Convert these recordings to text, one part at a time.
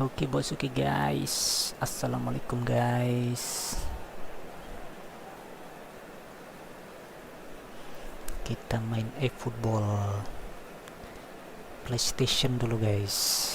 Oke bos, oke guys. Assalamualaikum guys. Kita main eFOOTBALL PlayStation dulu guys.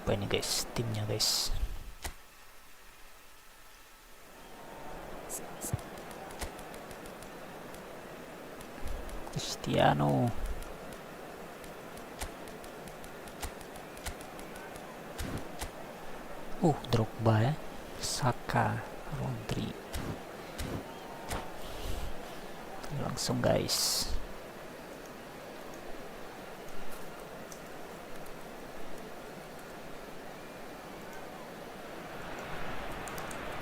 Apa ini guys, timnya guys. Cristiano, Drogba ya, Saka, Rodri. Langsung guys.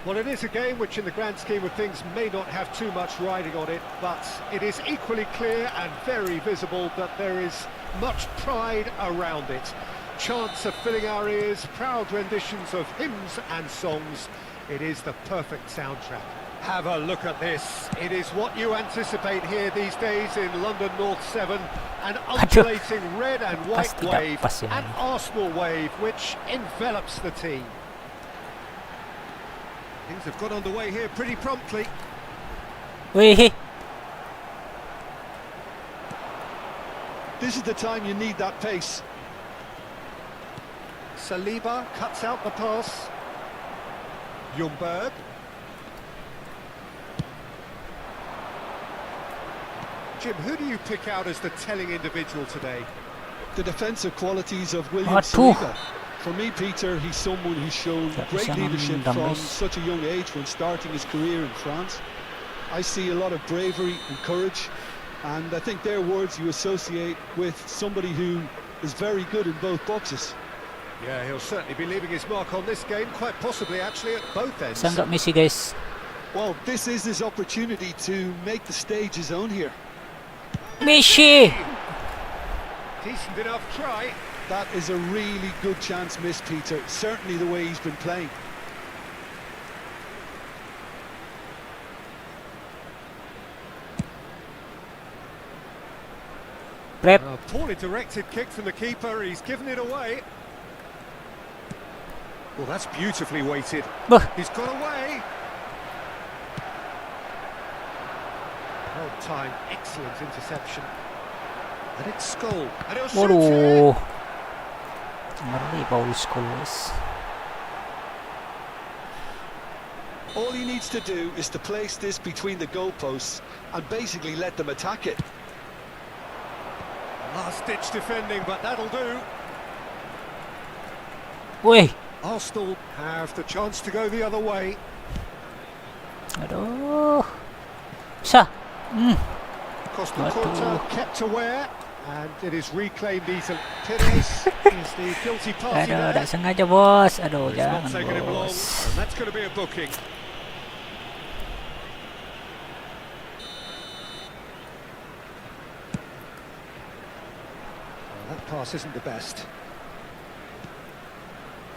Well, it is a game which in the grand scheme of things may not have too much riding on it, but it is equally clear and very visible that there is much pride around it. Chants are filling our ears, proud renditions of hymns and songs. It is the perfect soundtrack. Have a look at this. It is what you anticipate here these days in London North 7. An undulating red and white wave, an Arsenal wave which envelops the team. Things have got underway here pretty promptly. Wait. This is the time you need that pace. Saliba cuts out the pass. Ljungberg. Jim, who do you pick out as the telling individual today? The defensive qualities of William Saliba. For me, Peter, he's someone who's shown great leadership from such a young age when starting his career in France. I see a lot of bravery and courage, and I think they're words you associate with somebody who is very good in both boxes. Yeah, he'll certainly be leaving his mark on this game, quite possibly actually at both ends. Sanggap Messi guys. Well, this is his opportunity to make the stage his own here. Messi! Decent enough try. That is a really good chance missed, Peter. Certainly the way he's been playing. Prep. A poorly directed kick from the keeper. He's given it away. Well, that's beautifully weighted. He's got away. Well timed, excellent interception. And it's Skuad. And he'll shoot it. Ngeri bau Skuad. All he needs to do is to place this between the goalposts and basically let them attack it. Last-ditch defending, but that'll do. Wait. Arsenal have the chance to go the other way. Aduh. Bisa. Costa Corta kept aware. And it is reclaimed easily. Perez is the guilty party there. Tak sengaja bos. Aduh, it's jangan not taking him long, bos. and that's going to be a booking. Well, that pass isn't the best.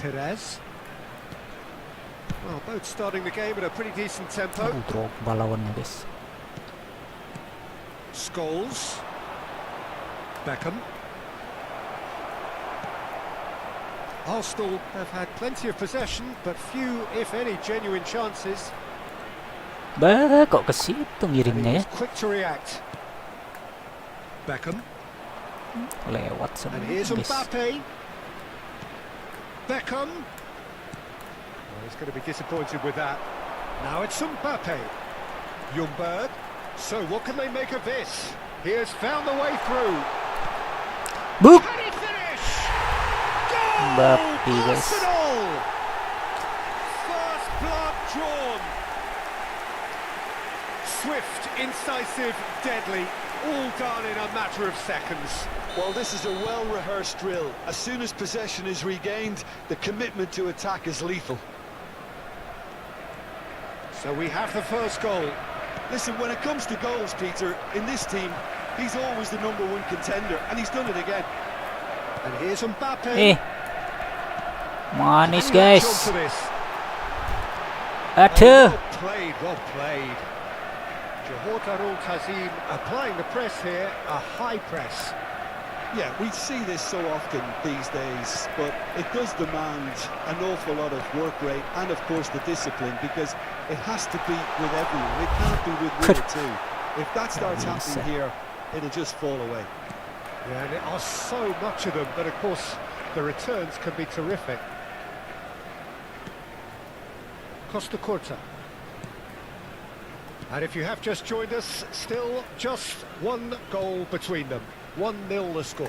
Perez. Well, both starting the game at a pretty decent tempo. Drogba lawannya guys. Scholes. Beckham. Arsenal have had plenty of possession, but few, if any, genuine chances. Bah, kok ke situ ngirimnya ya? Quick to react. Beckham. Lewat And semua here's guys. Mbappe. Beckham. Well, he's going to be disappointed with that. Now it's Mbappe. Ljungberg. So what can they make of this? He has found the way through. Boop. Can he finish? Goal! Mbappe, guys. Arsenal! First blood drawn. Swift, incisive, deadly. all done in a matter of seconds. Well, this is a well-rehearsed drill. As soon as possession is regained, the commitment to attack is lethal. So we have the first goal. Listen, when it comes to goals, Peter, in this team, he's always the #1 contender, and he's done it again. And here's Mbappe. Eh, manis Can he latch guys. onto this? Aduh. Well played, well played. Johor Tazim applying the press here, a high press. Yeah, we see this so often these days, but it does demand an awful lot of work rate and, of course, the discipline, because it has to be with everyone. It can't be with one or two. If that starts happening here, it'll just fall away. Yeah, and there are so much of them, but of course the returns can be terrific. Costa Curta. And if you have just joined us, still just one goal between them. 1-0 the score.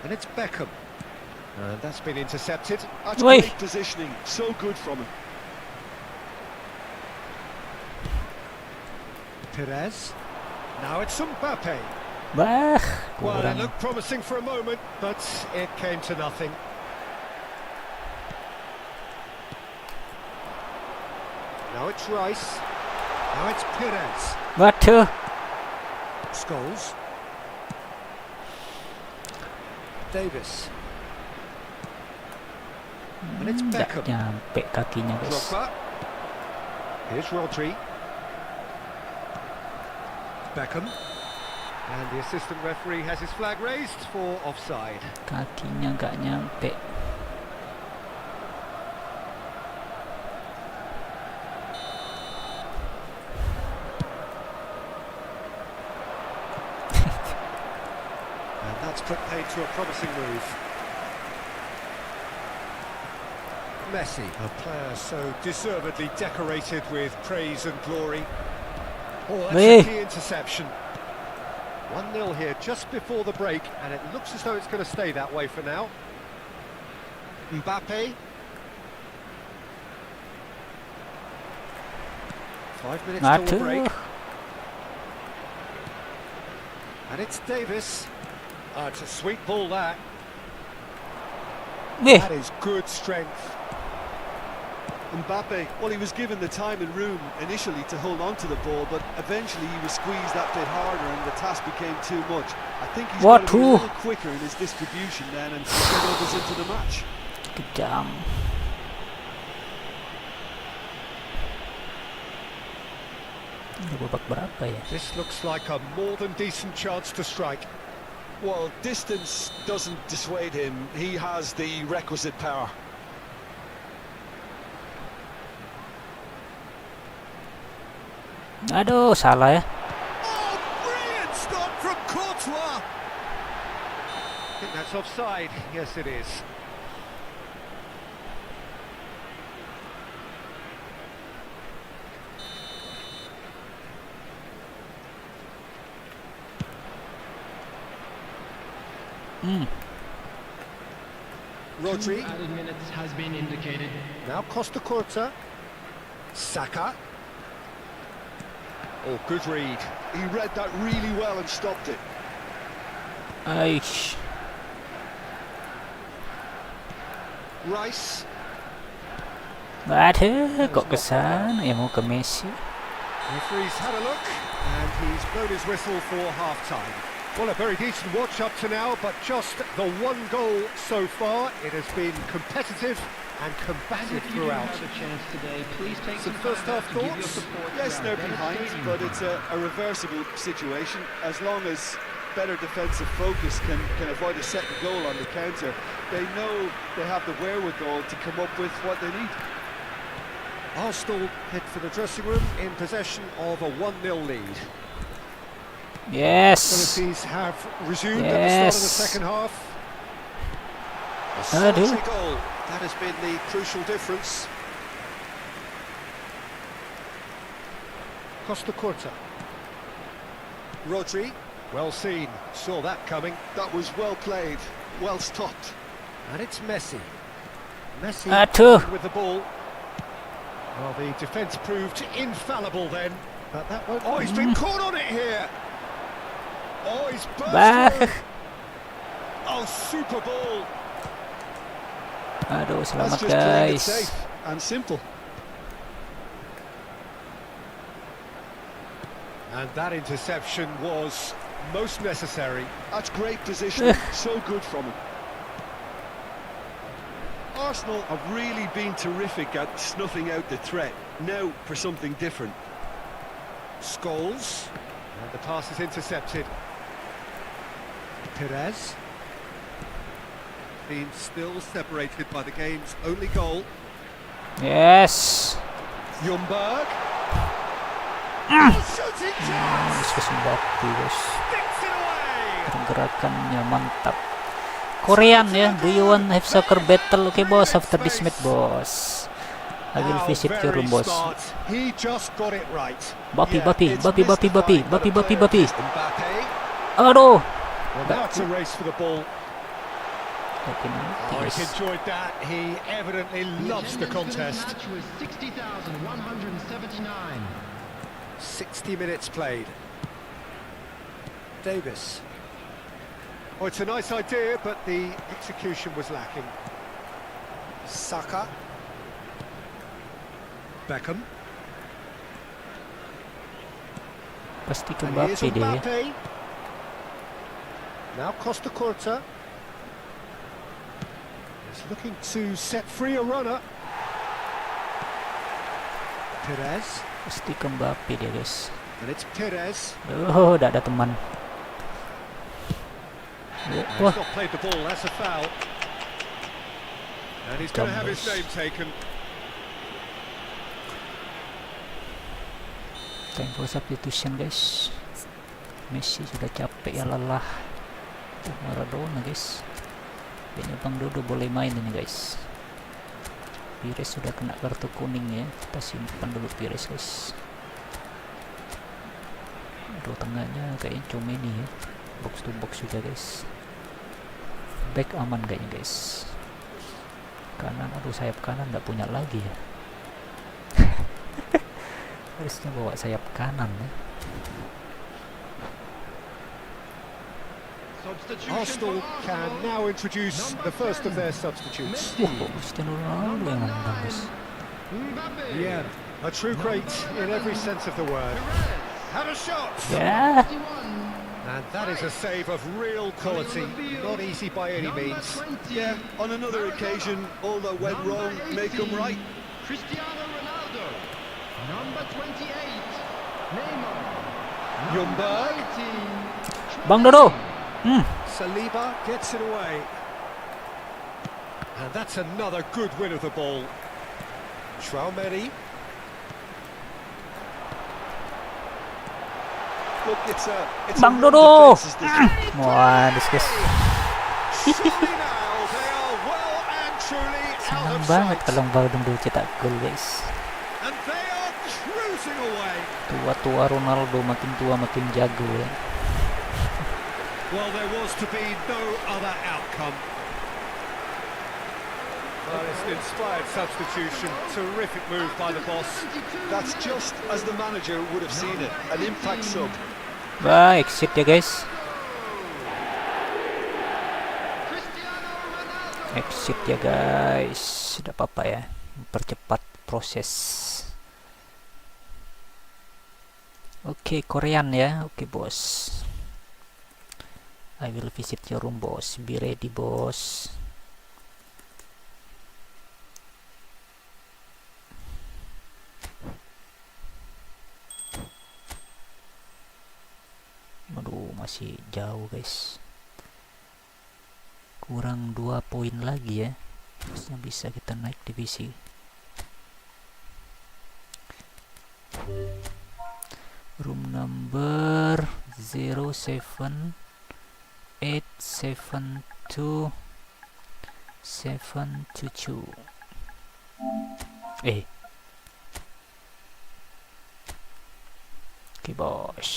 And it's Beckham. And that's been intercepted. That's Wait. great positioning, so good from him. Perez. Now it's Mbappe. Bah, Well, it kurang. looked promising for a moment, but it came to nothing. Now it's Rice. Now it's Perez. Waduh. Scholes. Davis. And it's Nggak Beckham. nyampe kakinya guys. Drogba. Here's Rodri. Beckham. And the assistant referee has his flag raised for offside. Kakinya nggak nyampe. And that's put paid to a promising move. Messi, a player so deservedly decorated with praise and glory. Oh, that's Hey. a key interception. 1-0 here just before the break, and it looks as though it's going to stay that way for now. Mbappe. 5 minutes till the break. Aduh. And it's Davis. It's a sweet ball, that. Weh. That is good strength. Mbappe, well, he was given the time and room initially to hold on to the ball, but eventually he was squeezed that bit harder and the task became too much. I think he's got to be a little quicker in his distribution then and get others into the match. Kejam. Ini babak berapa ya? This looks like a more than decent chance to strike. Well, distance doesn't dissuade him. He has the requisite power. Aduh, salah ya. Oh, brilliant stop from Courtois! I think that's offside. Yes, it is. Rodri. Added minutes has been indicated. Now Costa Curta. Saka. Oh, good read. He read that really well and stopped it. Aish. Rice. Aduh, kok ke sana ya, mau ke Messi. Referee's had a look, and he's blown his whistle for half-time. Well, a very decent watch up to now, but just the one goal so far. It has been competitive and combative If you do throughout. have a chance today, please take Some some first time half out to give your thoughts? support Yes, to they're our behind, devastating but it's a reversible situation. As long as better defensive focus can avoid a second goal on the counter, they know they have the wherewithal to come up with what they need. Arsenal head for the dressing room in possession of a 1-0 lead. Yes. Hostilities have resumed at the start of the Yes. second half. A Aduh. solitary goal. That has been the crucial difference. Costa Curta. Rodri. Well seen. Saw that coming. That was well played, well stopped. And it's Messi. Messi Aduh. with the ball. Well, the defence proved infallible then. But that won't... Oh, he's been caught on it here. Oh, he's burst Bah. through. Oh, super ball. Aduh, That's selamat just playing it guys. safe and simple. And that interception was most necessary. That's great positioning, so good from him. Arsenal have really been terrific at snuffing out the threat. Now for something different. Scholes. And the pass is intercepted. Perez. Being still separated by the game's only goal. Yes. Ljungberg. Shooting chance. Diskus Mbappe guys. Sticks it away. Pergerakannya mantap. Korean ya. Do you want have soccer battle? Okay boss. After this match boss, I will Wow, visit your very room boss. smart. He just got it right. Mbappe, Yeah, Mbappe, it's Mbappe, Mbappe, Mbappe, mystified, but a Mbappe, player Mbappe, is Mbappe. Aduh. Well, now it's a race for the ball. Yakin Oh, guys. he's enjoyed that. He evidently loves the contest. Match was 60,179. 60 minutes played. Davis. Oh, it's a nice idea, but the execution was lacking. Saka. Beckham. Pasti ke And here's Mbappe dia ya. Mbappe. Now Costa Curta. He's looking to set free a runner. Perez. Pasti ke Mbappe dia guys. And it's Perez. Oh, tidak ada teman. He's Wah, not played the ball, that's a foul. And he's going to have his name taken. time for substitution guys. Messi sudah capek ya, lelah. Maradona guys. Kayaknya Bang Dodo boleh main ini guys. Pires sudah kena kartu kuning ya. Kita simpan dulu Pires guys. Aduh, tengahnya kayaknya Comeni ya. Box to box juga guys. Back aman kayaknya guys. Kanan, aduh sayap kanan nggak punya lagi ya. Harusnya bawa sayap kanan ya. Arsenal can now introduce the first of their substitutes. Wah, Cristiano Ronaldo yang nendang guys. Yeah, a true great in every sense of the word. Had a shot! Ya, And that is a save of real quality. Not easy by any means. Yeah, on another occasion, all that went wrong, make them right. Cristiano Ronaldo. Number 28. Neymar. Ljungberg. Bang Dodo. Saliba gets it away. And that's another good win of the ball. Traumeri. Look, it's Bang a Dodo. defense, this Wah, guys. Surely now they are well and truly out Senang of banget sight. kalau Bang Dodo cetak gol guys. And they are cruising away. Tua-tua Ronaldo makin tua makin jago ya. Well, there was to be no other outcome. Well, it's an inspired substitution. Terrific move by the boss. That's just as the manager would have seen it, an impact sub. Wah, exit ya guys. Exit ya guys. Tidak apa-apa ya. Mempercepat proses. Oke, Korean ya. Oke, bos. I will visit your room, boss. Be ready, boss. Aduh, masih jauh, guys. Kurang 2 poin lagi ya. Harusnya bisa kita naik divisi. Room number 07872 Oke, bos.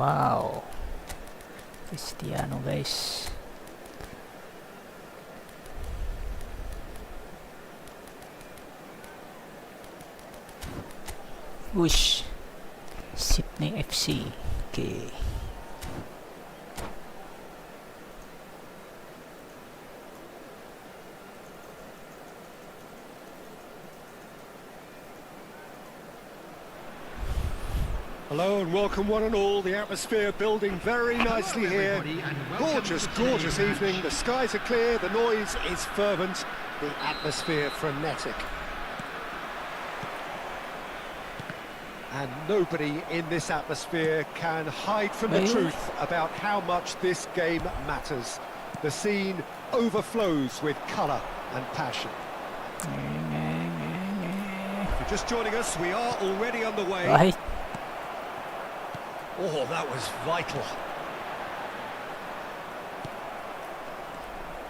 Wow, Cristiano guys. Wish Sydney FC. Okay. Hello and welcome one and all. The atmosphere building very nicely here. Gorgeous, gorgeous evening. The skies are clear, the noise is fervent, the atmosphere frenetic. And nobody in this atmosphere can hide from the truth about how much this game matters. The scene overflows with colour and passion. If you're just joining us, we are already underway. Right. Oh, that was vital.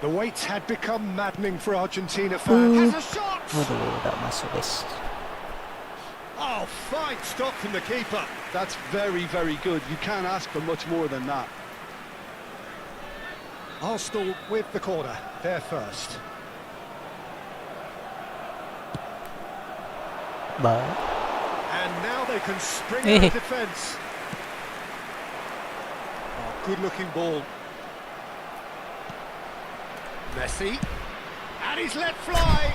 The wait had become maddening for Argentina fans. Has a shot! Waduh, udah masuk guys. Oh, fine stop from the keeper. That's very, very good. You can't ask for much more than that. Arsenal with the corner, they're first. Bye. And now they can spring out of defence. Oh, good-looking ball. Messi. And he's let fly.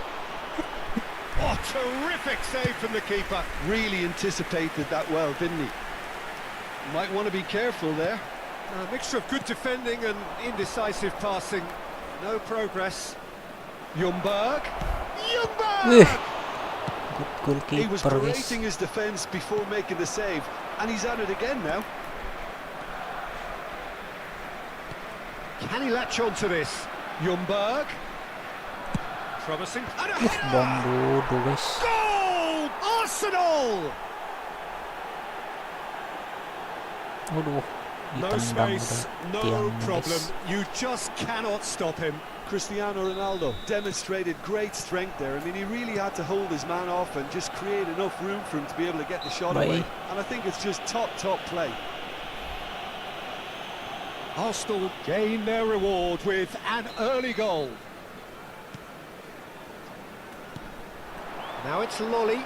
Oh, terrific save from the keeper. Really anticipated that well, didn't he? Might want to be careful there. A mixture of good defending and indecisive passing. No progress. Ljungberg. Ljungberg! Good goalkeeper. He was creating his defence before making the save, and he's at it again now. Can he latch on to this? Ljungberg. Promising. Bantu guys. Goal! Arsenal! Waduh, No ditendang space, udah no tiangnya, problem. guys. You just cannot stop him. Cristiano Ronaldo demonstrated great strength there. I mean, he really had to hold his man off and just create enough room for him to be able to get the shot away. And I think it's just top play. Arsenal gain their reward with an early goal. Now it's Lolly.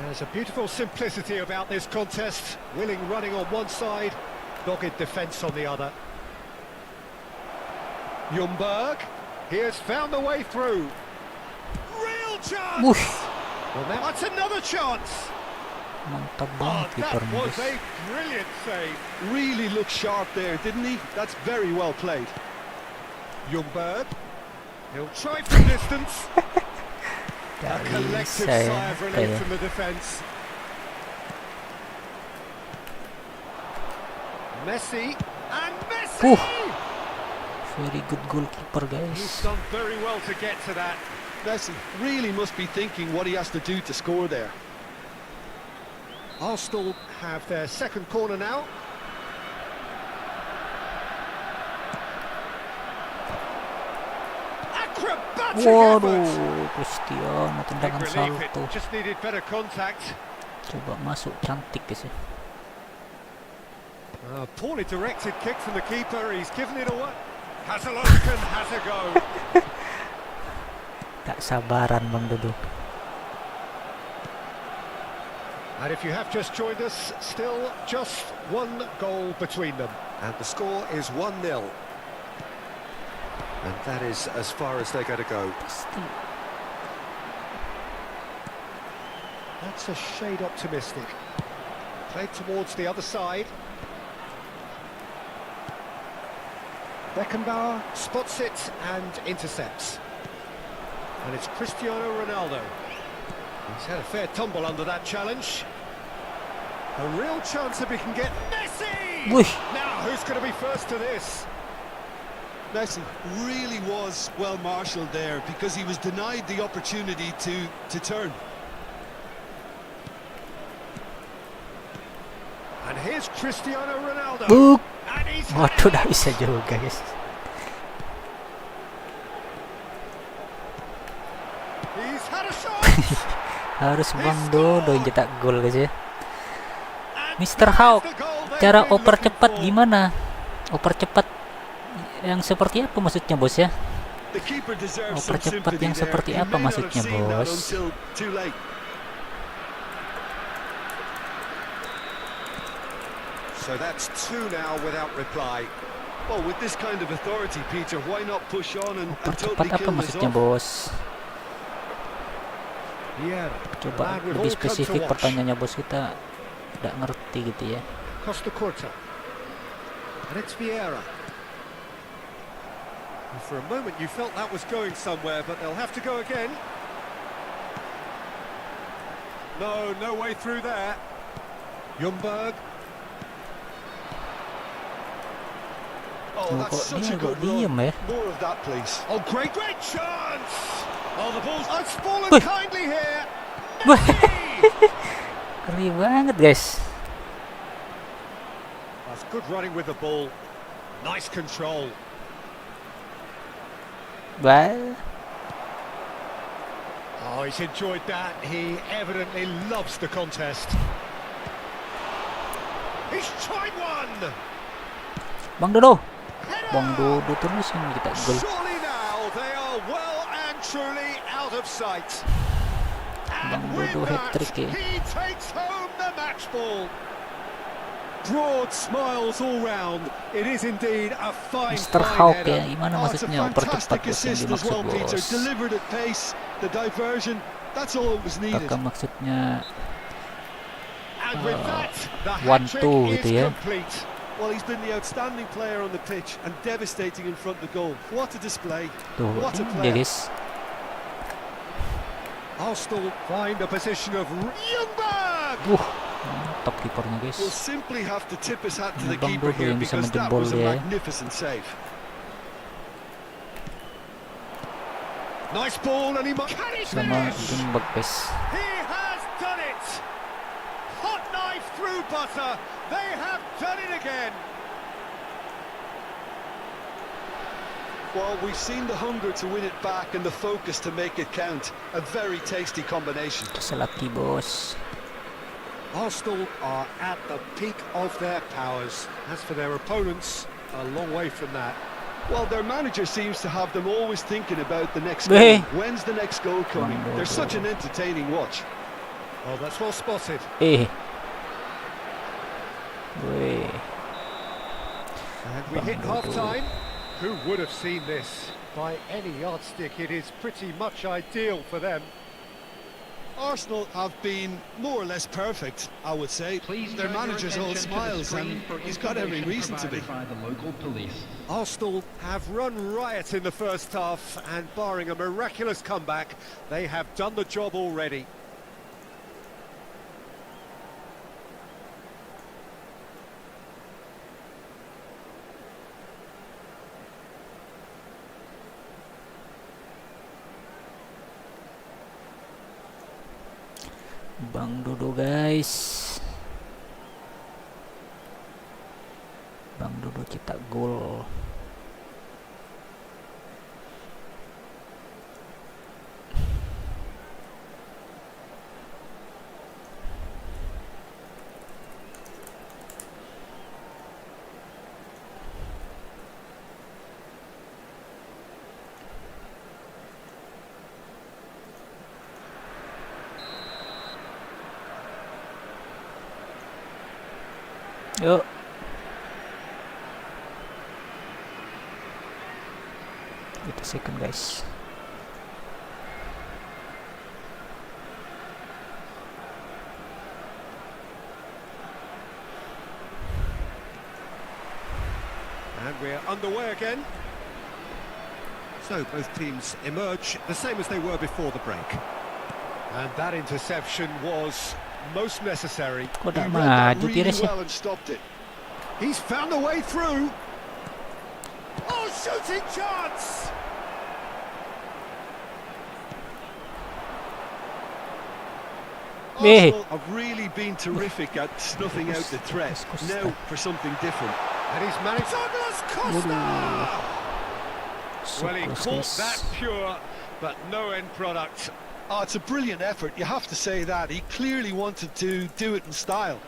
There's a beautiful simplicity about this contest. Willing running on one side, dogged defence on the other. Ljungberg, he has found the way through. Real chance! Wush, Well, now that's another chance. mantap Oh, banget that kipernya was guys. a brilliant save. Really looked sharp there, didn't he? That's very well played. Ljungberg, he'll try from distance. A Dari collective saya sigh of apa relief ya? from the defence. Messi, and Messi! Very good goalkeeper He's guys. done very well to get to that. Messi really must be thinking what he has to do to score there. Arsenal have their second corner now. Acrobatic effort! Waduh, Cristiano Big tendangan relief, salto. it just needed better contact. Coba masuk cantik guys ya. A poorly directed kick from the keeper, he's given it away. Hazeloken has a go. Tak sabaran Bang Dudu. And if you have just joined us, still just one goal between them. And the score is 1-0. And that is as far as they're going to go. Pasti. That's a shade optimistic. Played towards the other side. Beckenbauer spots it and intercepts. And it's Cristiano Ronaldo. He's had a fair tumble under that challenge. A real chance if he can get Messi! Wush. Now, who's going to be first to this? Messi really was well marshalled there because he was denied the opportunity to turn. And here's Cristiano Ronaldo. Buk. And he's Waduh, dah bisa juga guys. He's had a shot. Harus Bang Dodo yang cetak gol guys ya. Mr. Hawk, cara oper cepat gimana? Oper cepat yang seperti apa maksudnya, bos ya? The keeper deserves Oper some cepat sympathy yang there. seperti He apa may not have maksudnya, seen that bos? until too late. So that's 2 now without reply. Well, with this kind of authority, Peter, why not push on and Oper cepat totally apa kill this maksudnya, off? bos? Yeah. Coba lebih spesifik pertanyaannya, bos, kita tidak ngerti gitu ya. Costa Curta. And it's Vieira. And for a moment you felt that was going somewhere, but they'll have to go again. No way through there. Ljungberg. Oh, that's such a good diem run. ya. More of that, please. Oh, great chance! Oh, the ball's fallen Wih. kindly here. Wah, keren banget, guys. That's good running with the ball. Nice control. Well, Oh, he's enjoyed that. He evidently loves the contest. He's tried one. Bang Dodo. Bang Dodo terus yang kita gol. Surely now they are well and truly out of sight. Bang And with Dodo that, hat-trick ya. he takes home the match ball. Broad smiles all round. It is indeed a fine, Mr. fine Hawk header. ya, gimana Oh, it's a maksudnya oper cepat, fantastic bos, yang assist as dimaksud, well, Peter. bos? Delivered at pace, the diversion, that's all it was needed. Apakah maksudnya And with that, the 1-2 hat-trick gitu is ya? complete. Well, he's been the outstanding player on the pitch and devastating in front of the goal. What a display. Tuh, What a dia, player. guys. Arsenal find a position of Ljungberg. Mantap kipernya, guys. We'll simply have to tip his hat to the Bang keeper Dodo here yang bisa because that menjebol was a ya. magnificent save. Nice ball, and he might. Can he Sama finish? Ljungberg, guys. He has done it. Hot knife through butter. They have done it again. Well, we've seen the hunger to win it back and the focus to make it count. A very tasty combination. Selaki, bos. Arsenal are at the peak of their powers. As for their opponents, a long way from that. Well, their manager seems to have them always thinking about the next Hey. goal. When's the next goal coming? They're such an entertaining watch. Oh, that's well spotted. Weh. And we hit half-time. Who would have seen this? By any yardstick, it is pretty much ideal for them. Arsenal have been more or less perfect, I would say. Please Their turn your manager's all attention to the smiles screen and for he's got every information reason to be. provided by the local police. Arsenal have run riot in the first half, and barring a miraculous comeback, they have done the job already. Bang Dodo, guys. Bang Dodo cetak gol. Yuk. Kita second, guys. And we're underway again. So both teams emerge the same as they were before the break. And that interception was most necessary. Kok He tak read that maju really Pires ya? well and stopped it. He's found a way through. Oh, shooting chance! Hey. Arsenal have really been terrific at snuffing out the threat. Now for something different. And he's managed. Douglas Costa! So Well, he close, caught guys. that pure, but no end product. Oh, it's a brilliant effort, you have to say that. He clearly wanted to do it in style.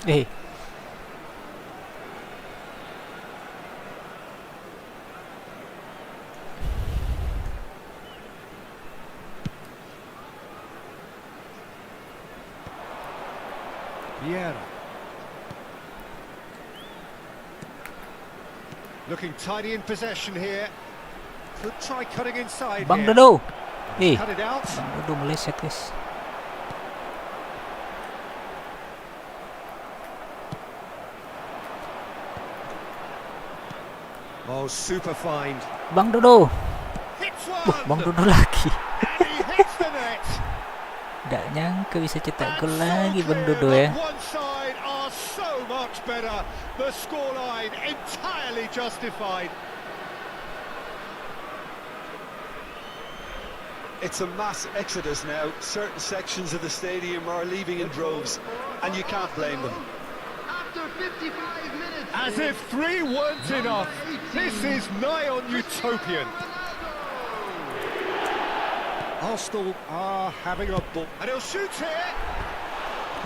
Eh, Vieira. Looking tidy in possession here. Could try cutting inside Bang here. Dodo. Eh, Cut it out. Bang Dodo meleset guys. Oh, super find. Bang Dodo. Hits Bang one. Dodo lagi. And he hits the net. Nggak nyangka bisa cetak And gol so lagi Bang clear, Dodo ya. but one side are so much better. The scoreline entirely justified. It's a mass exodus now. Certain sections of the stadium are leaving in droves, and you can't blame them. After 55 minutes. As if 3 weren't enough. This is nigh on utopian. Arsenal are having a ball. And he'll shoot here.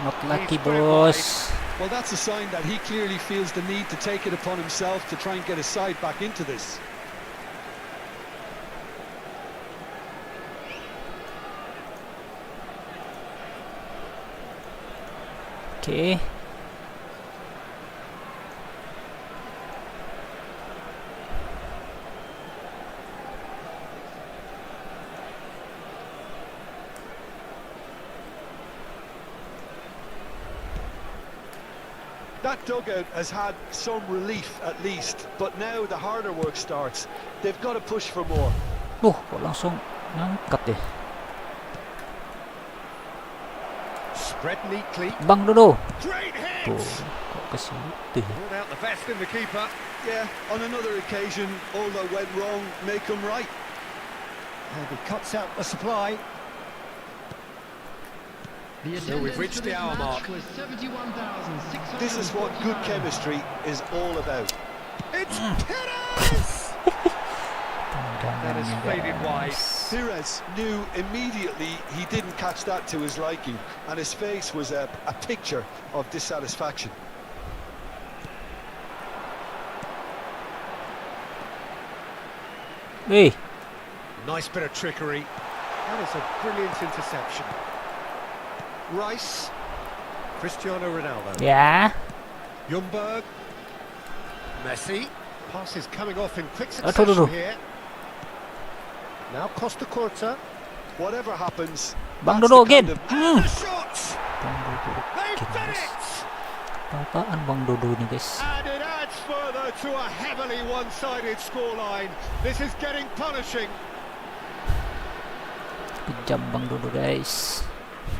Not lucky He's put it bos. Well, that's a sign that he clearly feels the need to take it upon himself to try and get his side back into this. Oke. That dugout has had some relief at least, but now the harder work starts. They've got to push for more. Kok langsung ngangkat deh. Spread neatly. Bang Dodo. Great Tuh, hit. kok ke situ ya? Brought out the best in the keeper. Yeah, on another occasion, all that went wrong may come right. And he cuts out the supply. The So we've attendance reached for the this hour match mark. was 71,649. This is what good chemistry is all about. It's Perez! That has Tendangannya, faded wide. guys. Perez knew immediately he didn't catch that to his liking, and his face was a picture of dissatisfaction. Wih, Nice bit of trickery. That is a brilliant interception. Rice. Cristiano Ronaldo. ya. Ljungberg. Messi. Pass is coming off in quick Aduh, succession aduh. here. Now Costa Corta. Whatever happens, Bang that's Dodo the again. kind of- And the shot! Bang Dodo They've again, done guys. it! Apaan Bang Dodo nih guys? And it adds further to a heavily one-sided scoreline. This is getting punishing. Kejam Bang Dodo guys.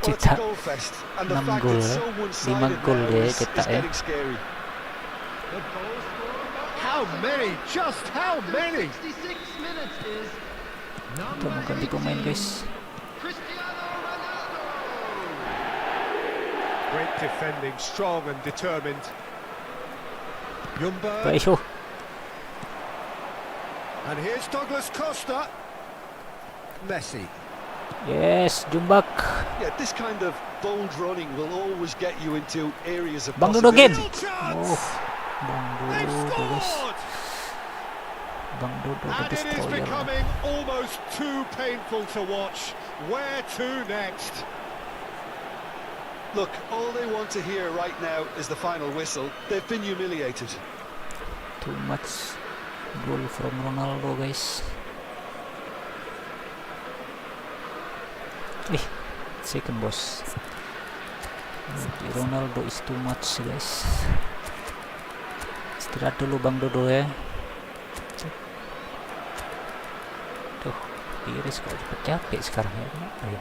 Well, it's a Cetak goal fest, and the 6 fact gol it's ya. so 5 one-sided gol now dia is cetak ya. getting scary. How many? Just how many? 66 minutes is Kita number mau ganti pemain 18, guys. Cristiano Ronaldo. Great defending, strong and determined. Ljungberg. Baik, And here's Douglas Costa. Messi. yes, Jumbak. Yeah, this kind of bold running will always get you into areas of Bang Dodo again. possibility. Real Oh, chance! Bang They've Dodo guys. scored! Bang Dodo the And it is destroyer. becoming almost too painful to watch. Where to next? Look, all they want to hear right now is the final whistle. They've been humiliated. Too much goal from Ronaldo guys. Second boss. Ronaldo is too much guys. Istirahat dulu Bang Dodo ya. Tuh, Iris kok cepet capek sekarang ya. Kenapa ya?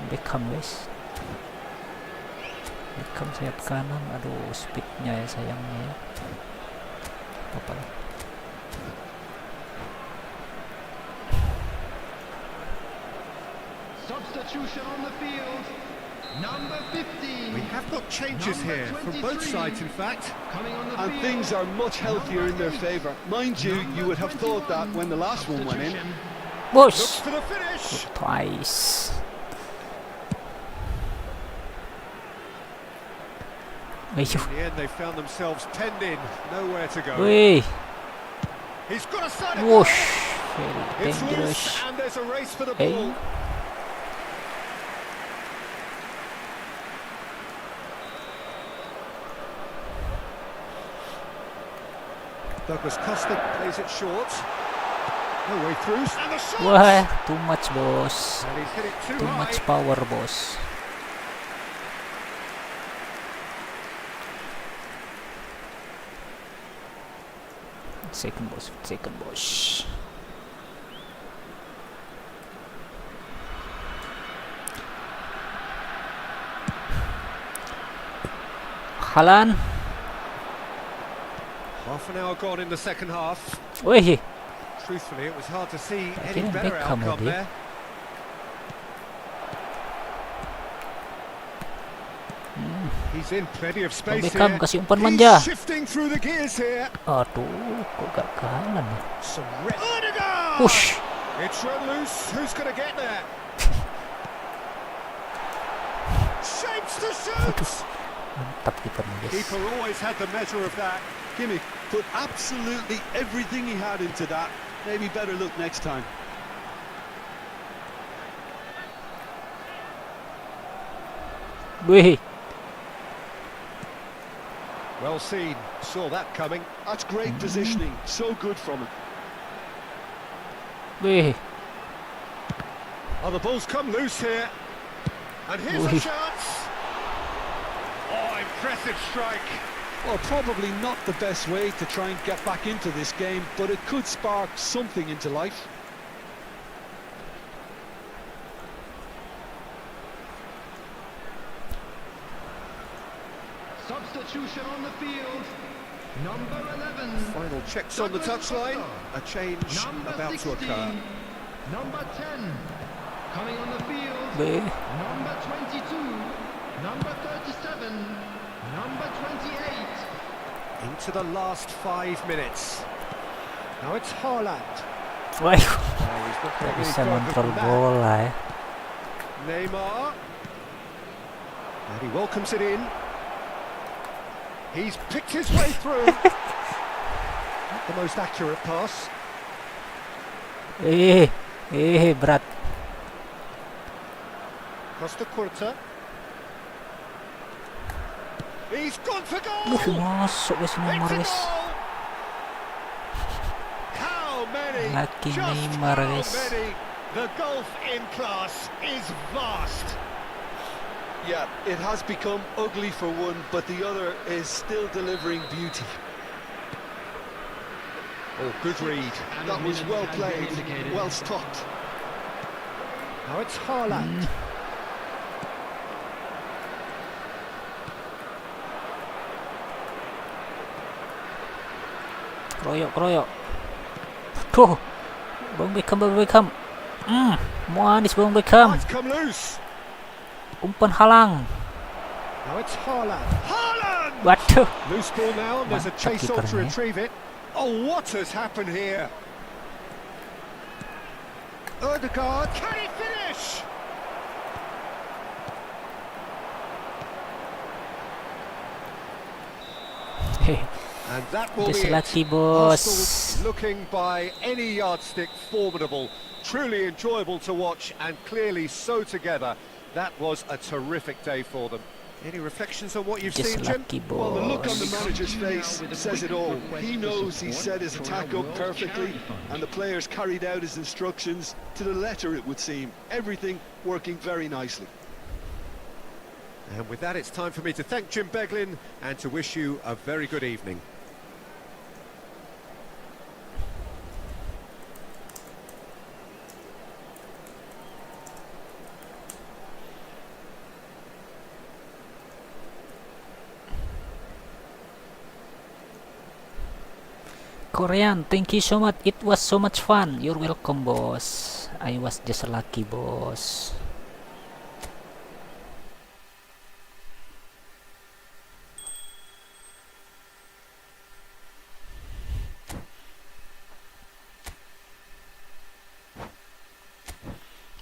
Beckham guys. Beckham sayap kanan. Aduh, speednya ya sayangnya ya. Apa lah. Substitution on the field. Number 15. We have got changes here from both sides, in fact. Coming on the And field. things are much healthier in their favour. Mind you, you would have thought that when the last one went in. Looks Bos! for the finish. Twice. Ayo. In the end, they found themselves penned in, nowhere to go. Wih. He's got a side of goal. Whoosh. Very It's loose, dangerous. and there's a race for the Hey. ball. Douglas Costa plays it short. No way through, and the shot! Wah, too much, boss. And he's hit it too Too high. much power, boss. Second boss, second boss. Haaland. Half an hour gone in the second half. Wih. Truthfully, it was hard to see any Akhirnya better Beckham outcome tadi. there. He's in plenty of space Beckham here. kasih umpan manja. He's shifting through the gears here. Aduh, kok gak ke Haaland ya? Odegaard! Push. It's run loose. Who's going to get there? Shapes to shoot. Mantap kipernya, guys. Keeper always had the measure of that. Kimmich put absolutely everything he had into that. Maybe better look next time. Wih. Well seen. Saw that coming. That's great positioning. So good from him. Wih. Oh, the ball's come loose here. And here's a Ui. chance. Oh, impressive strike. Well, probably not the best way to try and get back into this game, but it could spark something into life. Substitution on the field. Number 11. Final checks on the touchline. A change Number about 16. to occur. Number 10. Coming on the field. Wih. Number 22. Number 37. Number 28. Into the last 5 minutes. Now it's Haaland. Wih. Oh, he's not Gak getting any bisa further kontrol from that. bola ya. Neymar. And he welcomes it in. He's picked his way through. Not the most accurate pass. Berat. Costa Curta. He's gone for goal. Masuk guys, Neymar It's a guys. goal. How many? Lucky Just Neymar, how guys. many? The gulf in class is vast. Yeah, it has become ugly for one, but the other is still delivering beauty. Oh, good read. That was well played, well stopped. Now it's Haaland. Kroyok. Tuh. Bang Beckham. Manis Bang Beckham. It's come loose. Umpan halang. Now it's Haaland. Haaland! Waduh. Loose ball now, and there's a Mantap chase on to kipernya. retrieve it. Oh, what has happened here? Odegaard, can he finish? And that will Just be lucky, it. boss. Arsenal looking by any yardstick formidable, truly enjoyable to watch, and clearly so together. That was a terrific day for them. Any reflections on what you've Just seen, Jim? lucky, Well, the look on the boss. manager's face says it all. He knows he set his attack up perfectly, and the players carried out his instructions to the letter, it would seem. Everything working very nicely. And with that, it's time for me to thank Jim Beglin and to wish you a very good evening. Korean, thank you so much. It was so much fun. You're welcome, boss. I was just lucky, boss.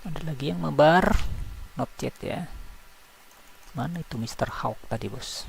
Ada lagi yang mabar? Not yet ya. Mana itu Mr. Hawk tadi, bos?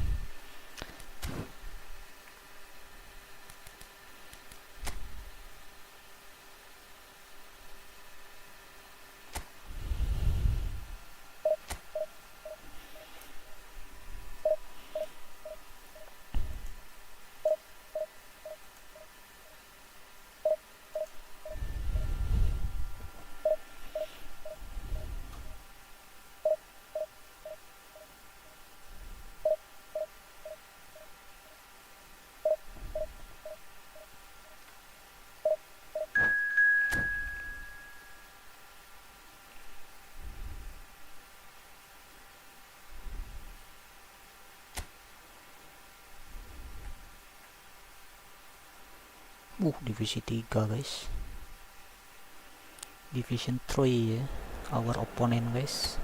Divisi 3 guys. Division 3 ya, our opponent guys.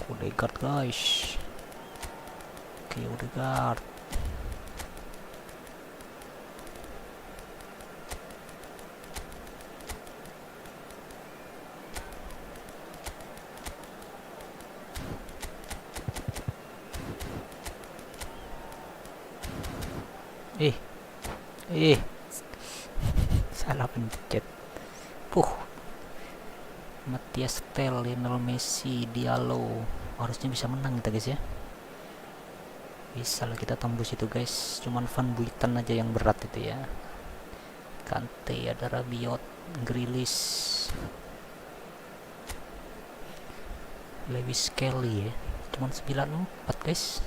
Odegaard guys. Oke, Odegaard. Salah pencet. Matias Tel, Lionel Messi, Diallo. Harusnya bisa menang kita guys ya. Bisa lah kita tembus itu guys. Cuman Van Buiten aja yang berat itu ya. Kante, ada Rabiot, Grealish, Lewis Kelly ya. Cuman 94 guys.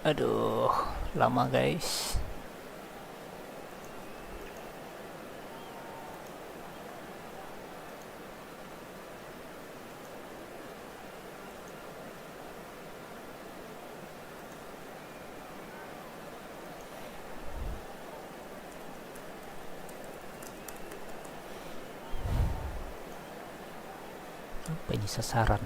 Aduh, lama guys. Apa ini sasaran?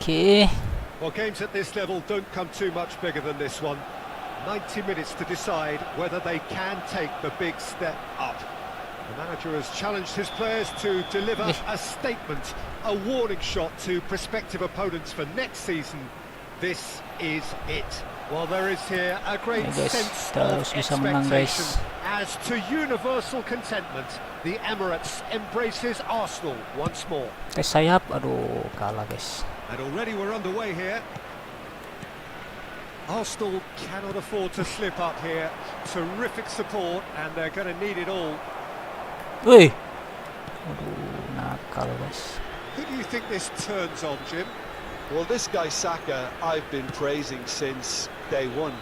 Well, games at this level don't come too much bigger than this one. 90 minutes to decide whether they can take the big step up. The manager has challenged his players to deliver a statement, a warning shot to prospective opponents for next season. This is it. Well, there is here a great sense of expectation. As to universal contentment, the Emirates embraces Arsenal once more. Sayap, aduh, kalah guys. And already we're underway here. Arsenal cannot afford to slip up here. Terrific support, and they're going to need it all. Wih, aduh, nakal guys. Who do you think this turns on, Jim? Well, this guy Saka, I've been praising since day one.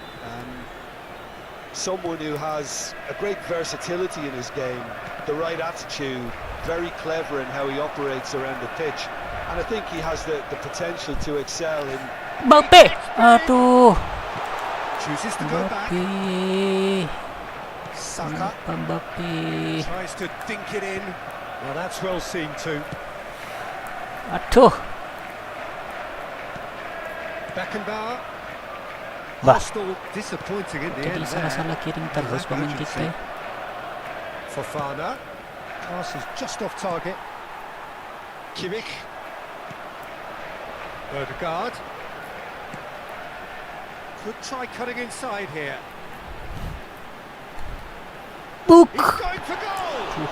Someone who has a great versatility in his game, the right attitude, very clever in how he operates around the pitch. And I think he has the potential to excel in... Mbappe! Aduh! Chooses to go back. Saka Mbappe. tries to dink it in. Well, that's well seen too. Aduh! Beckenbauer. Bah, Arsenal disappointing in the jadi end salah-salah kirim terus pemain kita. Fofana. Pass is just off target. Kimmich. Odegaard. Could try cutting inside here. Book. He's going for goal!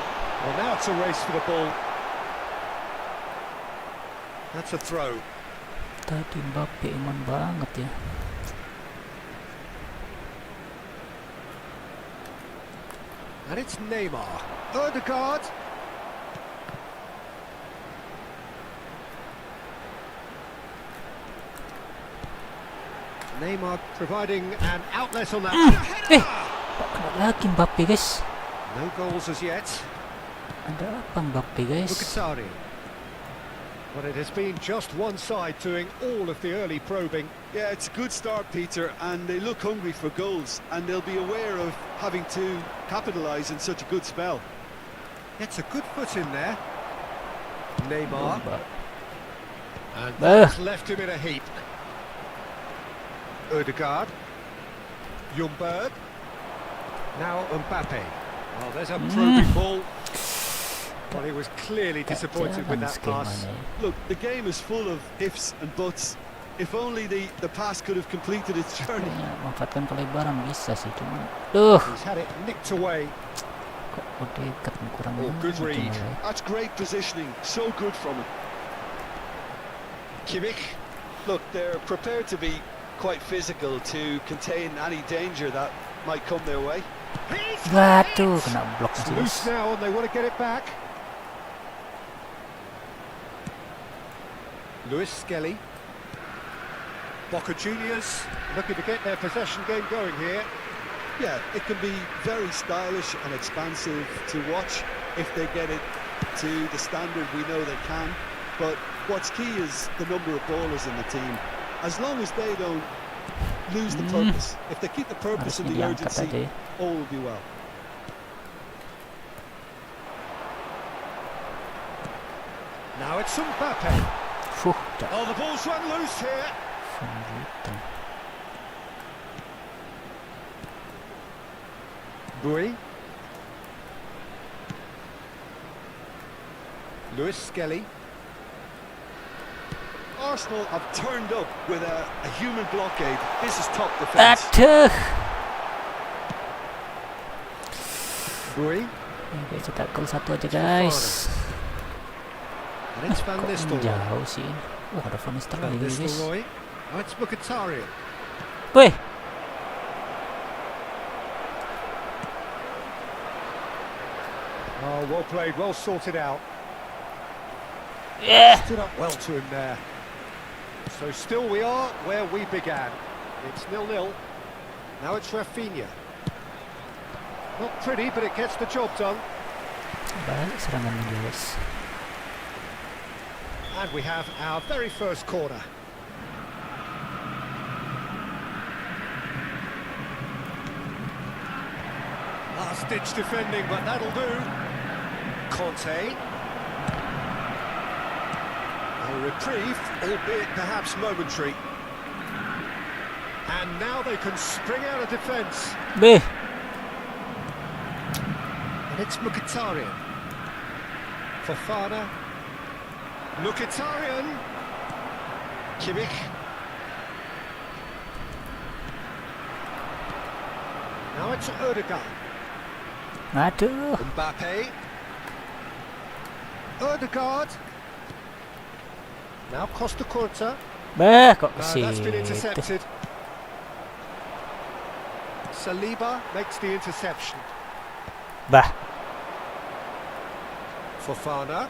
Well, now it's a race for the ball. That's a throw. Tadi Mbappe iman banget ya. And it's Neymar. Odegaard. Neymar providing an outlet on that. Kena lagi Mbappe guys. No goals as yet. Ada apa Mbappe guys? Mkhitaryan. But it has been just one side doing all of the early probing. Yeah, it's a good start, Peter, and they look hungry for goals, and they'll be aware of having to capitalise in such a good spell. Gets a good foot in there. Neymar. And Bah. that's left him in a heap. Odegaard. Ljungberg. Now Mbappe. Well, there's a probing ball. Well, he was clearly disappointed with that pass. Look, the game is full of ifs and buts. If only the pass could have completed its journey. Manfaatkan kelebaran bisa sih, cuman He's had it nicked away. kok dekat kurang. Oh, good read. That's great positioning, so good from him. Kimmich. Look, they're prepared to be quite physical to contain any danger that might come their way. Waduh, kena blok It's sih. loose now and they want to get it back. Luis Skelly. Boca Juniors looking to get their possession game going here. Yeah, it can be very stylish and expansive to watch if they get it to the standard we know they can. But what's key is the number of ballers in the team. As long as they don't lose the purpose, if they keep the purpose and the Harusnya diangkat urgency, aja ya. all will be well. Now it's Mbappe. Fuh, Oh, the ball's run loose here. Bui. Luis Skelly. Arsenal have turned up with a human blockade. This is top defence. Aduh. Bui. Oke, cetak gol satu aja guys. And it's Van Kok Nistelrooy. jauh sih. Wah, ada Van Nistelrooy Van lagi guys. Nistelrooy. Oh, it's Mkhitaryan. Wih, Oh, well played, well sorted out. yeah. Stood up well to him there. So still we are where we began. It's 0-0. Now it's Rafinha. Not pretty, but it gets the job done. Balik serangannya guys. And we have our very first corner. Last-ditch defending, but that'll do. Conte. A reprieve, albeit perhaps momentary. And now they can spring out of defence. Beh, And it's Mkhitaryan. Fofana. Mkhitaryan. Kimmich. Now it's Odegaard. aduh. Mbappe. Odegaard. Now Costa Curta. Beh, kok That's been kesit. intercepted. Saliba makes the interception. Bah, Fofana.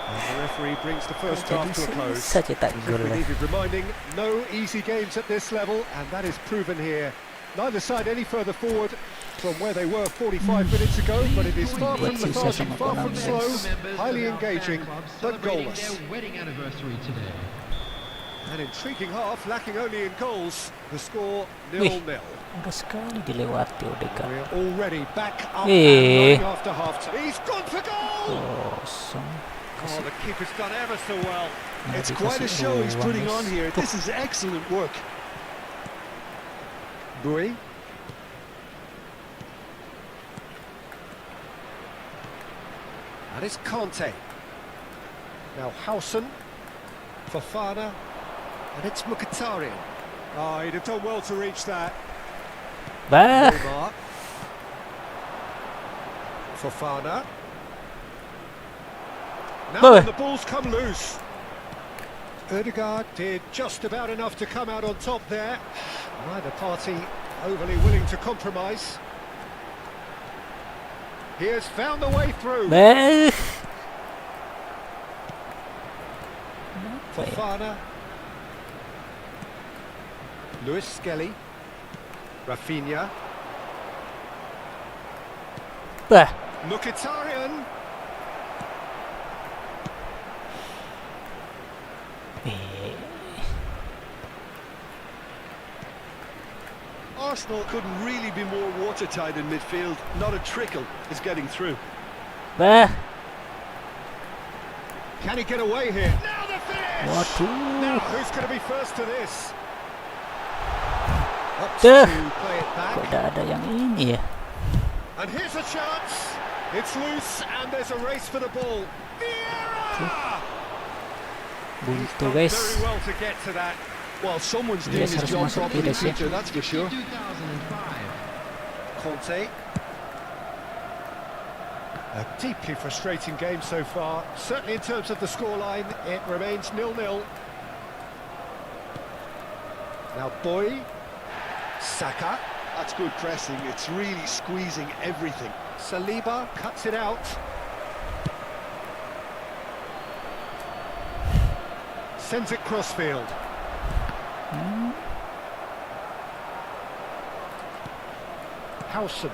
And the referee brings the first half to a close. bisa cetak gol We ya. needed reminding, no easy games at this level, and that is proven here. Neither side any further forward from where they were 45 minutes ago, but it is far from lethargic, far from slow, highly engaging, but goalless. Their wedding anniversary today. An intriguing half, lacking only in goals. The score Wih. 0-0. Udah sekali dilewati Odegaard. We're already back up Eh. and running after half time. He's gone for goal! Kosong. Oh, the keeper's done ever so well. It's quite a show he's putting on here. This is excellent work. Bui. And it's Conte. Now Howson, Fofana, and it's Mkhitaryan. Oh, he'd have done well to reach that. Bah. Neymar. Fofana. Now Boy. the ball's come loose. Ødegaard did just about enough to come out on top there. Neither party overly willing to compromise. He has found the way through. Bah. Fofana. Luis Skelly. Rafinha. Bah. Mkhitaryan. Arsenal couldn't really be more watertight in midfield. Not a trickle is getting through. Bah. Can he get away here? Now the finish! Waduh. Now who's going to be first to this? Opts Duh. to play it Kok back. udah ada yang ini ya? And here's a chance. It's loose and there's a race for the ball. Vieira! He's Buntu done guys. very well to get to that. Well, someone's Yes, doing his harus job masuk properly, Pires ya. Peter, that's for sure. 2005. Conte. A deeply frustrating game so far. Certainly in terms of the scoreline, it remains 0-0. Now Boy. Saka. That's good pressing. It's really squeezing everything. Saliba cuts it out. Sends it crossfield. Howson.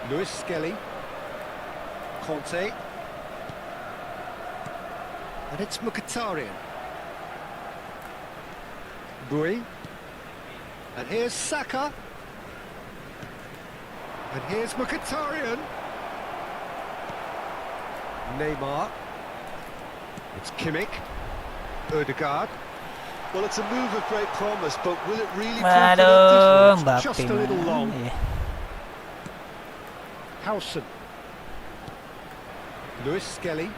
Luis Skelly. Conte. And it's Mkhitaryan. Bui. And here's Saka. And here's Mkhitaryan. Neymar. It's Kimmich. Ødegaard. Well, it's a move of great promise, but will it really Aduh, prove Mbappe Just a little mana long. ya? Howson. Luis Skelly.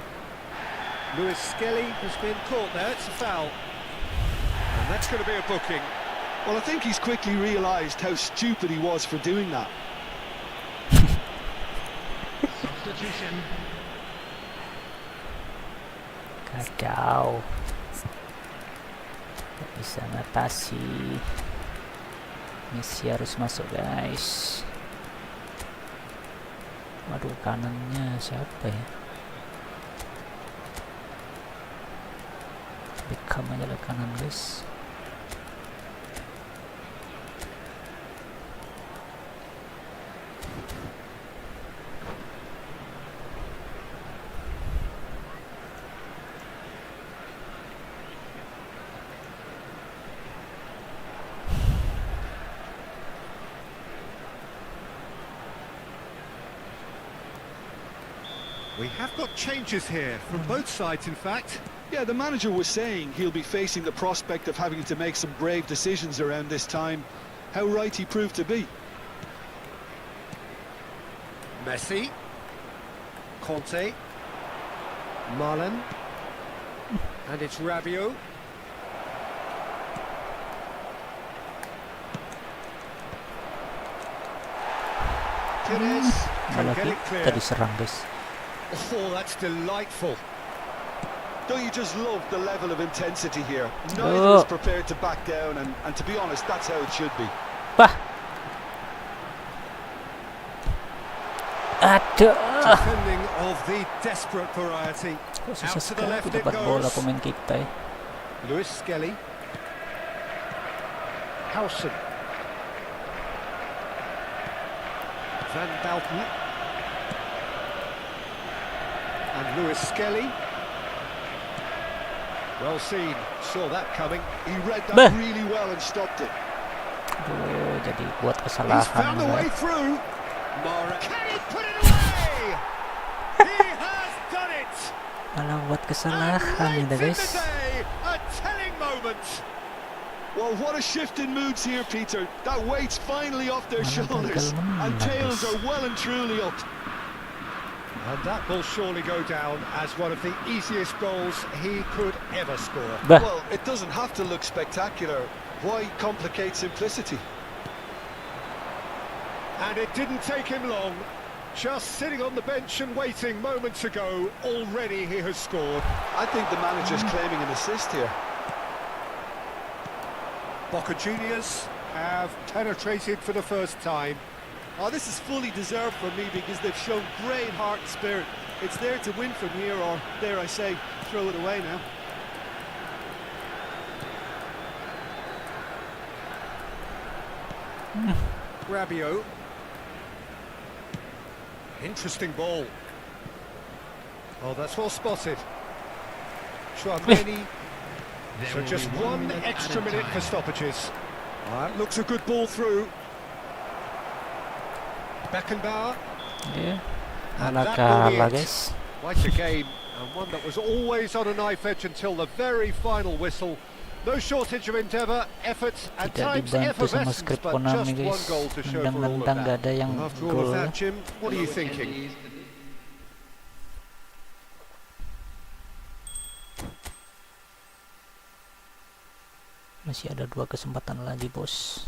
Luis Skelly has been caught there. It's a foul. And that's going to be a booking. Well, I think he's quickly realised how stupid he was for doing that. Substitution. Kacau. Tak bisa ngatasi. Messi harus masuk guys. Waduh, kanannya siapa ya? Beckham aja lah kanan guys. We have got changes here from both sides, in fact. Yeah, the manager was saying he'll be facing the prospect of having to make some brave decisions around this time. How right he proved to be. Messi. Conte. Marlon. And it's RABU. Pires can get Lagi it clear. kita diserang guys. Oh, that's delightful. Don't you just love the level of intensity here? Oh. Neither is prepared to back down, and to be honest, that's how it should be. Bah. Aduh. Defending of the desperate variety. Kok susah Out to the sekali left it dapat bola goes. pemain kita ya. Luis Skelly. Howson. Van Balten. And Luis Skelly. Well seen, saw that coming. He read Bah. that really well and stopped it. Aduh, jadi buat He's kesalahan found the way guys. through. Mara. Can he put it away? He has done it. Malah buat And kesalahan late ini in guys. the day, a telling moment. Well, what a shift in moods here, Peter. That weight's finally off their Malah shoulders, gagal menang, and tails guys. are well and truly up. And that will surely go down as one of the easiest goals he could ever score. Well, it doesn't have to look spectacular. Why complicate simplicity? And it didn't take him long. Just sitting on the bench and waiting moments ago, already he has scored. I think the manager's claiming an assist here. Boca Juniors have penetrated for the first time. Oh, this is fully deserved for me because they've shown great heart and spirit. It's there to win from here, or dare I say, throw it away now. Rabiot. Interesting ball. Oh, that's well spotted. Chouameni. So just one extra minute for stoppages. That looks a good ball through. Beckenbauer. Yeah. And Ala that kalah will be it. guys. Quite a game, and one that was always on a knife edge until the very final whistle. No shortage of endeavour, effort, at Tidak times dibantu sama effervescence, skrip but Konami just one guys. goal to show for all of Nendang-nendang gak that. ada yang After all of gol. that, Jim, what are you thinking? Masih ada 2 kesempatan lagi, bos.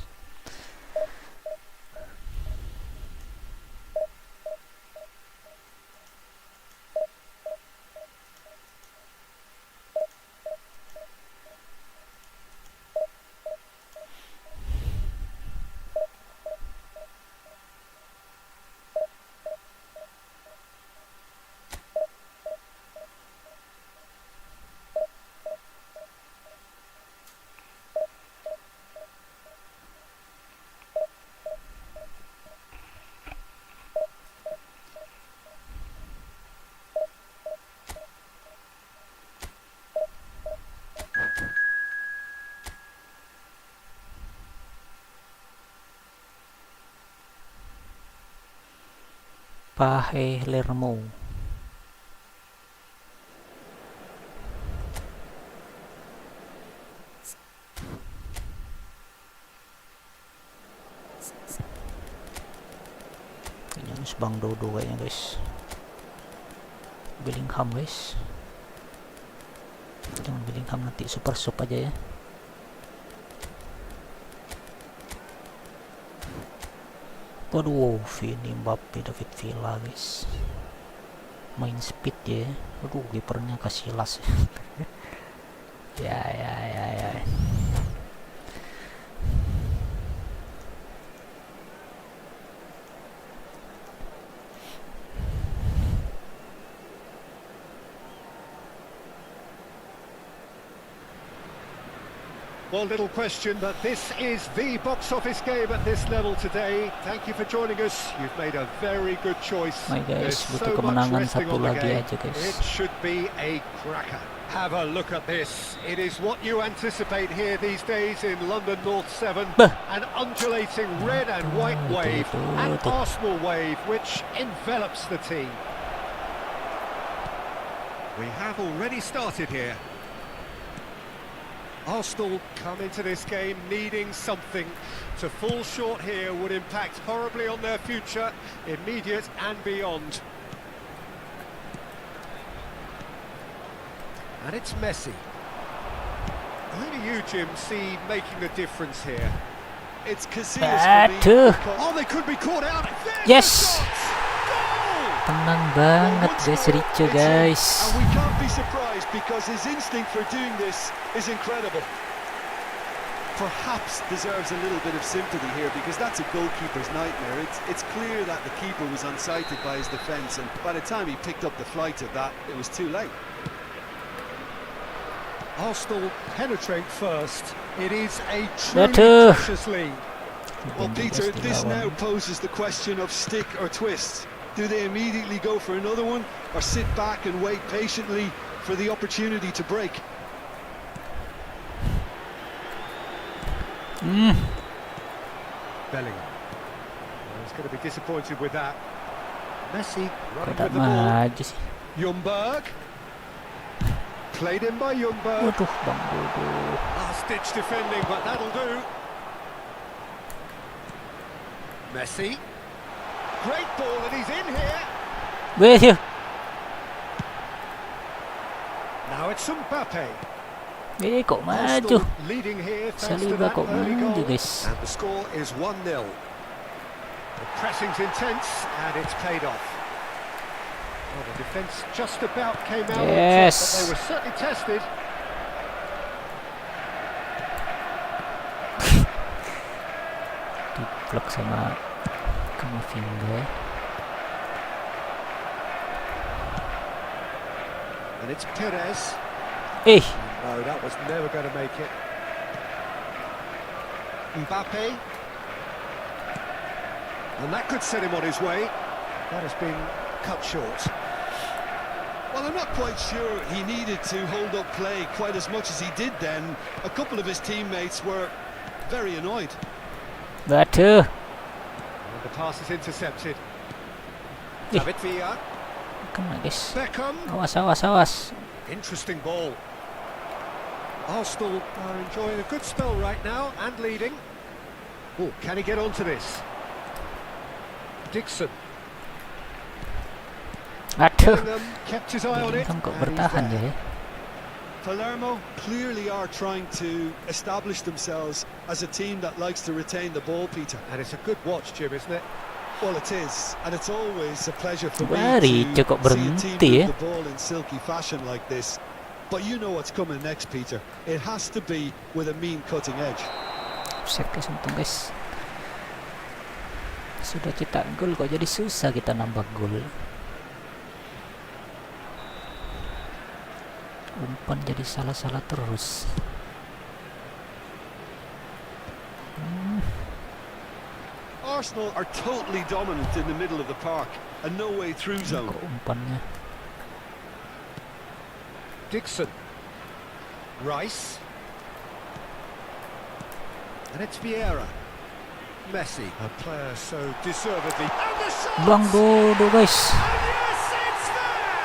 Lermo. Kayaknya harus Bang Dodo kayaknya guys. Bellingham guys. Jangan Bellingham, nanti super sub aja ya. Waduh, ini Mbappe, David Villa guys. Main speed ya. Waduh, kipernya Casillas. ya. Well, little question, but this is the box office game at this level today. Thank you for joining us. You've made a very good choice. My guys, There's butuh so much kemenangan resting satu on the lagi game. aja guys. It should be a cracker. Have a look at this. It is what you anticipate here these days in London North 7. An undulating red and white wave, an Arsenal wave which envelops the team. We have already started here. Arsenal come into this game needing something. To fall short here would impact horribly on their future, immediate and beyond. And it's Messi. Who do you, Jim, see making the difference here? It's Casillas for me. Bantu. Oh, they could be caught out. There's Yes. the shot! Goal! Tenang banget guys, Rico guys. And we can't be surprised because his instinct for doing this is incredible. Perhaps deserves a little bit of sympathy here because that's a goalkeeper's nightmare. It's clear that the keeper was unsighted by his defence, and by the time he picked up the flight of that, it was too late. Arsenal penetrate first. It is a Bantu. truly precious lead. Well, Peter, this now poses the question of stick or twist. Do they immediately go for another one, or sit back and wait patiently for the opportunity to break? Bellingham. He's going to be disappointed with that. Messi running Kok with the ball. maju sih? Ljungberg. Played in by Ljungberg. Waduh, Bang Dodo. Last-ditch defending, but that'll do. Messi. Great ball, and he's in here. Weh, Now it's Mbappe. kok maju. Arsenal leading here thanks to Saliba that kok early maju, goal. guys. And the score is 1-0. The pressing's intense and it's paid off. Well, the defence just about came out on top, Yes. but they were certainly tested. Diblok sama Kamavinga. And it's Perez. No, that was never going to make it. Mbappe. And that could set him on his way. That has been cut short. Well, I'm not quite sure he needed to hold up play quite as much as he did then. A couple of his teammates were very annoyed. Bantu. And the pass is intercepted. David Villa. Kena, guys. Beckham. Awas. Interesting ball. Arsenal are enjoying a good spell right now and leading. Oh, can he get onto this? Dixon. Aduh. Bellingham kept his eye on it. Bellingham kok and he's bertahan there. ya. Palermo clearly are trying to establish themselves as a team that likes to retain the ball, Peter. And it's a good watch, Jim, isn't it? Well, it is, and it's always a pleasure for me Baru to kok see a team berhenti ya. move the ball in silky fashion like this. But you know what's coming next, Peter. It has to be with a mean cutting edge. Offside, guys, untung guys. Sudah cetak gol kok jadi susah kita nambah gol. Umpan jadi salah-salah terus. Arsenal are totally dominant in the middle of the park and no way through zone. Kok umpannya. Dixon. Rice. And it's Vieira. Messi, a player so deservedly. And the shot! Bang bodoh, guys. And yes, it's there!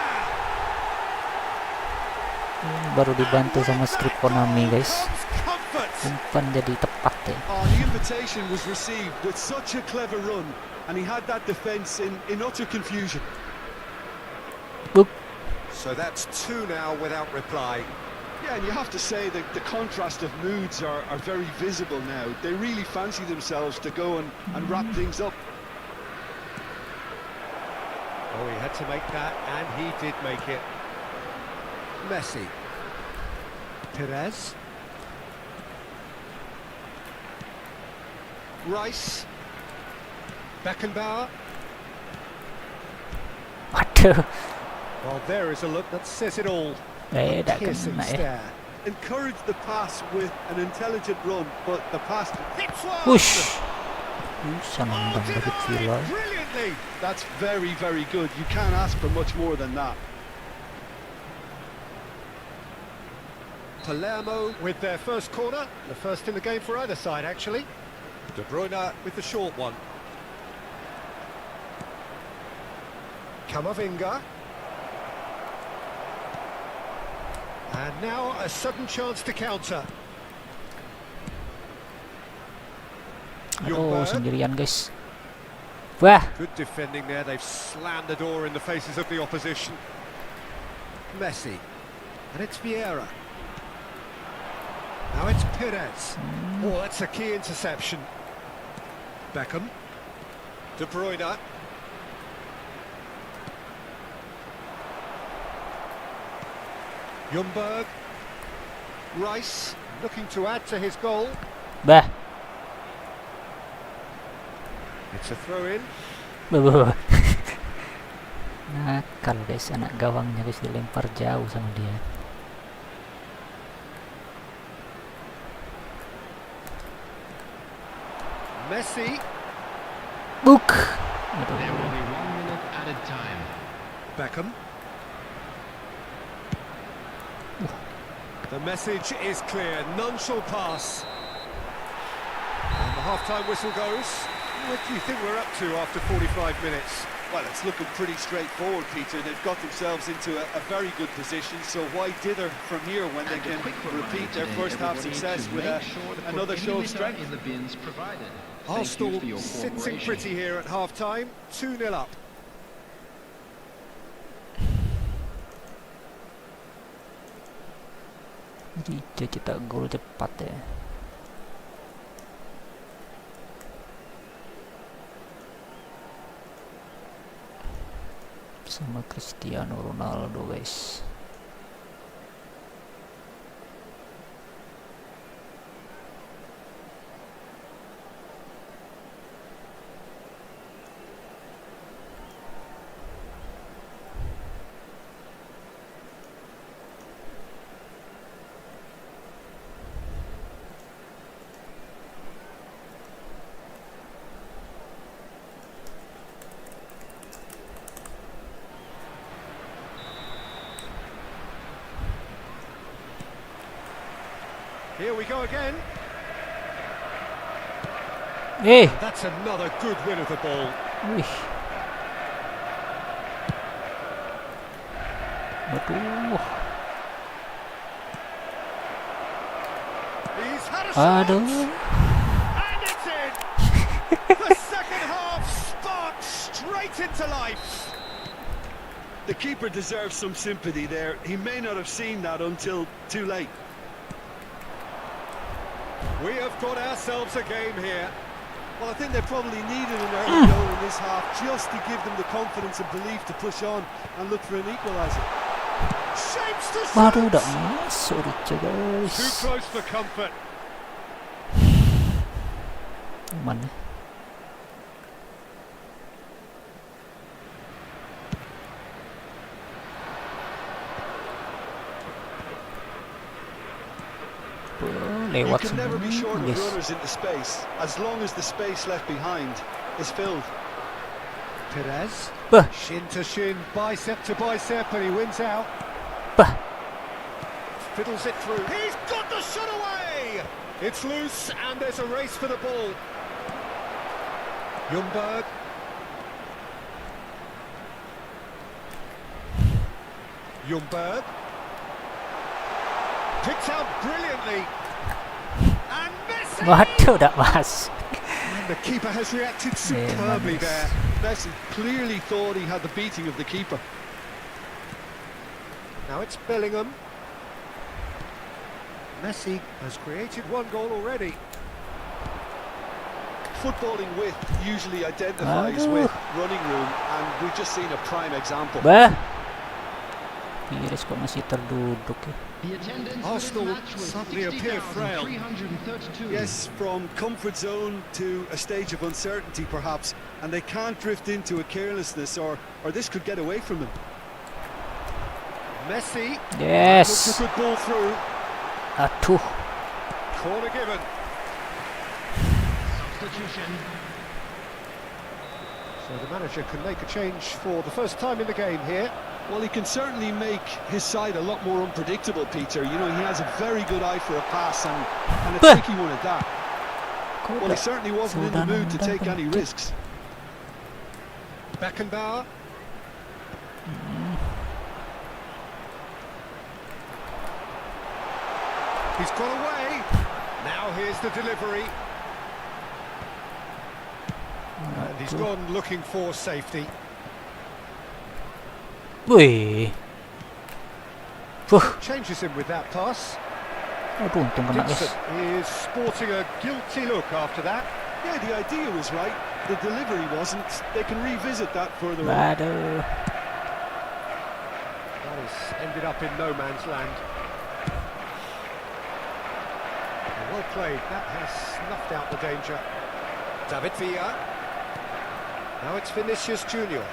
Ini baru dibantu sama skrip Konami, guys. Comfort. Umpan jadi tepat ya. Oh, the invitation was received with such a clever run, and he had that defence in utter confusion. Boop. So that's two now without reply. Yeah, and you have to say that the contrast of moods are very visible now. They really fancy themselves to go and wrap things up. Oh, he had to make that, and he did make it. Messi. Perez. Rice. Beckenbauer. Waduh. Well, there is a look that says it all. Dah Piercing kena ya. stare. Encourage the pass with an intelligent run, but the pass Hits one! Wush. Bisa nendang dari Villa. Brilliantly! that's very, very good. You can't ask for much more than that. Palermo with their first corner, the first in the game for either side actually. De Bruyne with the short one. Kamavinga. And now a sudden chance to counter. Aduh, Ljungberg. sendirian, guys. Wah. Good defending there, they've slammed the door in the faces of the opposition. Messi. And it's Vieira. Now it's Perez. Oh, that's a key interception. Beckham. De Bruyne. Ljungberg. Rice looking to add to his goal. Bah. It's a throw-in. Bah. Nakal, guys, anak gawangnya, guys, dilempar jauh sama dia. Messi. Buk. There will be 1 minute added time. Beckham. The message is clear, none shall pass. And the half-time whistle goes. What do you think we're up to after 45 minutes? Well, it's looking pretty straightforward, Peter. They've got themselves into a very good position, so why dither from here when they can repeat their first half success with another show of strength? In the bins provided. Arsenal sitting pretty here at half-time, 2-0 up. Rica cetak gol cepat ya. Sama Cristiano Ronaldo guys. Here we go again. That's another good win of the ball. Wih. Aduh. He's had a shot. Aduh. And it's in. The second half sparked straight into life. The keeper deserves some sympathy there. He may not have seen that until too late. We have got ourselves a game here. Well, I think they probably needed an early goal in this half just to give them the confidence and belief to push on and look for an equaliser. Shapes to Waduh, udah shoot. masuk Rica Too guys. close for comfort. Mana? You Lewat can never be short semua of guys. runners into space, as long as the space left behind is filled. Perez. Bah. Shin to shin, bicep to bicep, and he wins out. Bah. Fiddles it through. He's got the shot away! It's loose, and there's a race for the ball. Ljungberg. Ljungberg. Picked out brilliantly. And Messi! Waduh, udah masuk. And the keeper has reacted superbly there. Messi clearly thought he had the beating of the keeper. Now it's Bellingham. Messi has created one goal already. Footballing width usually identifies Aduh. with running room, and we've just seen a prime example. Bah. Iris kok masih terduduk ya. The attendance Arsenal for this match was suddenly appear frail. 60,332. Yes, from comfort zone to a stage of uncertainty perhaps, and they can't drift into a carelessness or this could get away from them. Messi. Yes. Looks a good ball through. Aduh. Corner given. Substitution. So the manager can make a change for the first time in the game here. Well, he can certainly make his side a lot more unpredictable, Peter. You know, he has a very good eye for a pass and a Bah. tricky one at that. Well, he certainly wasn't in the mood to take any risks. Beckenbauer. He's got away. Now here's the delivery. And he's gone looking for safety. Wih. Changes him with that pass. Aduh, untung kena guys. Dixon is sporting a guilty look after that. Yeah, the idea was right. The delivery wasn't. They can revisit that further on. Aduh. That has ended up in no man's land. Well played. That has snuffed out the danger. David Villa. Now it's Vinicius Junior.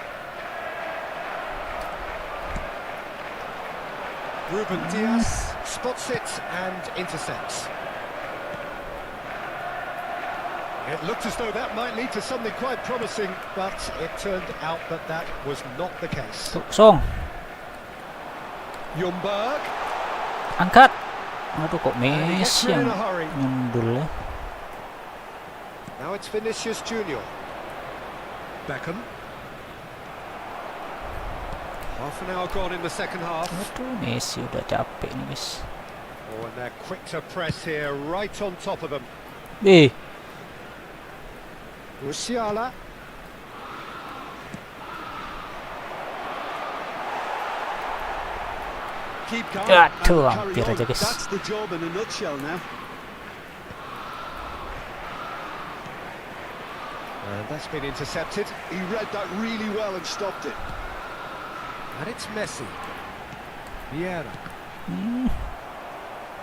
Ruben Diaz spots it and intercepts. It looked as though that might lead to something quite promising, but it turned out that that was not the case. Song. Ljungberg. Angkat. Aduh, kok And he gets Messi rid in yang a hurry. nyundul ya. Now it's Vinicius Junior. Beckham. Half an hour gone in the second half. Aduh, Messi udah capek nih guys. Oh, and they're quick to press here, right on top of them. Musiala. Keep calm Aduh, and hampir carry aja on. guys. That's the job in a nutshell now. And that's been intercepted. He read that really well and stopped it. And it's Messi. Vieira.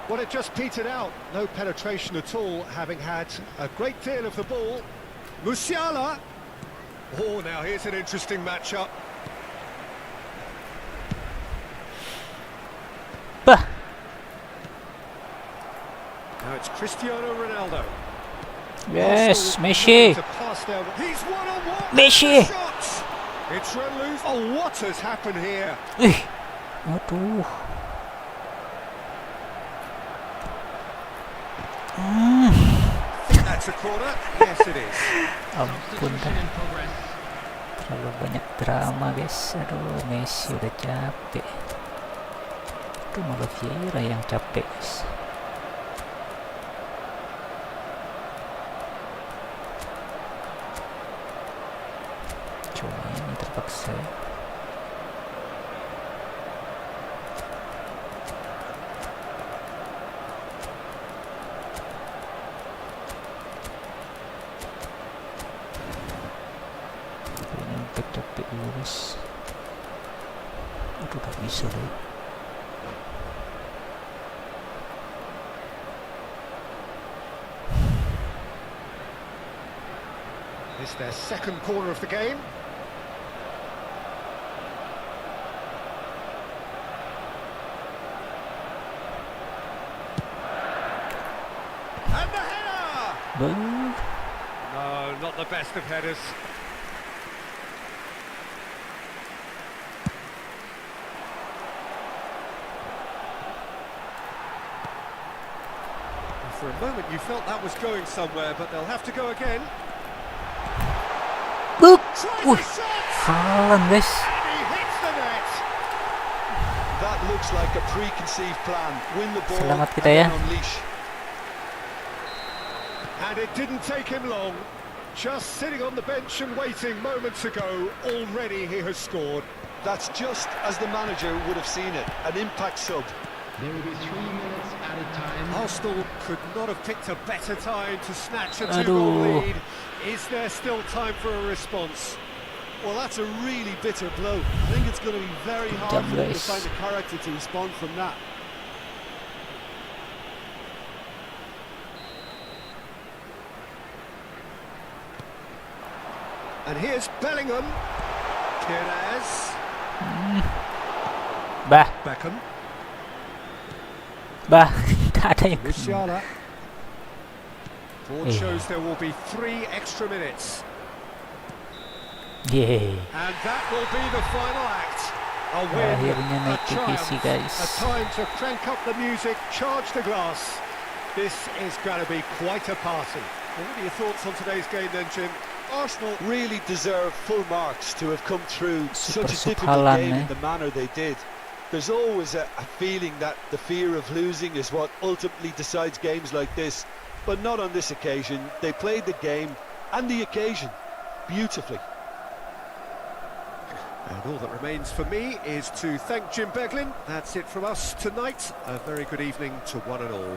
Well, it just petered out. No penetration at all, having had a great deal of the ball. Musiala. Oh, now here's an interesting matchup. Bah. Now it's Cristiano Ronaldo. Yes, Arsenal Messi. looking to pass their- He's one-on-one. Messi. Shots. It's run loose. Oh, what has happened here? Aduh. That's a corner. Yes, it is. Ampun dah. Terlalu banyak drama guys. Aduh, Messi udah capek. Itu malah Vieira yang capek guys. Cuma ini terpaksa ya. Capek dulu guys. Aduh, gak bisa deh. It's their second corner of the game. And the header! No, not the best of headers. For a moment you felt that was going somewhere, but they'll have to go again. Look! Tries a shot! Haaland guys. And he hits the net! That looks like a preconceived plan. Win the ball Selamat and kita ya. then unleash. And it didn't take him long. Just sitting on the bench and waiting moments ago, already he has scored. That's just as the manager would have seen it. An impact sub. There will be 3 minutes added time. Arsenal could not have picked a better time to snatch a Aduh. two-goal lead. Is there still time for a response? Well, that's a really bitter blow. I think it's going to be very hard for them to guys. find the character to respond from that. And here's Bellingham. Perez. Bah, Beckham. bah. Tak ada yang kena. Musiala. Board Eh. shows there will be 3 extra minutes. Yeay. And that will be the final act. A win, Akhirnya a naik divisi triumph, guys. a time to crank up the music, charge the glass. This is going to be quite a party. Well, what are your thoughts on today's game then, Jim? Arsenal really deserve full marks to have come through Super such a difficult Haaland, game eh? in the manner they did. There's always a feeling that the fear of losing is what ultimately decides games like this, but not on this occasion. They played the game and the occasion beautifully. And all that remains for me is to thank Jim Beglin. That's it from us tonight. A very good evening to one and all.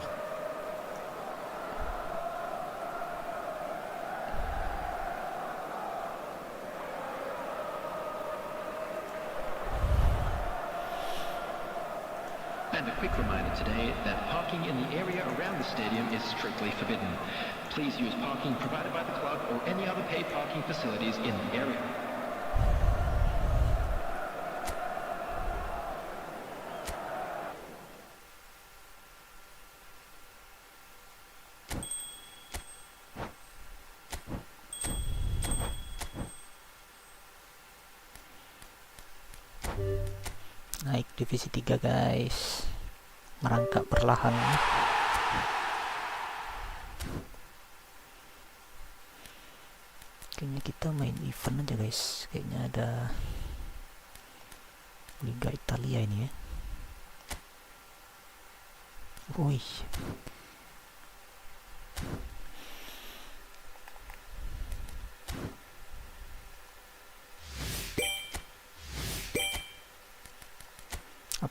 And a quick reminder today that parking in the area around the stadium is strictly forbidden. Please use parking provided by the club or any other paid parking facilities in the area. Naik divisi 3 guys. Merangkak perlahan. Kayaknya kita main event aja guys. Kayaknya ada Liga Italia ini ya. Woi.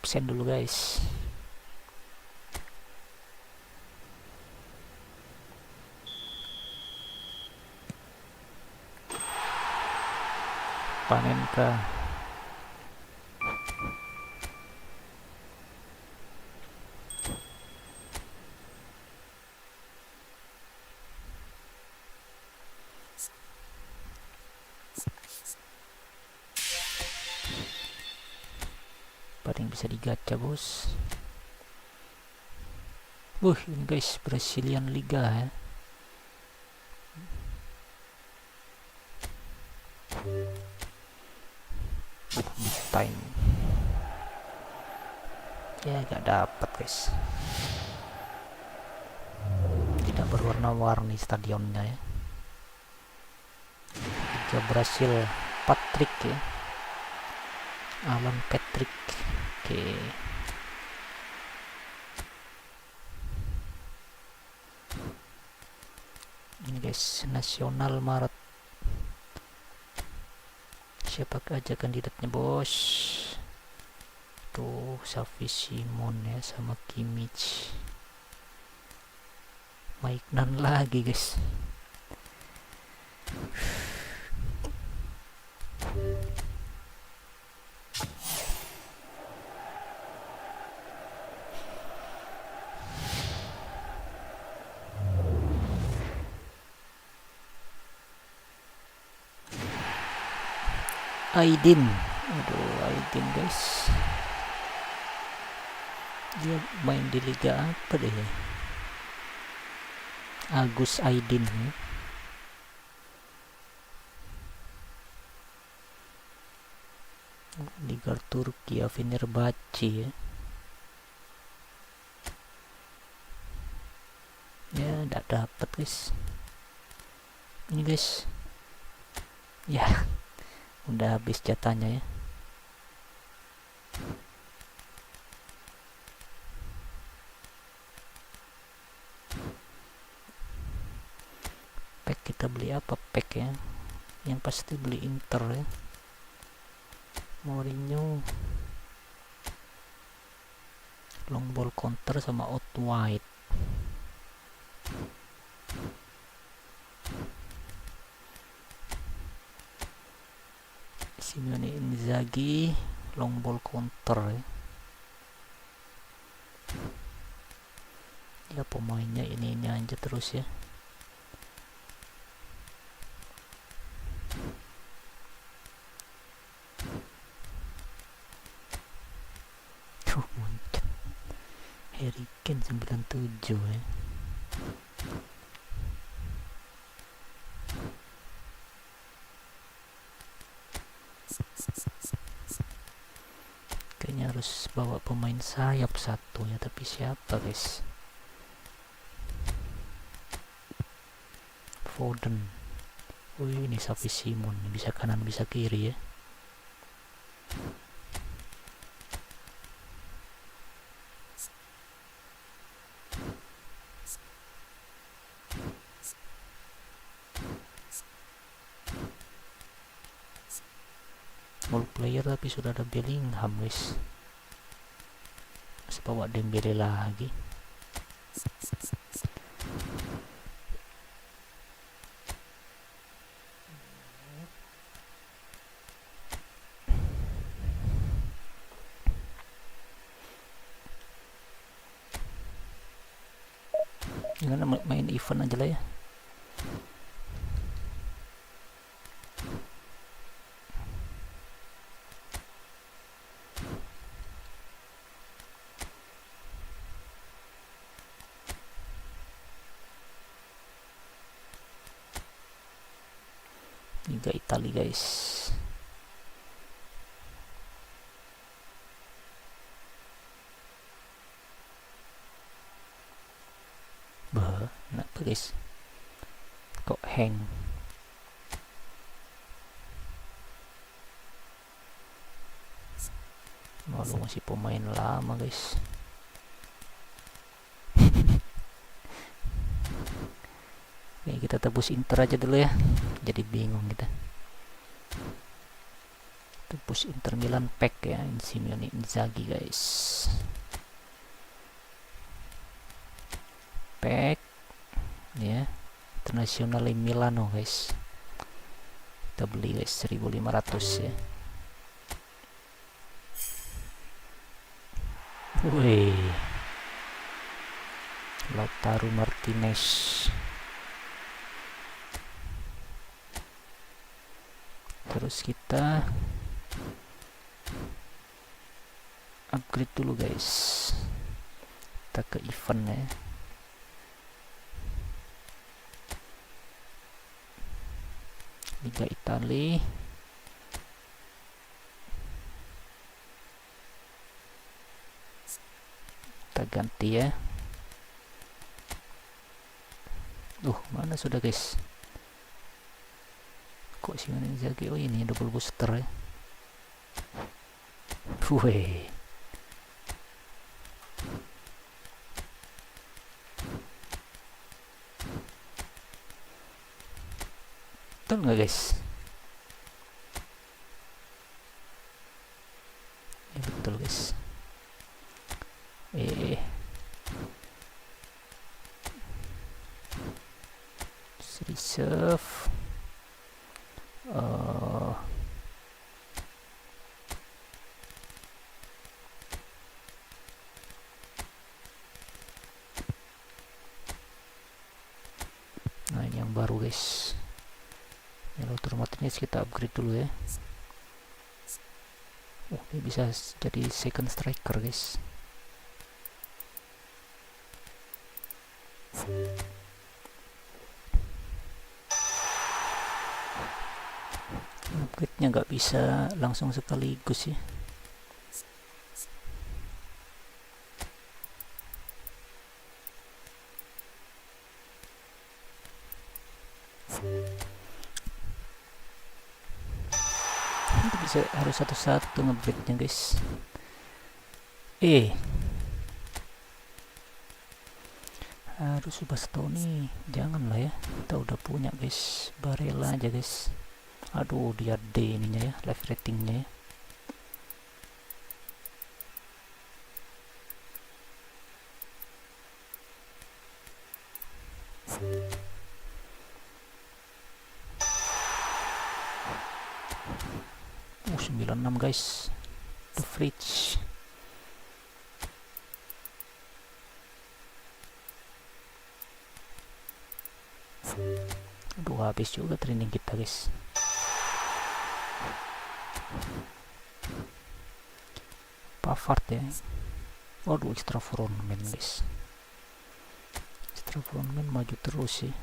absen dulu guys. Panen kah? Paling bisa digacha bos. Ini guys, Brazilian Liga ya. Big time. Ya gak dapat guys. Tidak berwarna-warni stadionnya ya. Liga Brasil, Patrick ya. Alan Patrick. Oke. Ini guys, nasional Maret. Siapa aja kandidatnya bos? Tuh Xavi Simon ya, sama Kimmich. Maignan lagi guys. Aidin, aduh Aidin guys, dia main di liga apa deh? Agus Aidin ya. Liga Turki ya, Fenerbahce ya. Ya tidak dapat guys. Ini guys, ya. Udah habis jatahnya ya. Pack kita beli apa pack ya? Yang pasti beli Inter ya. Mourinho, long ball counter sama out wide. Simeone Inzaghi, long ball counter ya. Ya pemainnya ini aja terus ya. Tuh muncul Harry Kane 97 ya. Kayaknya harus bawa pemain sayap satu ya, tapi siapa guys? Foden. Wih, ini Xavi Simon, bisa kanan bisa kiri ya. All player tapi sudah ada Bellingham guys. Masih bawa Dembele lagi. Gimana main event aja lah ya. Liga Italia guys. Kenapa guys? Kok hang? Malu masih pemain lama guys. Oke, kita tebus Inter aja dulu ya. Jadi bingung kita. Tembus Inter Milan pack ya, Simeone Inzaghi guys. Pack ya, Internazionale Milano guys. Kita beli guys 1.500 ya. Wih, Lautaro Martinez. Terus kita upgrade dulu guys. Kita ke event ya. Liga Italia. Kita ganti ya. Mana sudah guys? Kok sih mana Inzaghi? Oh ini double booster ya. Wih. Betul nggak guys? Ya betul guys. Reserve. Nah ini yang baru guys. Ya otomatis kita upgrade dulu ya. Ini bisa jadi second striker guys. Upgrade-nya nggak bisa langsung sekaligus ya. Itu bisa harus satu-satu nge-upgrade-nya guys. Harus Bastoni, janganlah ya. Kita udah punya guys. Barella aja guys. Aduh, dia D ininya ya, live ratingnya ya. Oh, 96 guys. The fridge. Aduh, habis juga training kita guys. Pavard ya. Waduh, extra frontman guys. Extra frontman maju terus sih.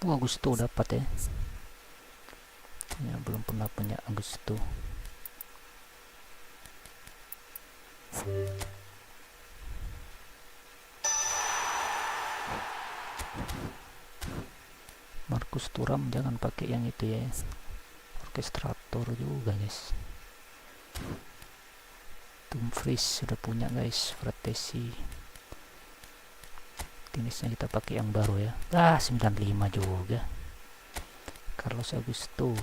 Augusto dapat ya. Ya belum pernah punya Augusto. Markus Thuram jangan pakai yang itu ya, orkestrator juga guys. Dumfries sudah punya guys, Fratesi. Jenisnya kita pakai yang baru ya. 95 juga. Carlos Augusto.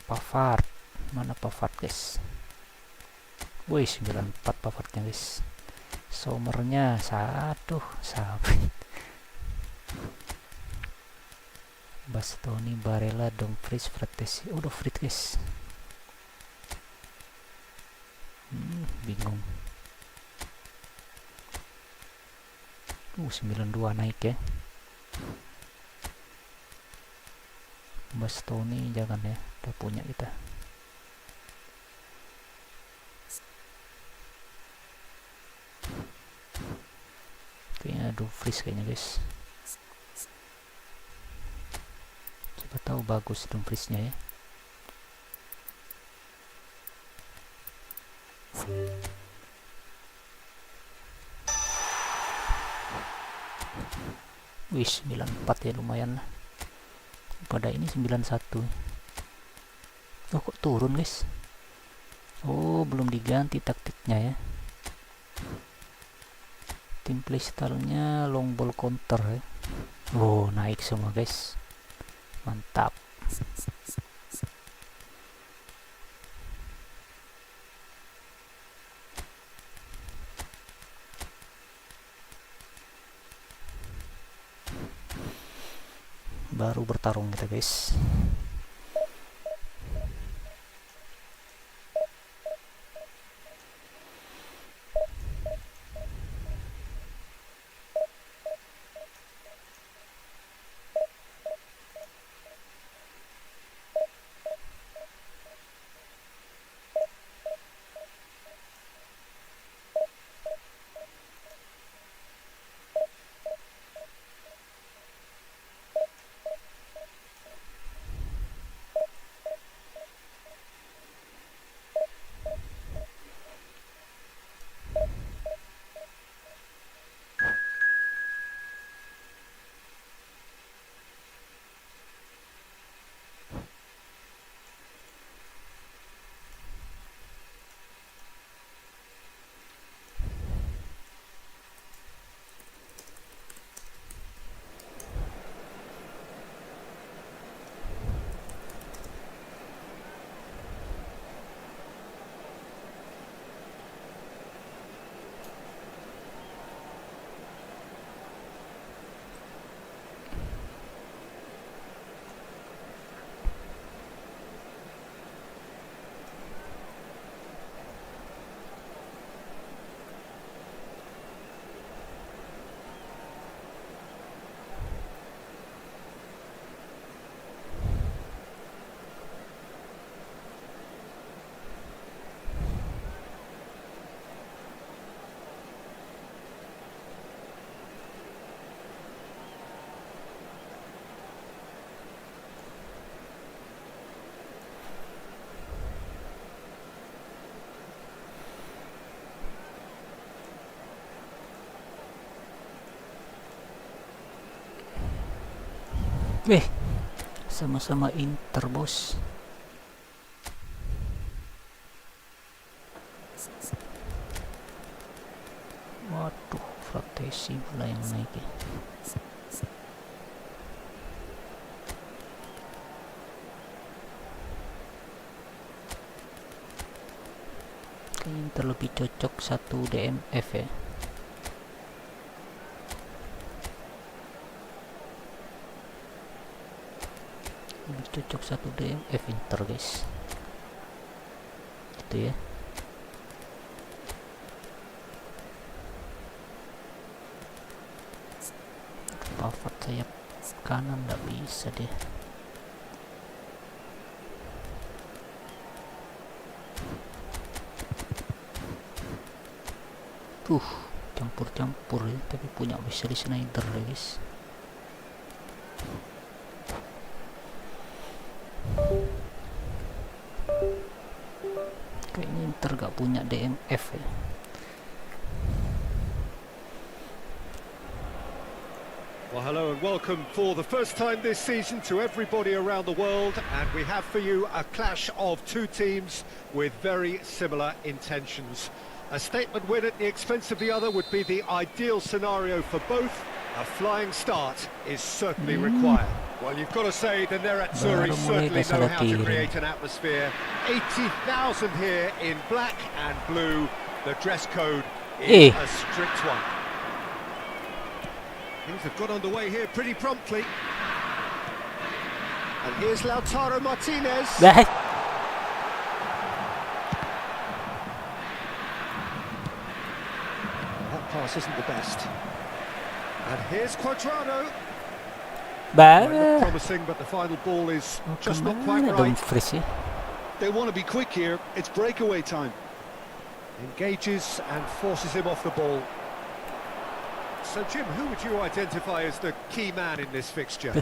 Pavard. Mana Pavard guys? Wih, 94 Pavardnya guys. Sommernya satu sahabat. Bastoni, Barella, Dumfries, Fratesi. Udah free guys. Bingung. 92 naik ya. Bastoni jangan ya, udah punya kita. Kayaknya Dumfries kayaknya guys. Siapa tahu bagus Dumfriesnya ya. Wih, 94 ya, lumayan lah. Pada ini 91. Oh, kok turun guys? Oh, belum diganti taktiknya ya. Tim playstyle-nya long ball counter ya. Oh, naik semua guys. Mantap. Baru bertarung kita guys. Sama-sama Inter bos. Waduh, Fratesi mulai naik ya. Kayaknya Inter lebih cocok 1 DMF ya. Lebih cocok 1 DMF Inter guys. Gitu ya. Pavard sayap kanan nggak bisa deh. Campur-campur ya, tapi punya bisa di Snyder ya guys. Kayaknya Inter gak punya DMF ya. Well, hello and welcome for the first time this season to everybody around the world, and we have for you a clash of two teams with very similar intentions. A statement win at the expense of the other would be the ideal scenario for both. A flying start is certainly required. Well, you've got to say the Nerazzurri certainly know how to create an atmosphere. 80,000 here in black and blue. The dress code is a strict one. Things have got underway here pretty promptly. And here's Lautaro Martinez. That pass isn't the best. And here's Quadrado. Look promising, but the final ball is just not quite right. They want to be quick here. It's breakaway time. Engages and forces him off the ball. So, Jim, who would you identify as the key man in this fixture?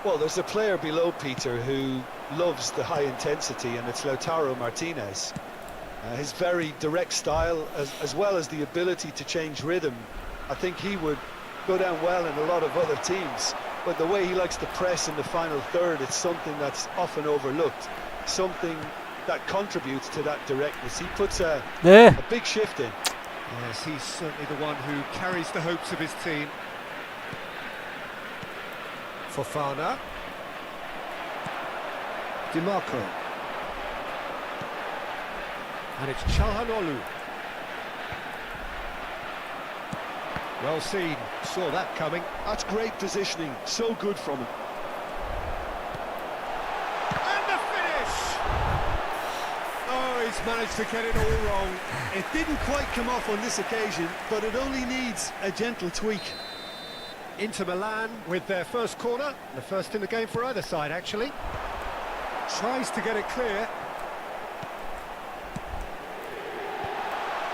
Well, there's a player below Peter who loves the high intensity, and it's Lautaro Martinez. His very direct style, as well as the ability to change rhythm, I think he would go down well in a lot of other teams. But the way he likes to press in the final third, it's something that's often overlooked. something that contributes to that directness. He puts a big shift in. Yes, he's certainly the one who carries the hopes of his team. Fofana. DiMarco. And it's Çalhanoğlu. Well seen, saw that coming. That's great positioning, so good from him. And the finish! Oh, he's managed to get it all wrong. It didn't quite come off on this occasion, but it only needs a gentle tweak. Inter Milan with their first corner, the first in the game for either side actually. Tries to get it clear.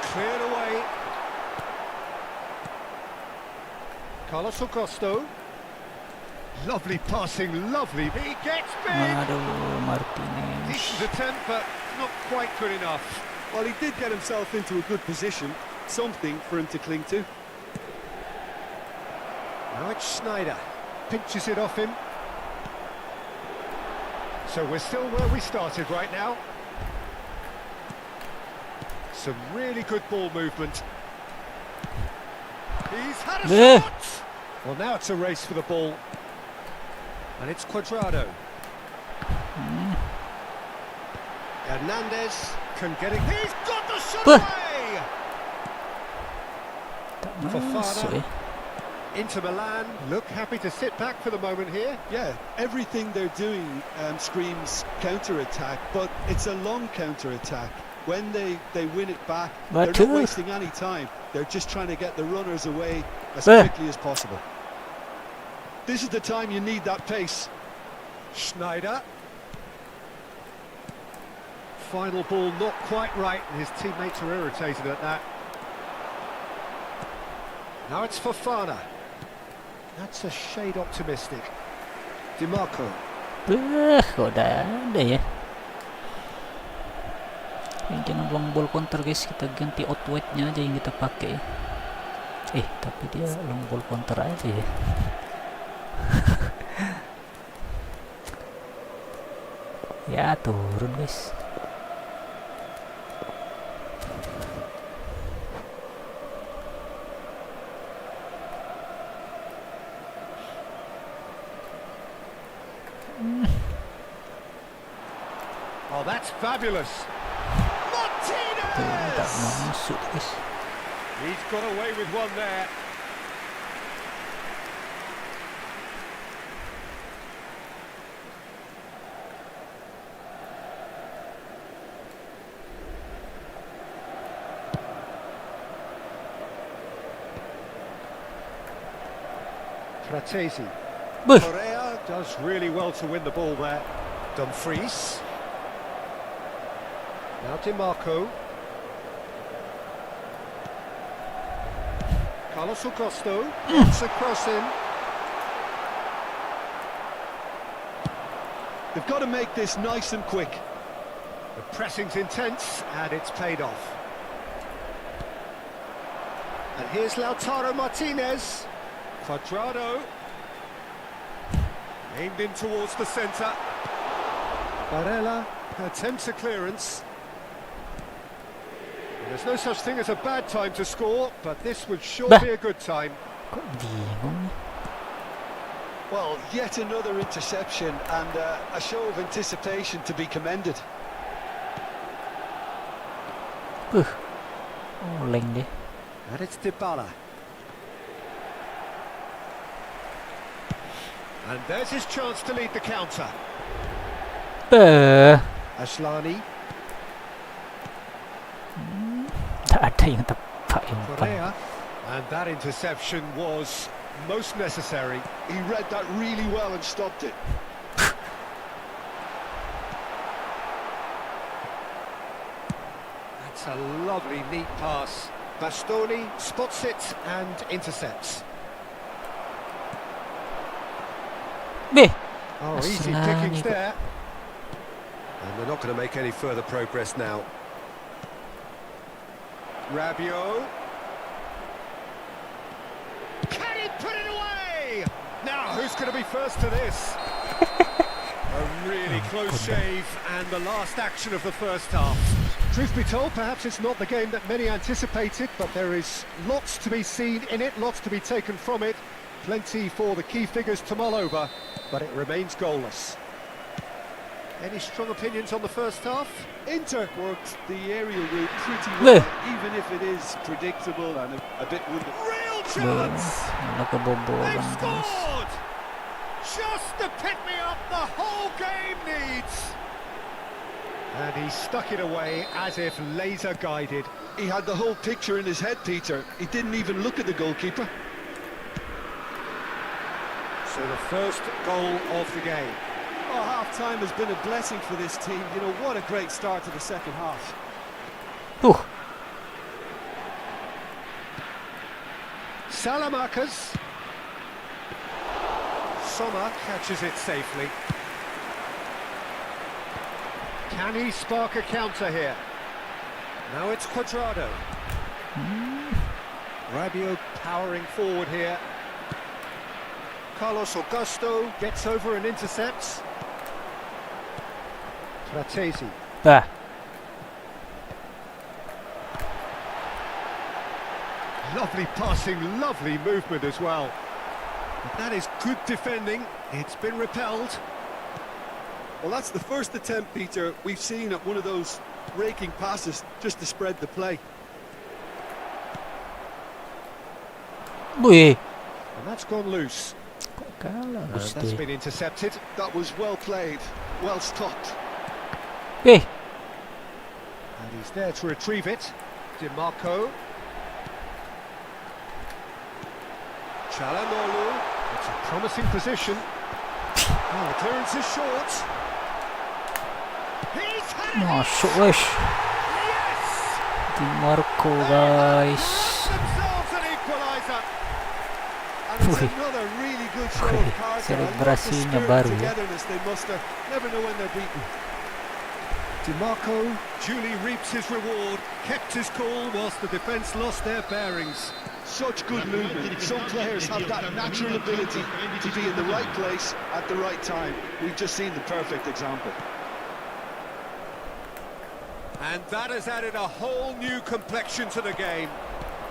Cleared away. Carlos Augusto. Lovely passing, lovely. He gets big. Aduh, Martinez. Decent attempt, but not quite good enough. Well, he did get himself into a good position, something for him to cling to. Now it's Schneider. Pinches it off him. So we're still where we started right now. Some really good ball movement. He's had a shot! Well, now it's a race for the ball. And it's Cuadrado. Hernandez can get it. He's got the shot away! Fofana. Inter Milan look happy to sit back for the moment here. Yeah, everything they're doing screams counter-attack, but it's a long counter-attack. When they win it back, they're not wasting any time. They're just trying to get the runners away as quickly as possible. This is the time you need that pace. Schneider. Final ball not quite right, and his teammates are irritated at that. Now it's Fofana. That's a shade optimistic. DiMarco. Kok udah ada ya. Yang jangan long ball counter guys, kita ganti outweight-nya aja yang kita pakai. Tapi dia long ball counter aja ya. Ya turun guys. Oh, that's fabulous. Martinez! He's got away with one there. Fratesi. Correa does really well to win the ball there. Dumfries. Now DiMarco. Carlos Augusto. It's across him. They've got to make this nice and quick. The pressing's intense and it's paid off. And here's Lautaro Martinez. Cuadrado. Aimed in towards the centre. Barella attempts a clearance. There's no such thing as a bad time to score, but this would sure be a good time. Well, yet another interception and a show of anticipation to be commended. Oleng deh. And it's Dybala. And there's his chance to lead the counter. Ashlani. Tak ada yang tepat Correa. And that interception was most necessary. He read that really well and stopped it. That's a lovely, neat pass. Bastoni spots it and intercepts. Oh, easy pickings there. And they're not going to make any further progress now. RABU. Can he put it away? Now, who's going to be first to this? A really really close shave, and the last action of the first half. Truth be told, perhaps it's not the game that many anticipated, but there is lots to be seen in it, lots to be taken from it. Plenty for the key figures to mull over, but it remains goalless. Any strong opinions on the first half? Inter worked the aerial route pretty well, even if it is predictable and a bit wonderful. Real chance! They've Nakabobolan guys. scored! Just the pick-me-up the whole game needs! And he stuck it away as if laser-guided. He had the whole picture in his head, Peter. He didn't even look at the goalkeeper. So the first goal of the game. Oh, half-time has been a blessing for this team. You know, what a great start to the second half. Huh. Salamanca's. Sommer catches it safely. Can he spark a counter here? Now it's Cuadrado. RABU powering forward here. Carlos Augusto gets over and intercepts. Fratesi. Ah. Lovely passing, lovely movement as well. But that is good defending. It's been repelled. Well, that's the first attempt, Peter, we've seen at one of those raking passes just to spread the play. Wih. And that's gone loose. Kalah And guys that's dia. been intercepted. That was well played, well stopped. Eh. And he's there to retrieve it. DiMarco. Çalhanoğlu. It's a promising position. Oh, the clearance is short. He's had it! Masuk guys. Yes! DiMarco guys. Themselves an equaliser. And it's Wih. another really good show of character. I love the Selebrasinya spirit baru and ya. togetherness they muster. Never know when they're beaten. DiMarco duly reaps his reward, kept his cool whilst the defence lost their bearings. Such good movement. Some players have that natural ability to be in the right place at the right time. We've just seen the perfect example. And that has added a whole new complexion to the game.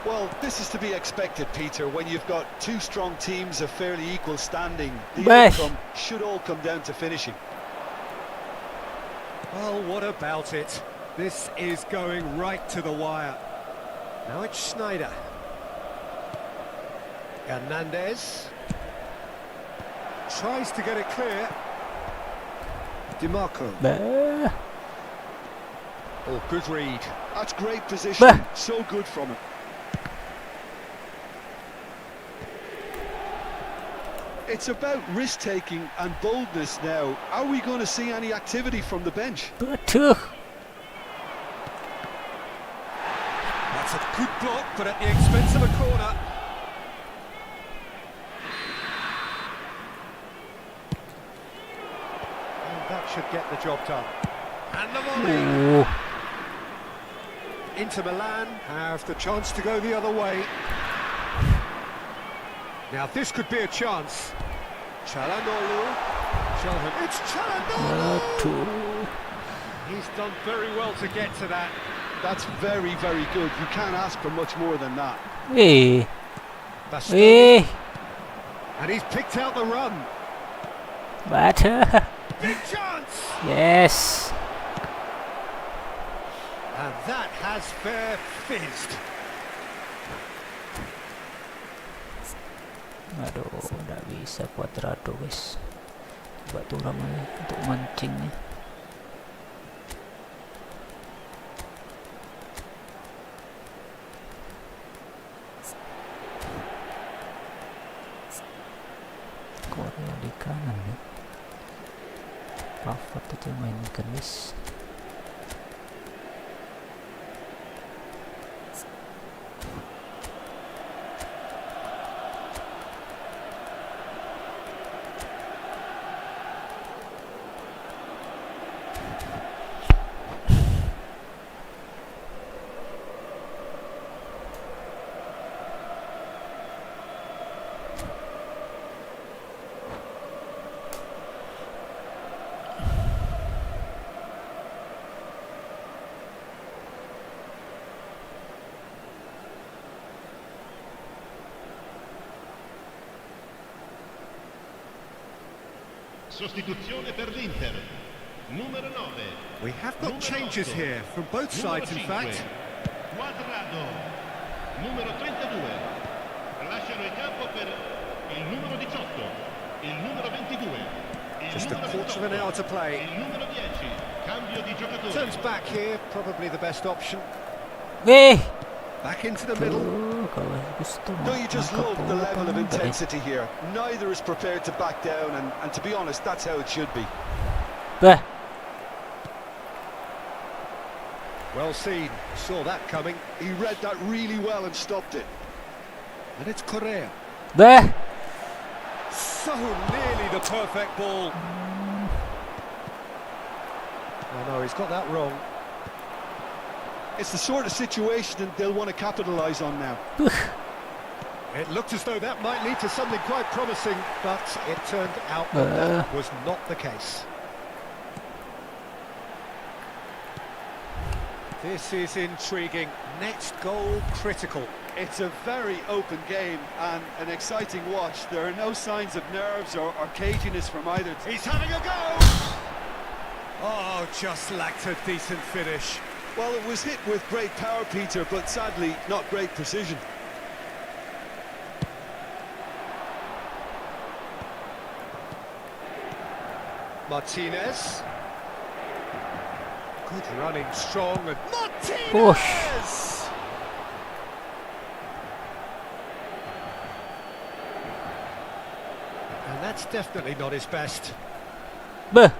Well, this is to be expected, Peter, when you've got two strong teams of fairly equal standing. The Bash. outcome should all come down to finishing. Well, what about it? This is going right to the wire. Now it's Schneider. Hernandez. Tries to get it clear. DiMarco. Bah. Oh, good read. That's great position. Bah. So good from him. It's about risk-taking and boldness now. Are we going to see any activity from the bench? Betul. That's a good block, but at the expense of a corner. And that should get the job done. And the volley. Oh. Inter Milan have the chance to go the other way. Now this could be a chance. Çalhanoğlu. It's Çalhanoğlu. Betul. He's done very well to get to that. That's very, very good. You can't ask for much more than that. Eh. Bastoni. Eh. And he's picked out the run. Betul. Big chance. Yes. And that has fair fizzed. Aduh, tak bisa Cuadrado guys. Buat tu ramai untuk mancingnya. Korea di kanan ya. Pavard aja mainkan guys. Sostituzione per l'Inter. Numero 9. We have got changes here from both sides, in fact. Quadrado. Numero 32. Lasciano il campo per il numero 18. Il numero 22. Just a quarter of an hour to play. Il numero 10. Cambio di giocatore. Turns back here, probably the best option. Back into the middle. Kalau gusto Don't you just love the level of intensity? intensity here? Neither is prepared to back down, and to be honest, that's how it should be. Well seen, saw that coming. He read that really well and stopped it. And it's Correa. So nearly the perfect ball. Oh no, he's got that wrong. It's the sort of situation that they'll want to capitalise on now. It looked as though that might lead to something quite promising, but it turned out that was not the case. This is intriguing. Next goal critical. It's a very open game and an exciting watch. There are no signs of nerves or caginess from either team. He's having a go! Oh, just lacked a decent finish. Well, it was hit with great power, Peter, but sadly not great precision. Martinez. Good running, strong, and Martinez! And that's definitely not his best.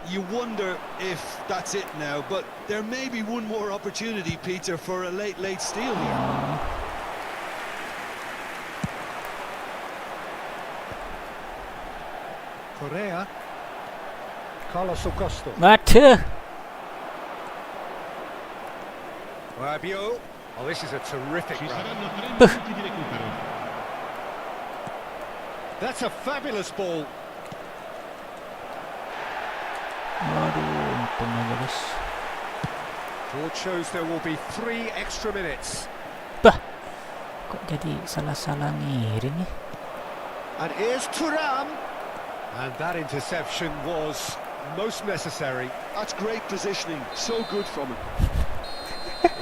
You wonder if that's it now, but there may be one more opportunity, Peter, for a late steal here. Correa. Carlos Augusto. Rabiot. Oh, this is a terrific run. That's a fabulous ball. Board shows there will be 3 extra minutes. Kok jadi salah-salah ngirim ya? And here's Thuram. And that interception was most necessary. That's great positioning, so good from him.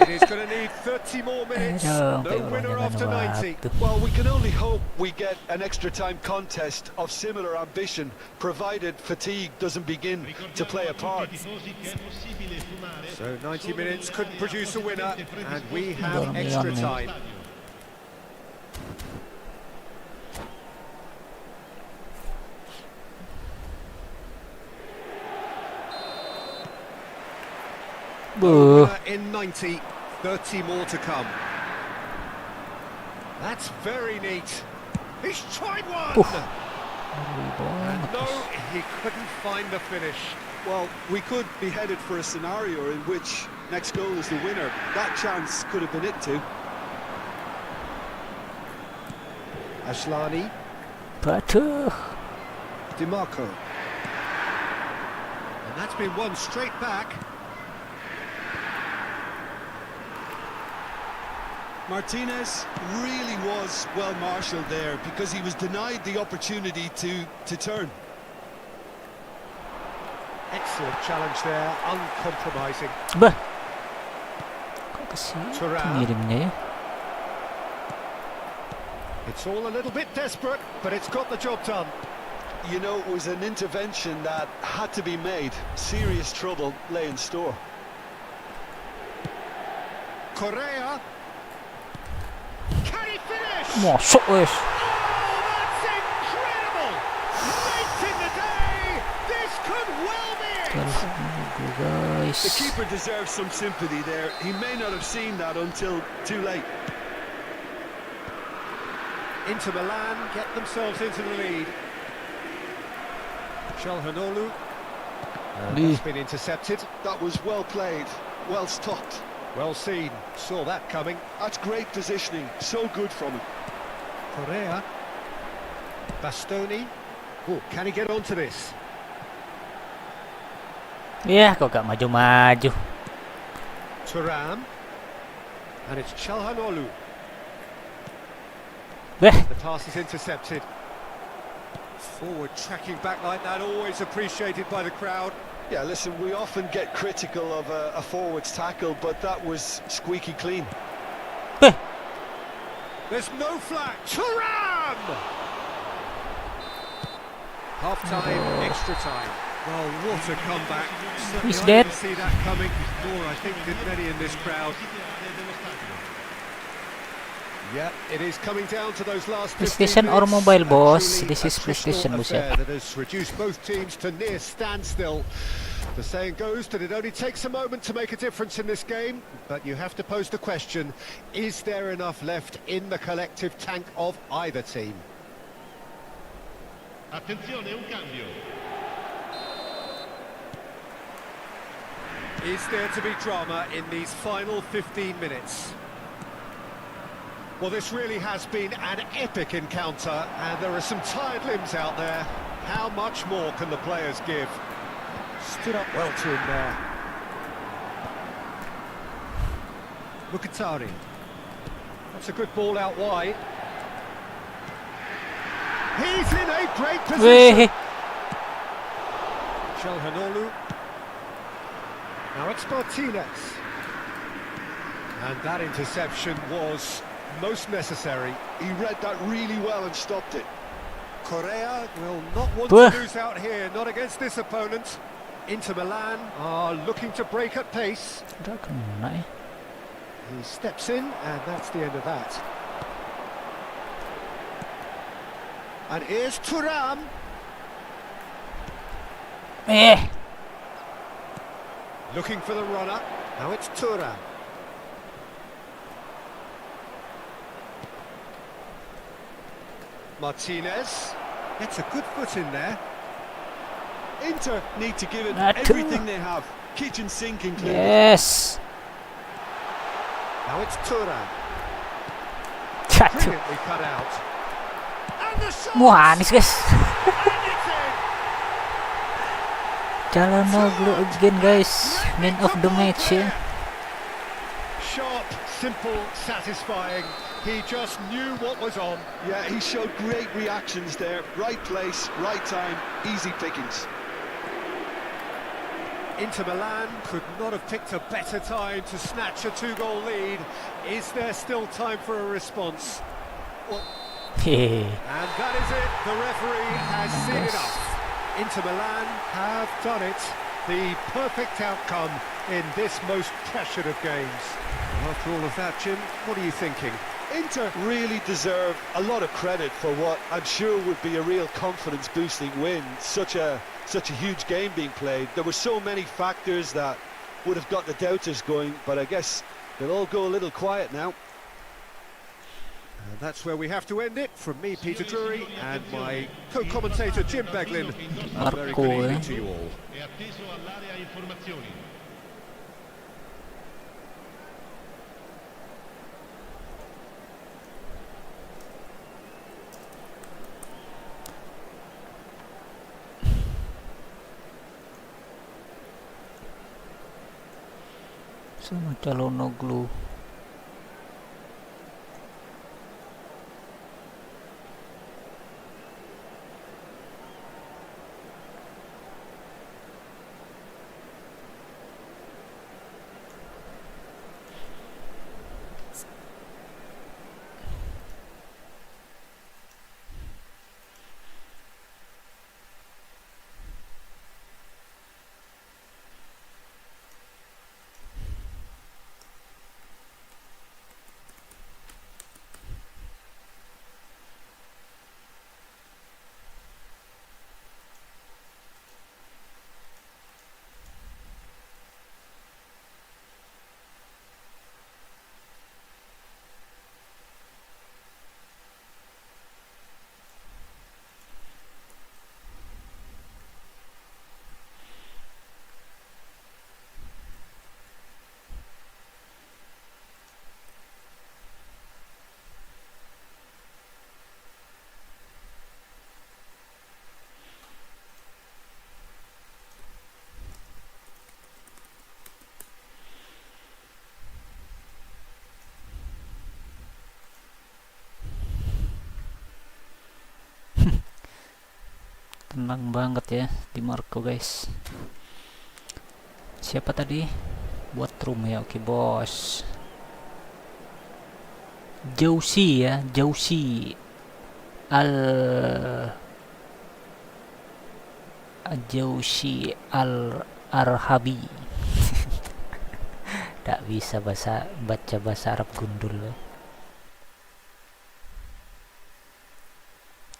It is going to need 30 more minutes. No winner after 90. Well, we can only hope we get an extra time contest of similar ambition, provided fatigue doesn't begin to play a part. So 90 minutes couldn't produce a winner, and we have extra time. In 90, 30 more to come. That's very neat. He's tried one! And no, he couldn't find the finish. Well, we could be headed for a scenario in which next goal is the winner. That chance could have been it too. Ashlani. Bantu. DiMarco. And that's been won straight back. Martinez really was well marshalled there because he was denied the opportunity to turn. Excellent challenge there, uncompromising. Kok kesini pengirimnya ya? It's all a little bit desperate, but it's got the job done. You know, it was an intervention that had to be made. Serious trouble lay in store. Correa. Can he finish? Masuk wes. Oh, that's incredible! Late in the day, this could well be it. Guys. The keeper deserves some sympathy there. He may not have seen that until too late. Inter Milan get themselves into the lead. Çalhanoğlu. That's been intercepted. That was well played, well stopped. Well seen, saw that coming. That's great positioning, so good from him. Correa. Bastoni. Oh, can he get onto this? Ya, kok gak maju-maju. Thuram. And it's Çalhanoğlu. The pass is intercepted. Forward tracking back like that, always appreciated by the crowd. Yeah, listen, we often get critical of a forward's tackle, but that was squeaky clean. There's no flag. Thuram! Half-time, extra time. Well, what a comeback. He's Certainly I dead. didn't see that coming, nor I think did many in this crowd. Yeah, it is coming down to those last 15 PlayStation or minutes. mobile, boss? Truly This is attritional PlayStation, boss, affair yeah. that has reduced both teams to near standstill. The saying goes that it only takes a moment to make a difference in this game, but you have to pose the question, is there enough left in the collective tank of either team? Attenzione, un cambio. Is there to be drama in these final 15 minutes? Well, this really has been an epic encounter, and there are some tired limbs out there. How much more can the players give? Stood up well to him there. Mukatari. That's a good ball out wide. He's in a great position. Chalhanoglu. Now it's Martinez. And that interception was most necessary. He read that really well and stopped it. Correa will not want to lose out here, not against this opponent. Inter Milan are looking to break at pace. He steps in, and that's the end of that. And here's Thuram. Looking for the runner. Now it's Thuram. Martinez gets a good foot in there. Inter need to give it Bantu. everything they have. Kitchen sink included. Yes. Now it's Thuram. Brilliantly cut out. And the shot! Manis, guys. And it's in! Chalhanoglu again, guys. Man of the match, yeah. Sharp, simple, satisfying. He just knew what was on. Yeah, he showed great reactions there. Right place, right time, easy pickings. Inter Milan could not have picked a better time to snatch a two-goal lead. Is there still time for a response? Well, and that is it. The referee has seen enough. Inter Milan have done it. The perfect outcome in this most pressured of games. Well, after all of that, Jim, what are you thinking? Inter really deserve a lot of credit for what I'm sure would be a real confidence-boosting win. Such a huge game being played. There were so many factors that would have got the doubters going, but I guess they'll all go a little quiet now. And that's where we have to end it. From me, Peter Drury, and my co-commentator, Jim Beglin. A very good evening to you all. È atteso all'area informazioni. Sama Chalhanoglu. Tenang banget ya di Marco guys. Siapa tadi? Buat room ya. Oke bos. Jausi ya, Jausi Jausi Al-Arhabi. Tak bisa baca bahasa Arab gundul.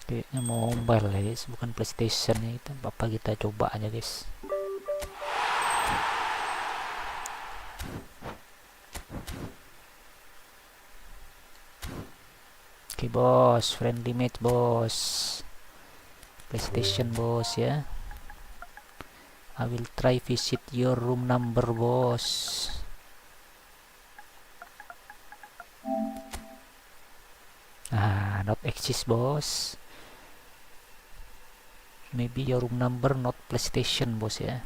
Kayaknya mobile guys, bukan PlayStation ya. Kita coba aja guys. Oke bos, friendly match bos. PlayStation bos ya. I will try visit your room number bos. Not exist bos. Maybe your room number not PlayStation bos ya.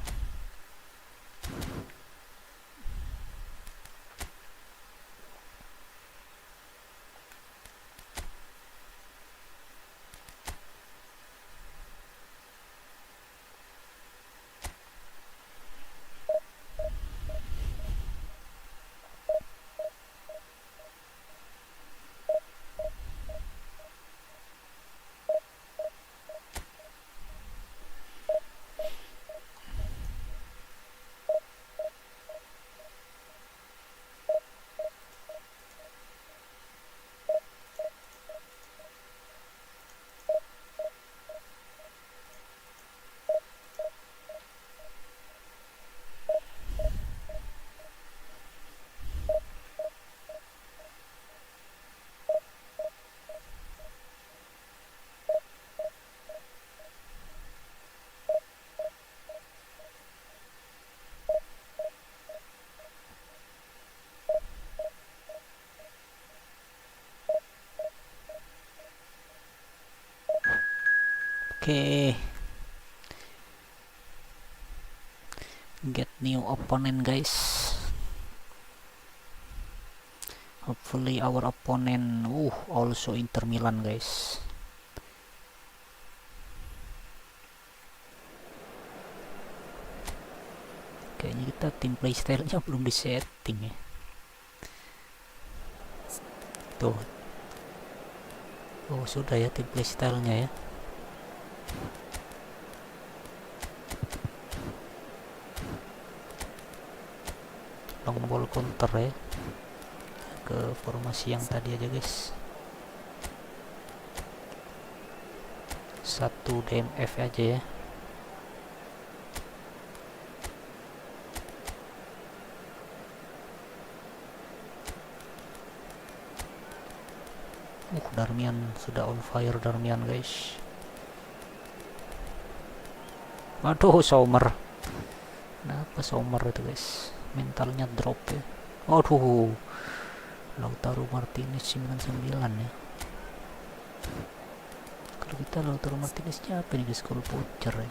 Oke. Get new opponent guys. Hopefully our opponent also Inter Milan guys. Kayaknya kita tim playstyle-nya belum disetting ya. Tuh. Oh sudah ya tim playstyle-nya ya. Long ball counter ya. Ke formasi yang tadi aja guys. 1 DMF aja ya. Darmian sudah on fire Darmian guys. Waduh Sommer. Kenapa Sommer itu guys? Mentalnya drop ya. Aduh. Lautaro Martinez 99 ya. Kalau kita Lautaro Martinez apa nih guys kalau voucher ya?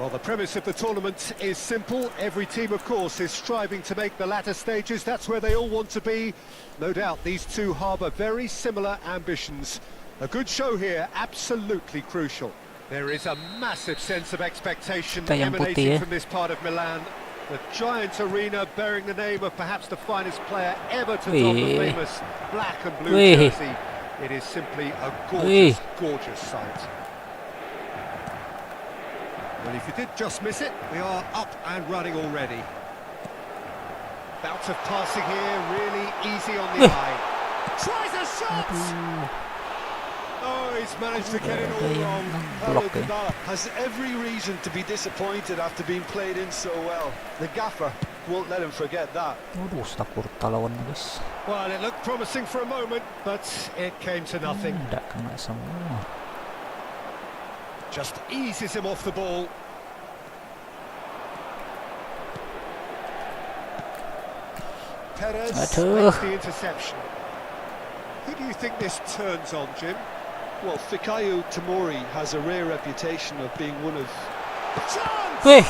Well, the premise of the tournament is simple. Every team, of course, is striving to make the latter stages. That's where they all want to be. No doubt these two harbour very similar ambitions. A good show here, absolutely crucial. There is a massive sense of expectation emanating from this part of Milan. The giant arena bearing the name of perhaps the finest player ever to don the famous black and blue jersey. It is simply a gorgeous, gorgeous sight. Well, if you did just miss it, we are up and running already. Bout of passing here, really easy on the eye. Tries a shot! Oh, he's managed to get it all wrong. Paulo Dybala has every reason to be disappointed after being played in so well. The gaffer won't let him forget that. Well, it looked promising for a moment, but it came to nothing. Just eases him off the ball. Perez makes the interception. Who do you think this turns on, Jim? Well, Fikayo Tomori has a rare reputation of being one of... Weh,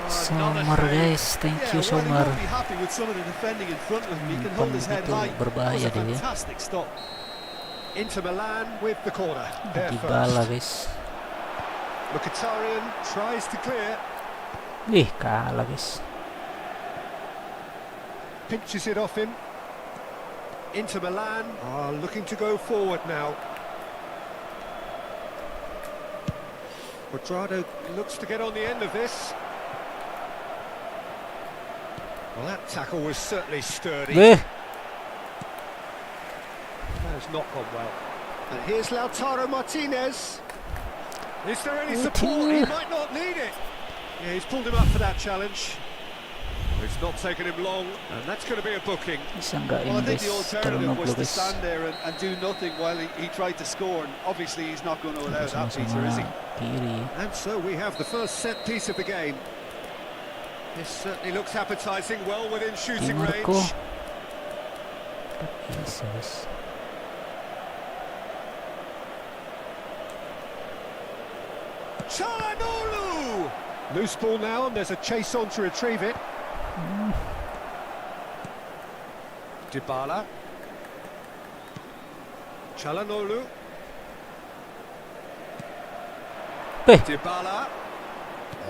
Another Sommer save. guys, thank you Yeah, while he Sommer. won't be happy with some of the defending in front of him, he can hold his head Itu high. That was berbahaya a dia. fantastic stop. Inter Milan with the corner. There Dybala first. guys. Mkhitaryan tries to clear. Wih, kalah guys. Pinches it off him. Inter Milan are looking to go forward now. Quadrado looks to get on the end of this. Well, that tackle was certainly sturdy. Weh, That has not gone well. And here's Lautaro Martinez. Is there any support? He might not need it. Yeah, he's pulled him up for that challenge. It's not taken him long, and that's going to be a booking. bisa nggak Well, I ini think guys? the alternative was 50 to guys. stand there and do nothing while he tried to score, and obviously he's not going to allow that, Peter, is he? Sama-sama kiri. And so we have the first set piece of the game. This certainly looks appetising, well within Di shooting Marco. range. Tak bisa guys. Çalhanoğlu! Loose ball now, and there's a chase on to retrieve it. Dybala. Çalhanoğlu. Weh, Dybala.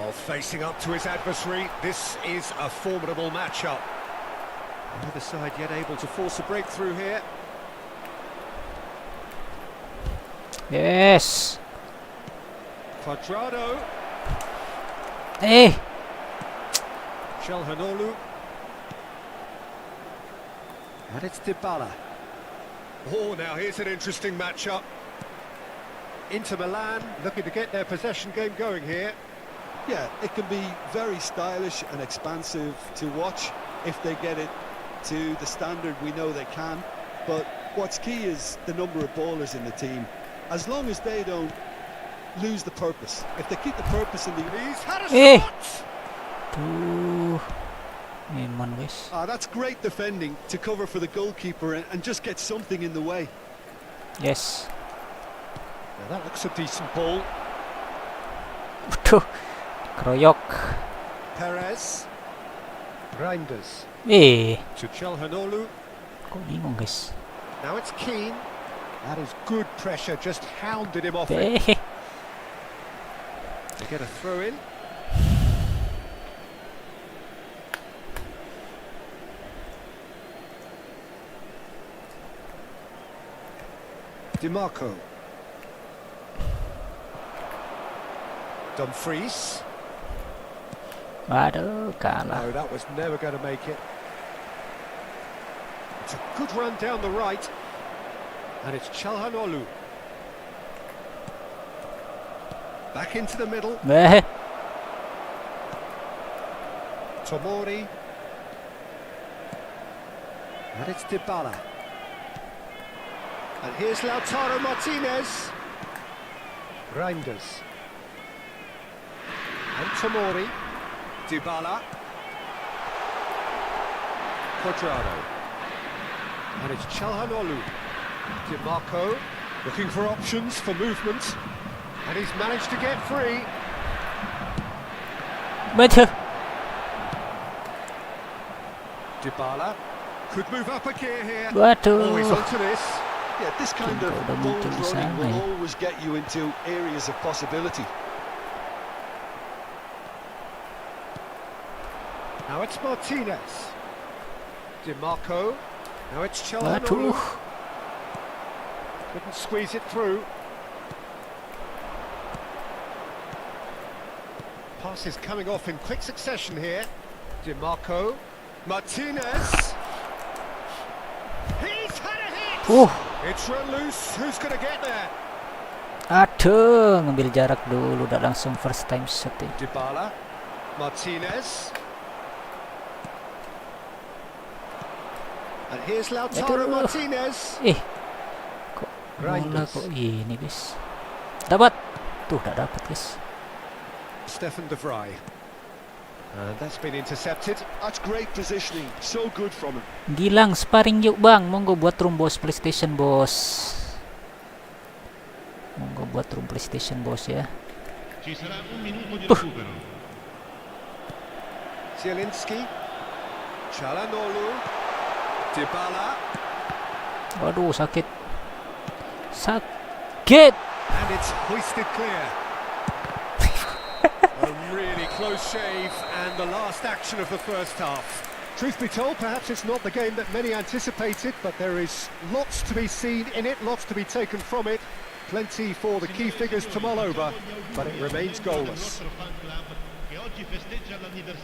Oh, facing up to his adversary. This is a formidable matchup. Neither side yet able to force a breakthrough here. yes. Quadrado. Eh, Çalhanoğlu. And it's Dybala. Oh, now here's an interesting matchup. Inter Milan looking to get their possession game going here. Yeah, it can be very stylish and expansive to watch if they get it to the standard we know they can. But what's key is the number of ballers in the team. As long as they don't lose the purpose, if they keep the purpose in the... He's had a Eh. shot! tuh. Memang guys. That's great defending to cover for the goalkeeper and just get something in the way. Yes. Now that looks a decent ball. Tuh, keroyok. Perez. Reinders Eh, to Çalhanoğlu. kok bingung guys. Now it's Keane. That is good pressure, just hounded him off it. Eh, To get a throw in. DiMarco. Dumfries. waduh, kalah. No, that was never going to make it. It's a good run down the right. And it's Çalhanoğlu. Back into the middle. Eh, Tomori. And it's Dybala. And here's Lautaro Martinez. Reinders. And Tomori. Dybala. Quadrado. And it's Çalhanoğlu. DiMarco looking for options for movement. And he's managed to get free. betul. Dybala could move up a gear here. Waduh. Oh, he's onto this. Yeah, this kind of Udah bold muncul di running sana will ya. always get you into areas of possibility. Now it's Martinez. DiMarco. Now it's Waduh. Çalhanoğlu. Couldn't squeeze it through. Passes coming off in quick succession here. DiMarco. Martinez. He's had a hit! It's run loose. Who's going to get there? Aduh, ngambil jarak dulu, udah langsung first time shot ya. Dybala. Martinez. And here's Lautaro Aduh. Martinez. Kok bola Reinders. kok ini guys. Dapat. Tuh, udah dapat guys. Stefan de Vrij. And that's been intercepted. That's great positioning, so good from him. Gilang sparring yuk bang, monggo buat room bos PlayStation bos. Monggo buat room PlayStation bos ya. Ci sarà un minuto di recupero. Zielinski. Çalhanoğlu. Dybala. Waduh, sakit. Sakit. And it's hoisted clear. A really close shave and the last action of the first half. Truth be told, perhaps it's not the game that many anticipated, but there is lots to be seen in it, lots to be taken from it. Plenty for the key figures to mull over, but it remains goalless.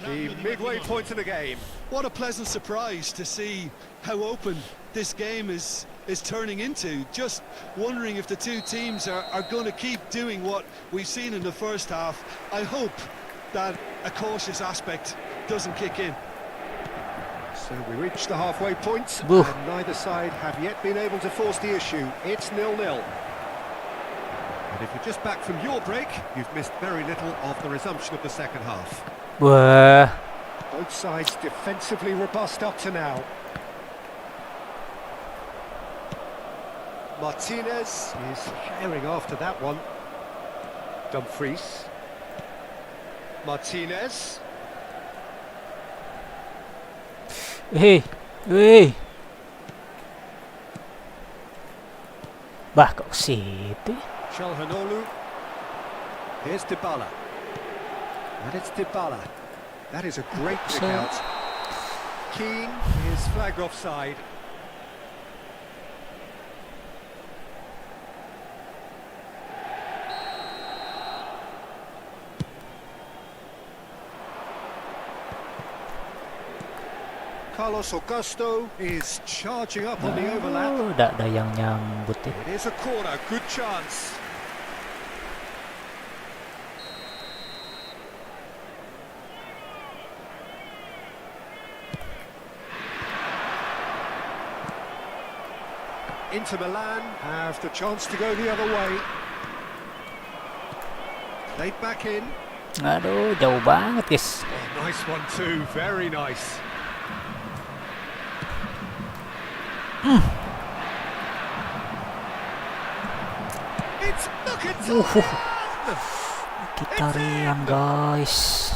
The midway point of the game. What a pleasant surprise to see how open this game is turning into. Just wondering if the two teams are going to keep doing what we've seen in the first half. I hope that a cautious aspect doesn't kick in. So we reach the halfway point, Ooh. and neither side have yet been able to force the issue. It's 0-0. And if you're just back from your break, you've missed very little of the resumption of the second half. Wah. Both sides defensively robust up to now. Martinez is herring after that one. Dumfries. Martinez. Hey. Bah, kok situ? Çalhanoğlu. Here's Dybala. And it's Dybala. That is a great pick out. Keane is flagged offside. Carlos Augusto is charging up on the overlap. Oh, ada yang nyambut ya. It is a corner, good chance. Inter Milan have the chance to go the other way. Laid back in. Aduh, jauh banget guys. Oh, nice one too, very nice. It's look at Kita riang guys.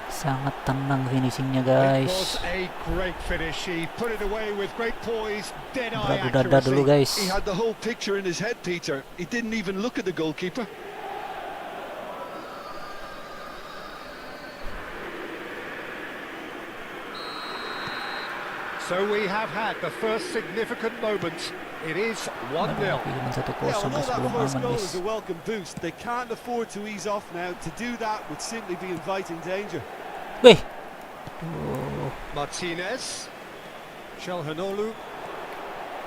Sangat tenang finishingnya It guys. was a great finish. He put it away with great poise, dead-eye Beradu dada dulu accuracy. guys. He had the whole picture in his head, Peter. He didn't even look at the goalkeeper. So we have had the first significant moment. It is 1-0. Yeah, kosong although guys, that belum first aman goal guys. is a welcome boost, they can't afford to ease off now. To do that would simply be inviting danger. Wih. Tuh. Martinez. Çalhanoğlu.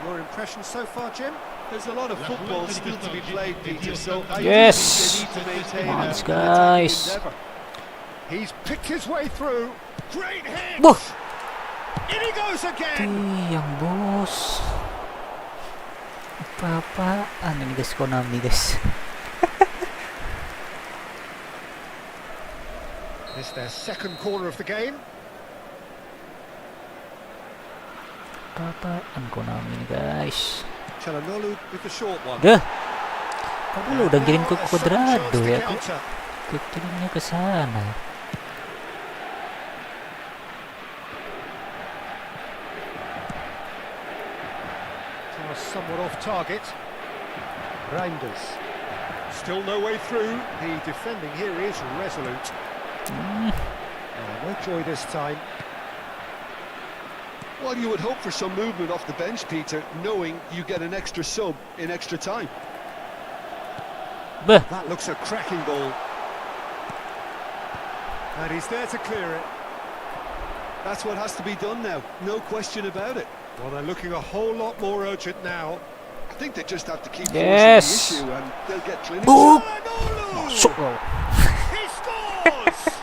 Your impression so far, Jim? There's a lot of football still to be played, Peter, so I Yes! think they need to maintain Nice, an guys. attacking endeavour. He's picked his way through. Great hit! Buh. In he goes again! Yang bos. Apa-apaan ini guys, Konami guys. It's their second corner of the game. Apa-apaan Konami ini guys. Çalhanoğlu with the short one. Dah. Kok dulu udah kirim ke Now a second chance Cuadrado to ya. counter. Kirimnya ke sana. Somewhat off target. Reinders. Still no way through. The defending here is resolute. No joy this time. Well, you would hope for some movement off the bench, Peter, knowing you get an extra sub in extra time. Bah. That looks a cracking ball. And he's there to clear it. That's what has to be done now, no question about it. Well, they're looking a whole lot more urgent now. I think they just have to keep Yes. forcing the issue and they'll get clinics. Boop. Çalhanoğlu! Masuk loh. He scores!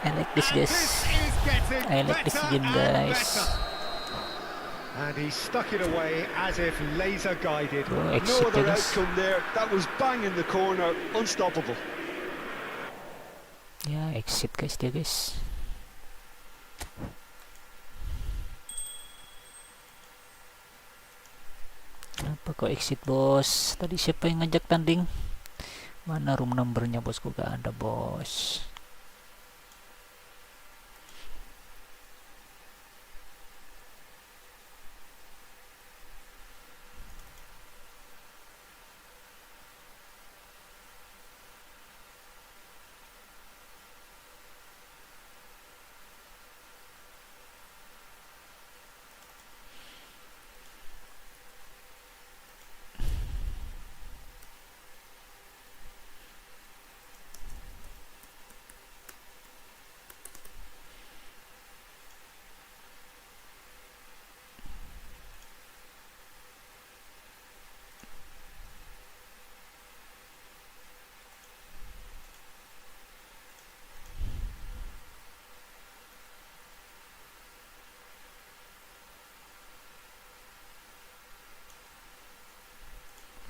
I like this And guys. this is getting I like this better game and guys. better. And he stuck it away as if laser guided. Tuh, No exit ya other guys. outcome there. That was bang in the corner, unstoppable. Ya, exit guys dia guys. Kenapa kok exit bos? Tadi siapa yang ngajak tanding? Mana room numbernya bosku? Gak ada bos.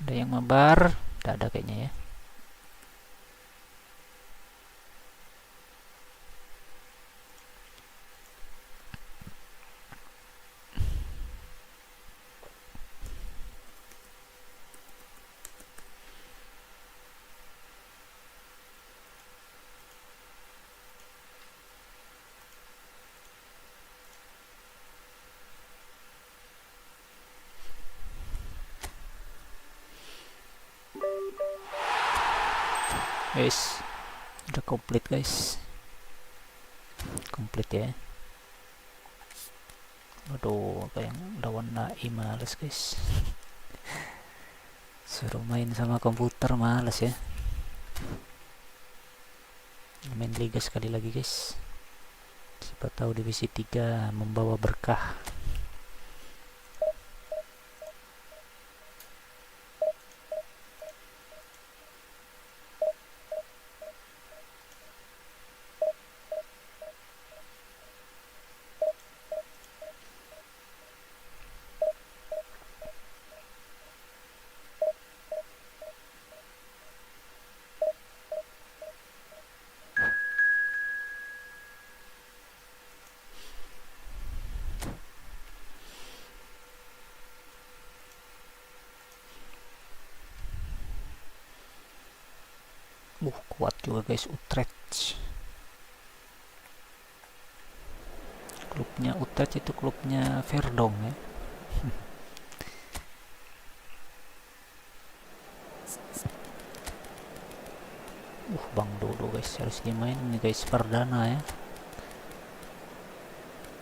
Ada yang mabar? Tidak ada kayaknya ya. Guys, udah komplit guys, komplit ya. Aduh, kayak lawan naim males guys. Suruh main sama komputer males ya. Main liga sekali lagi guys, siapa tahu divisi 3 membawa berkah. Kuat juga guys Utrecht. Klubnya Utrecht itu klubnya Verdong ya. Bang Dodo guys harus dimain nih guys, perdana ya.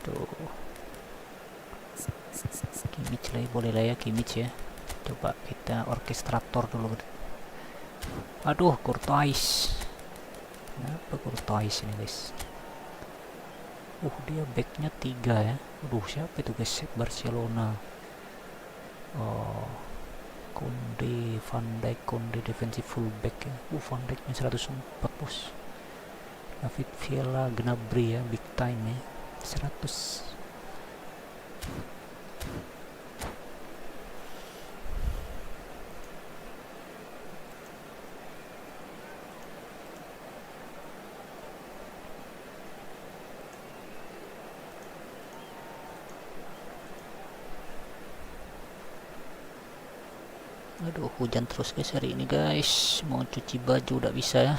Tuh. Kimmich lah ya, boleh lah ya Kimmich ya. Coba kita orkestrator dulu. Aduh, Courtois. Kenapa Courtois ini guys? Dia backnya 3 ya. Aduh, siapa itu guys? Barcelona. Oh, Konde, Van Dijk, Konde defensive fullback ya. Van Dijknya 104 bos. David Villa, Gnabry ya, big time ya. 100. Aduh, hujan terus guys hari ini guys. Mau cuci baju udah bisa ya.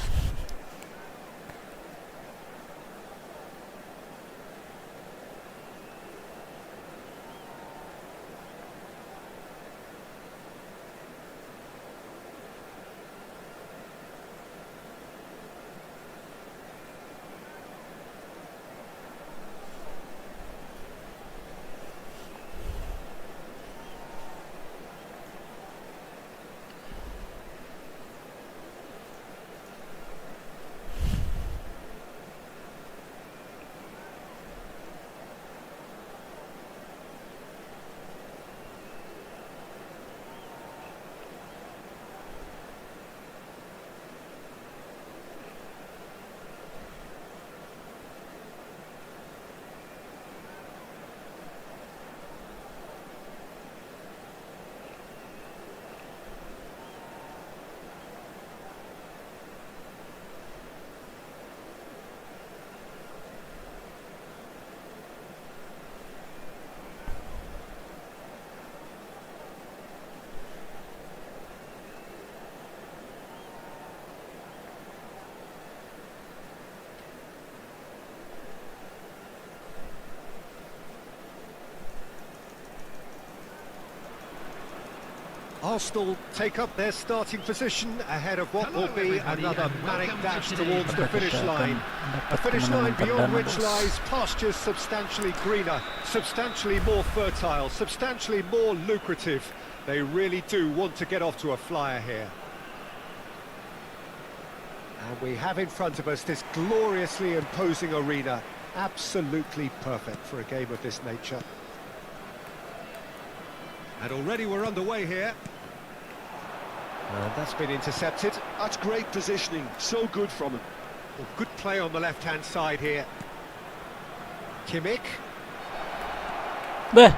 Arsenal take up their starting position ahead of what will be another manic dash towards the finish line. A finish line beyond which lies pastures substantially greener, substantially more fertile, substantially more lucrative. They really do want to get off to a flyer here. And we have in front of us this gloriously imposing arena. Absolutely perfect for a game of this nature. And already we're underway here. And that's been intercepted. That's great positioning, so good from him. Well, good play on the left-hand side here. Kimmich. Beh,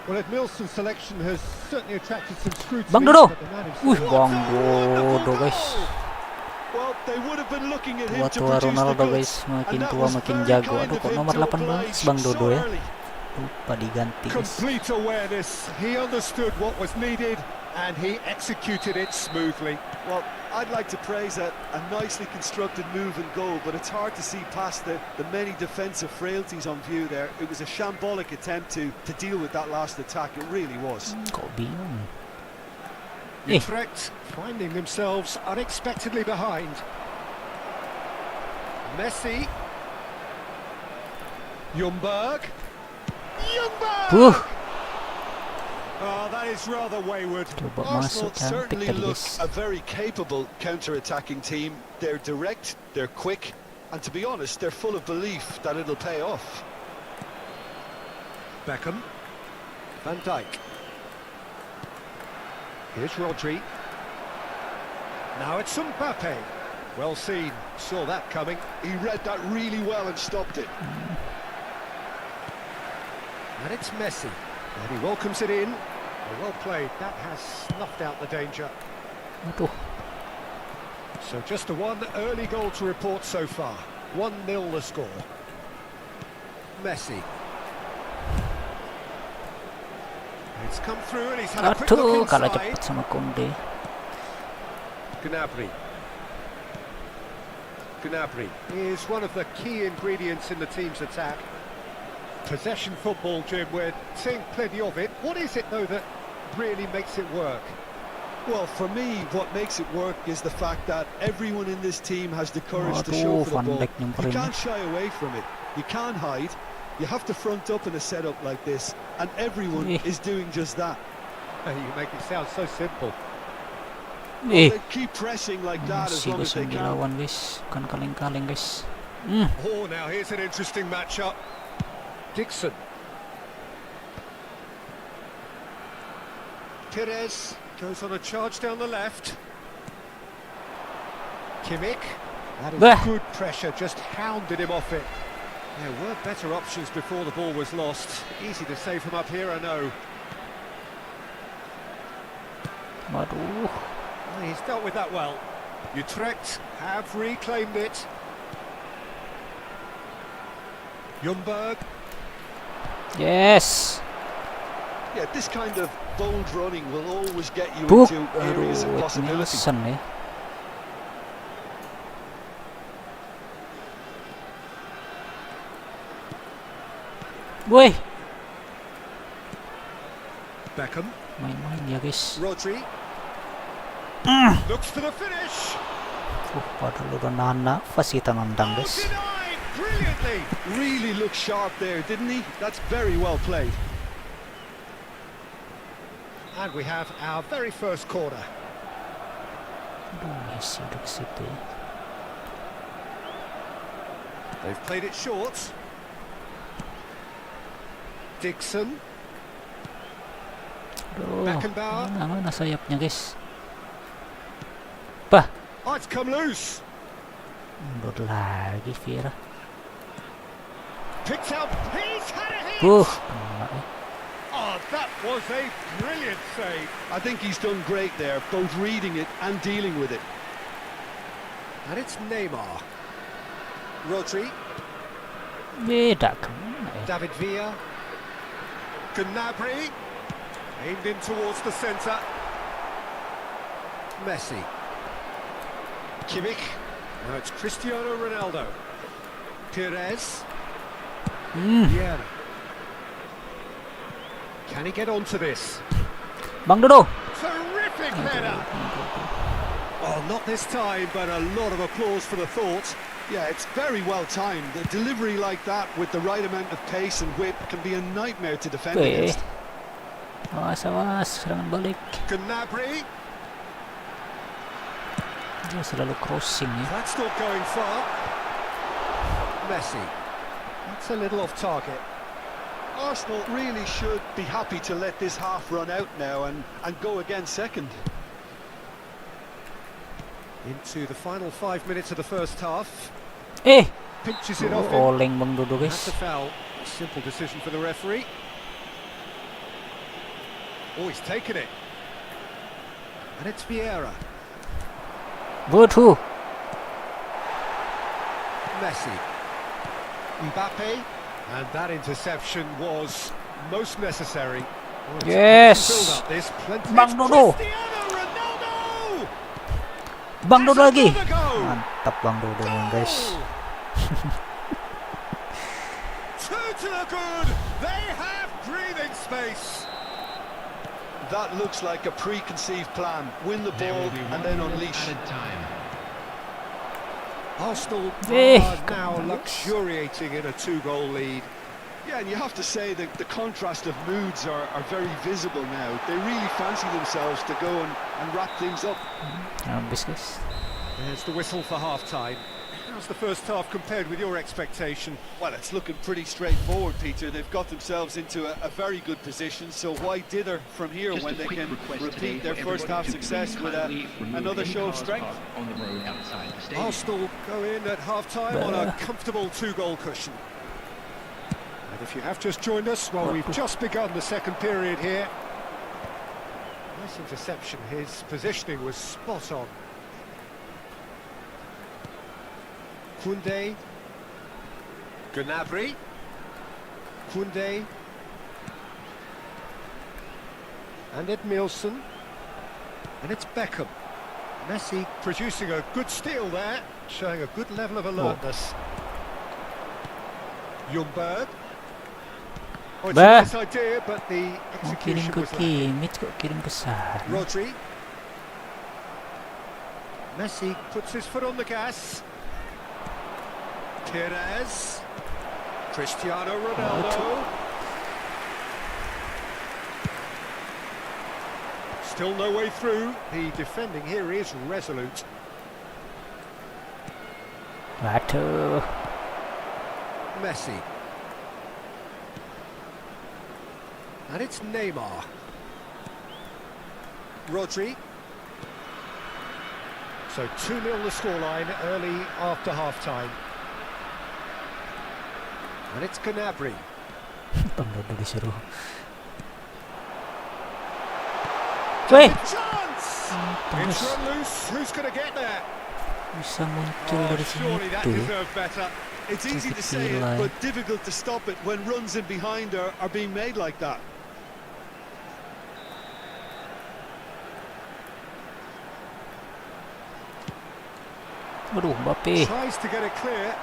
Well, Edmilson's selection has certainly attracted some scrutiny. Bang Dodo. but the man himself- Wih, Bang Dodo guys. Well, they would have been looking at him to Tua-tua produce the Ronaldo goods, guys, makin and that tua was makin very jago. kind Aduh, of kok him nomor to 18 oblige Bang Dodo so ya. early. Lupa diganti guys. Complete awareness. He understood what was needed and he executed it smoothly. Well, I'd like to praise a nicely constructed move and goal, but it's hard to see past the many defensive frailties on view there. It was a shambolic attempt to deal with that last attack, it really was. Kok bingung. Utrecht finding themselves unexpectedly behind. Messi. Ljungberg. Ljungberg! Oh, that is rather wayward. Coba Arsenal masuk cantik certainly tadi look guys. a very capable counter-attacking team. They're direct, they're quick, and to be honest, they're full of belief that it'll pay off. Beckham. Van Dijk. Here's Rodri. Now it's Mbappe. Well seen. Saw that coming. He read that really well and stopped it. And it's Messi. And he welcomes it in. Well played. That has snuffed out the danger. Aduh, So just the one early goal to report so far. 1-0 the score. Messi. It's come through and he's had a quick aduh, look kalah inside. cepat sama Conde. Gnabry. Gnabry is one of the key ingredients in the team's attack. Possession football, Jim, we're seeing plenty of it. What is it, though, that really makes it work? Well, for me, what makes it work is the fact that everyone in this team has the courage to show Aduh, for the Van ball. Dijk You nyamperin. can't shy away from it. You can't hide. You have to front up in a setup like this, and everyone is doing just that. You make it sound so simple. Eh, They keep pressing like that as masih long guys as they yang can. dilawan guys. Bukan kaleng-kaleng guys. Oh, now here's an interesting matchup. Dixon. Perez goes on a charge down the left. Kimmich. That is Bah. good pressure, just hounded him off it. There were better options before the ball was lost. Easy to say from up here, I know. Waduh. Well, he's dealt with that well. Utrecht have reclaimed it. Ljungberg. Yes. Yeah, this kind of bold running will always get you Buk. into areas of Aduh, possibility. Edmilson ya. Woi, Beckham. main-main ya guys. Rodri. Looks for the finish. Padahal udah nahan nafas kita nendang Oh, guys. denied brilliantly. Really looked sharp there, didn't he? That's very well played. And we have our very first corner. Aduh, Messi udah ke situ ya. They've played it short. Dixon. Aduh, Beckenbauer. mana sayapnya guys. Bah, Oh, it's come loose. mundur lagi Vieira. Picked out. He's had a hit. Kena ya. Oh, that was a brilliant save. I think he's done great there, both reading it and dealing with it. And it's Neymar. Rodri. Beda kemana ya? David Villa. Gnabry. Aimed in towards the centre. Messi. Kimmich. Now it's Cristiano Ronaldo. Perez. Vieira. Can he get onto this? Bang Dodo. Terrific header! Oh, not this time, but a lot of applause for the thought. Yeah, it's very well timed. A delivery like that with the right amount of pace and whip can be a nightmare to defend Oke. against. Awas, serangan balik. Gnabry, Dia selalu crossing ya. that's not going far. Messi, that's a little off target. Arsenal really should be happy to let this half run out now and go again second. Into the final 5 minutes of the first half. Pinches it off him. Oleng Bang Dodo That's guys. a foul. Simple decision for the referee. Oh, he's taken it. And it's Vieira. Bantu. Messi. Mbappe. And that interception was most necessary. Oh, it's Yes. build up this. Plenty. Bang It's Dodo. Cristiano Ronaldo! Bang Dodo lagi. Another goal! Mantap Bang Dodo guys. Two to the good. They have breathing space. That looks like a preconceived plan. Win the There ball will be and 1 then minute unleash. added time. Arsenal Hey. are now luxuriating in a 2-goal lead. Yeah, and you have to say that the contrast of moods are very visible now. They really fancy themselves to go and wrap things up. Habis guys. There's the whistle for half-time. How's the first half compared with your expectation? Well, it's looking pretty straightforward, Peter. They've got themselves into a very good position, so why dither from here Just when a they quick can request repeat today their for first everybody half to success please with kindly remove another any show of cars strength? parked on the road outside the stadium. Arsenal go in at half-time on a comfortable 2-goal cushion. And if you have just joined us, well, we've just begun the second period here. Nice interception. His positioning was spot on. Koundé. Gnabry. Koundé. And Edmilson. And it's Beckham. Messi producing a good steal there, showing a good level of alertness. Ljungberg. Oh, it's a Bah. nice idea, but the Mau kirim execution ke was lacking. Kimmich kok kirim ke sana. Rodri. Messi puts his foot on the gas. Perez. Cristiano Ronaldo. Still no way through. The defending here is resolute. Waduh. Messi. And it's Neymar. Rodri. So 2-0 the scoreline early after half-time. And it's Gnabry. Bang Dodo disuruh. Wait! Weh, Chance! terus It's run loose. Who's going to get there? bisa muncul Oh, dari surely that situ. deserved better. It's easy to say it, Kecilan. but difficult to stop it when runs in behind are being made like that. Waduh, Mbappe. Tries to get it clear.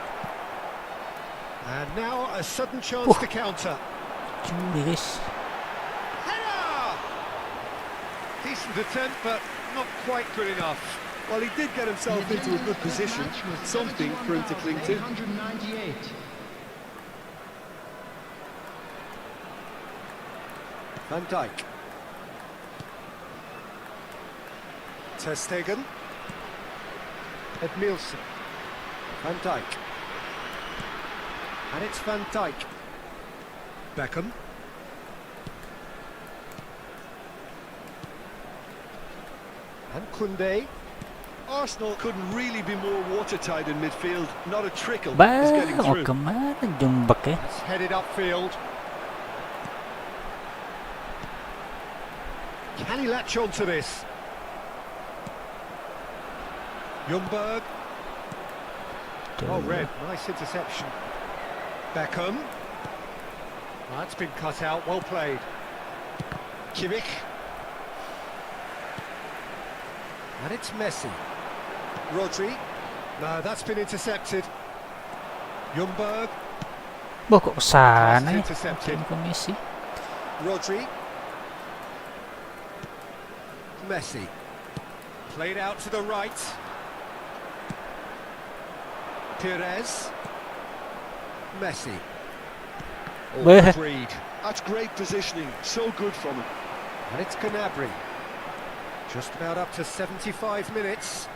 And now a sudden chance to counter. Curi guys. Header! Decent attempt, but not quite good enough. Well, he did get himself into a good position, something for him to cling to. 198. Van Dijk. Ter Stegen. Edmilson. Van Dijk. And it's Van Dijk. Beckham. And Koundé. Arsenal couldn't really be more watertight in midfield. Not a trickle Bah, is getting mau through. kemana Jembak ya? It's headed upfield. Can he latch on to this? Ljungberg. Oh, red. Nice interception. Beckham. That's been cut out. Well played. Kimmich. And it's Messi. Rodri. No, that's been intercepted. Ljungberg. Wah, kok ke sana ya? Intercepted. Kirim ke Messi. Rodri. Messi. Played out to the right. Perez. Messi. All agreed. That's great positioning, so good from him. And it's Gnabry. Just about up to 75 minutes.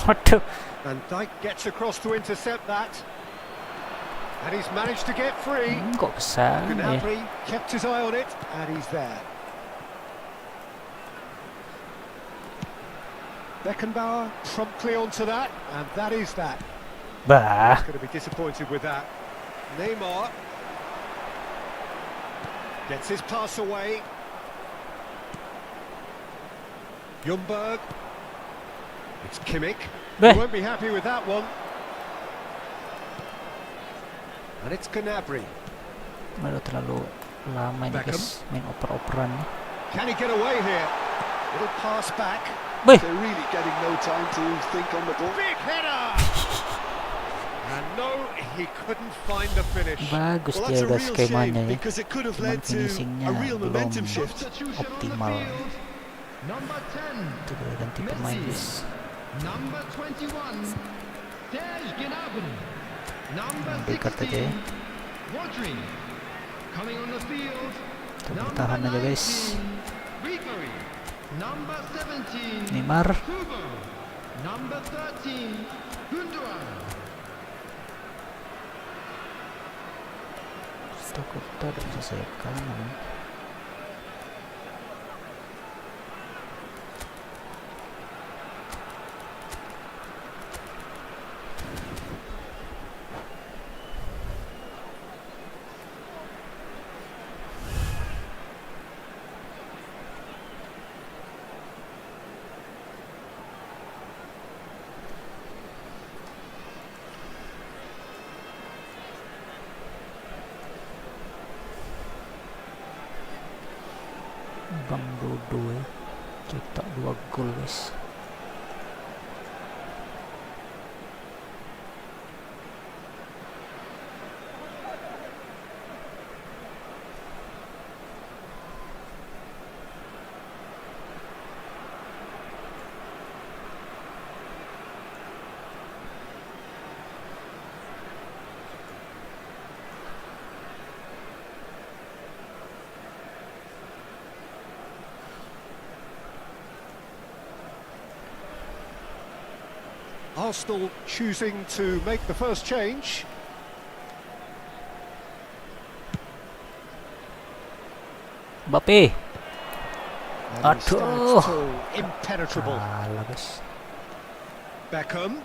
What the? And Dijk gets across to intercept that. And he's managed to get free. Kok kesana ya? Gnabry kept his eye on it, and he's there. Beckenbauer promptly onto that, and that is that. Bah. Going to be disappointed with that. Neymar gets his pass away. Ljungberg. It's Kimmich. Beh. He won't be happy with that one. And it's Gnabry. Udah terlalu lama ini guys main oper-operan. Can he get away here? Little pass back. Beh. They're really getting no time to think on the ball. Big header! And no, he couldn't find the finish. Bagus Well, dia that's a guys real skemanya shame ya. because it could have Cuman led to finishingnya a real belum momentum shift. optimal. Number 10. Itu udah ganti pemain guys. Number 21. Serge Gnabry. Number Dekat aja ya. 16. Rodri. Coming on the field. Kita bertahan aja guys. Ribery. Number 17. Neymar. Hugo. Number 13. Gundogan. Takut tak bisa saya kanan. Bantu ya, cetak 2 gol guys. Arsenal choosing to make the first change. Mbappe. And he stands Aduh. tall, impenetrable. Kalah guys. Beckham.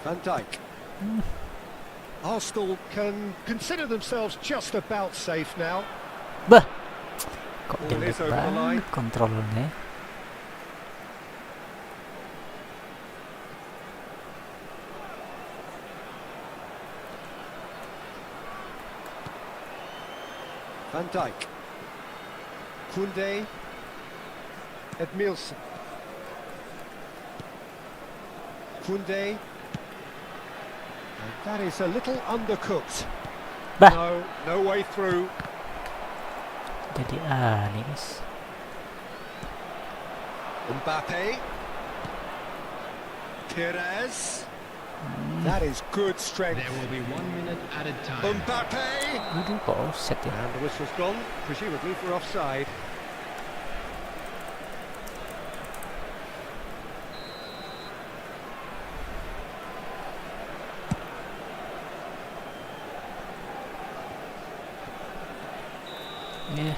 Van Dijk. Arsenal can consider themselves just about safe now. Bah. Kok Ball jelek is over the line. banget kontrolnya. Van Dijk. Koundé. Edmilson. Koundé. And that is a little undercooked. Bah. No, no way through. Jadi aneh guys. Mbappe. Perez. That is good strength. There will be 1 minute added time. Mbappe. Aduh kok offset ya. And the whistle's gone, presumably for offside. Yeah.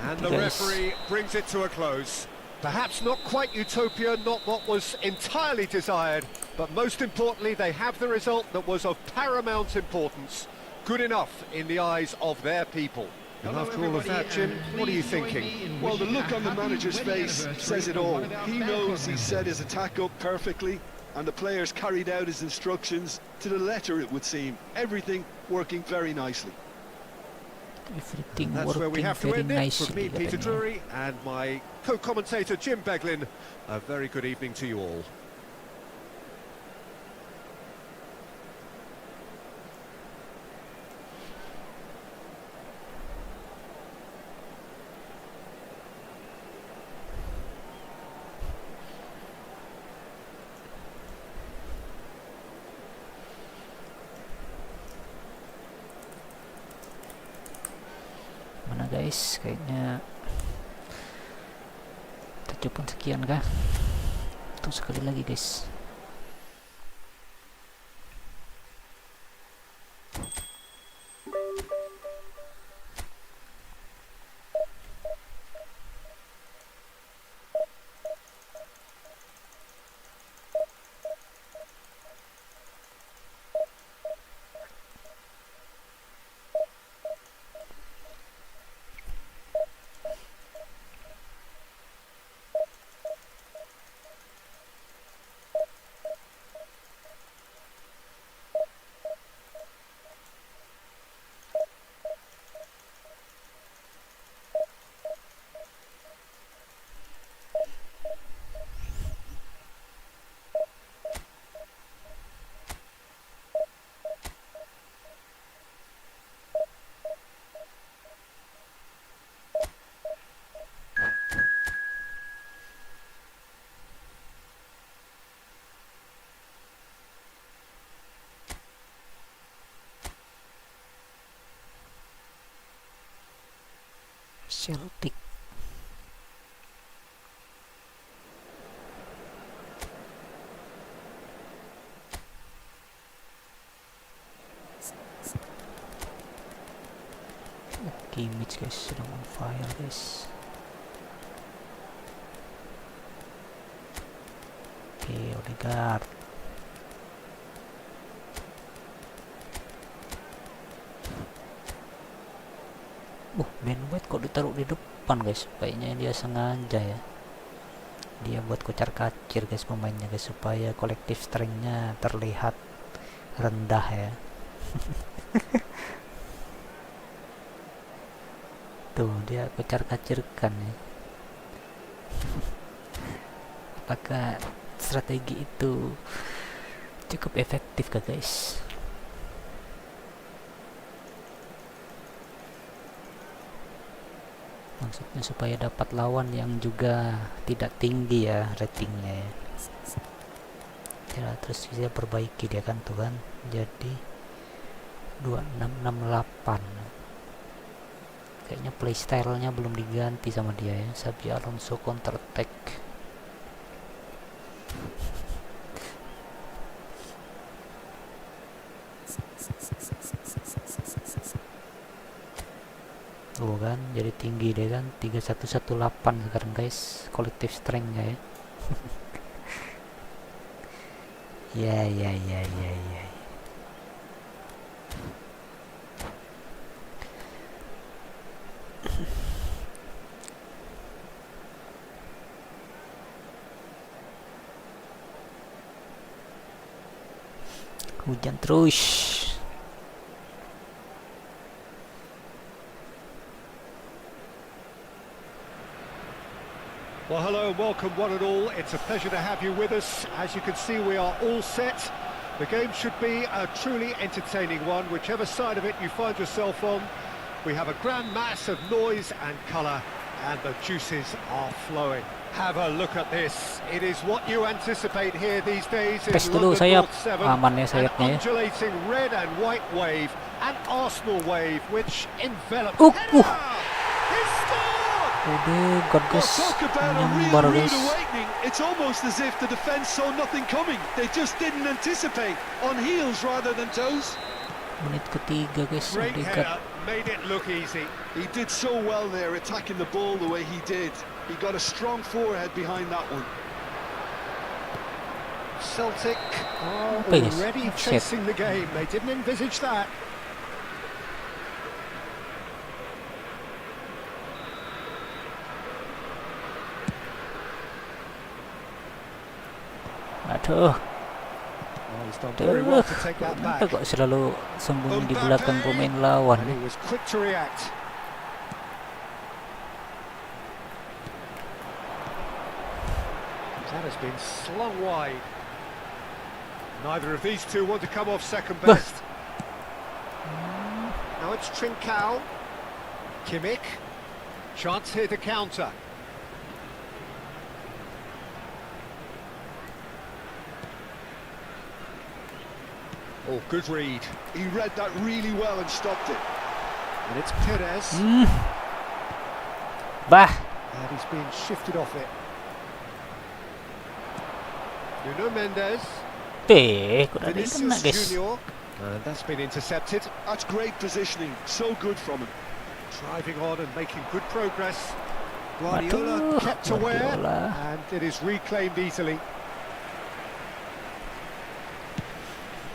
And the Guys. referee brings it to a close. Perhaps not quite utopia, not what was entirely desired, but most importantly, they have the result that was of paramount importance. Good enough in the eyes of their people. And Hello, after all of that, Jim, everybody, what are you please join thinking? me in Well, the wishing look a on the happy manager's wedding face anniversary says it from all. one of our He fan knows he club set members. his attack up perfectly, and the players carried out his instructions to the letter, it would seem. Everything working very nicely. Everything That's where we working have to very end it. From nicely me, Peter katanya. Drury, and my co-commentator Jim Beglin. A very good evening to you all. guys, kayaknya kita cukup sekian kah untuk sekali lagi guys. Celtic. Oke, image guys sedang on fire guys. Oke, Odegaard. Ben White kok ditaruh di depan guys, kayaknya dia sengaja ya, dia buat kocar kacir guys pemainnya guys, supaya kolektif strength-nya terlihat rendah ya. Tuh dia kocar kacirkan ya. Apakah strategi itu cukup efektif kah guys? Maksudnya supaya dapat lawan yang juga tidak tinggi ya ratingnya ya. Ya terus dia perbaiki dia kan tuh kan, jadi 2668. Kayaknya playstyle-nya belum diganti sama dia ya. Xabi Alonso counter attack. Oh kan, jadi tinggi deh kan, 3118 sekarang guys, kolektif strength-nya ya. Ya. Hujan terus. Well, hello and welcome one and all. It's a pleasure to have you with us. As you can see, we are all set. The game should be a truly entertaining one, whichever side of it you find yourself on. We have a grand mass of noise and colour, and the juices are flowing. Have a look at this. It is what you anticipate here these days in London sayap. North 7. Aman ya An sayapnya ya. undulating red and white wave, an Arsenal wave which envelops. He's scored! Odegaard guys, Talk about a nyambar real guys. rude awakening. It's almost as if the defence saw nothing coming. They just didn't anticipate. On heels rather than toes. Menit ketiga guys, Great Odegaard. header, made it look easy. He did so well there, attacking the ball the way he did. He got a strong forehead behind that one. Celtic are Please. already Shit. chasing the game. They didn't envisage that. Aduh, Oh, he's done very well to take that back. kenapa kok selalu sembunyi di belakang pemain lawan And he was quick to react. That has been slung wide. Neither of these two want to come off second best. Now it's Trincao. Kimmich. Chance here to counter. Oh, good read. He read that really well and stopped it. And it's Perez. Bah. And he's being shifted off it. Nuno Mendes. Kok dari kena Vinicius guys. Junior. And that's been intercepted. That's great positioning, so good from him. Driving on and making good progress. Guardiola kept aware, Guardiola. and it is reclaimed easily.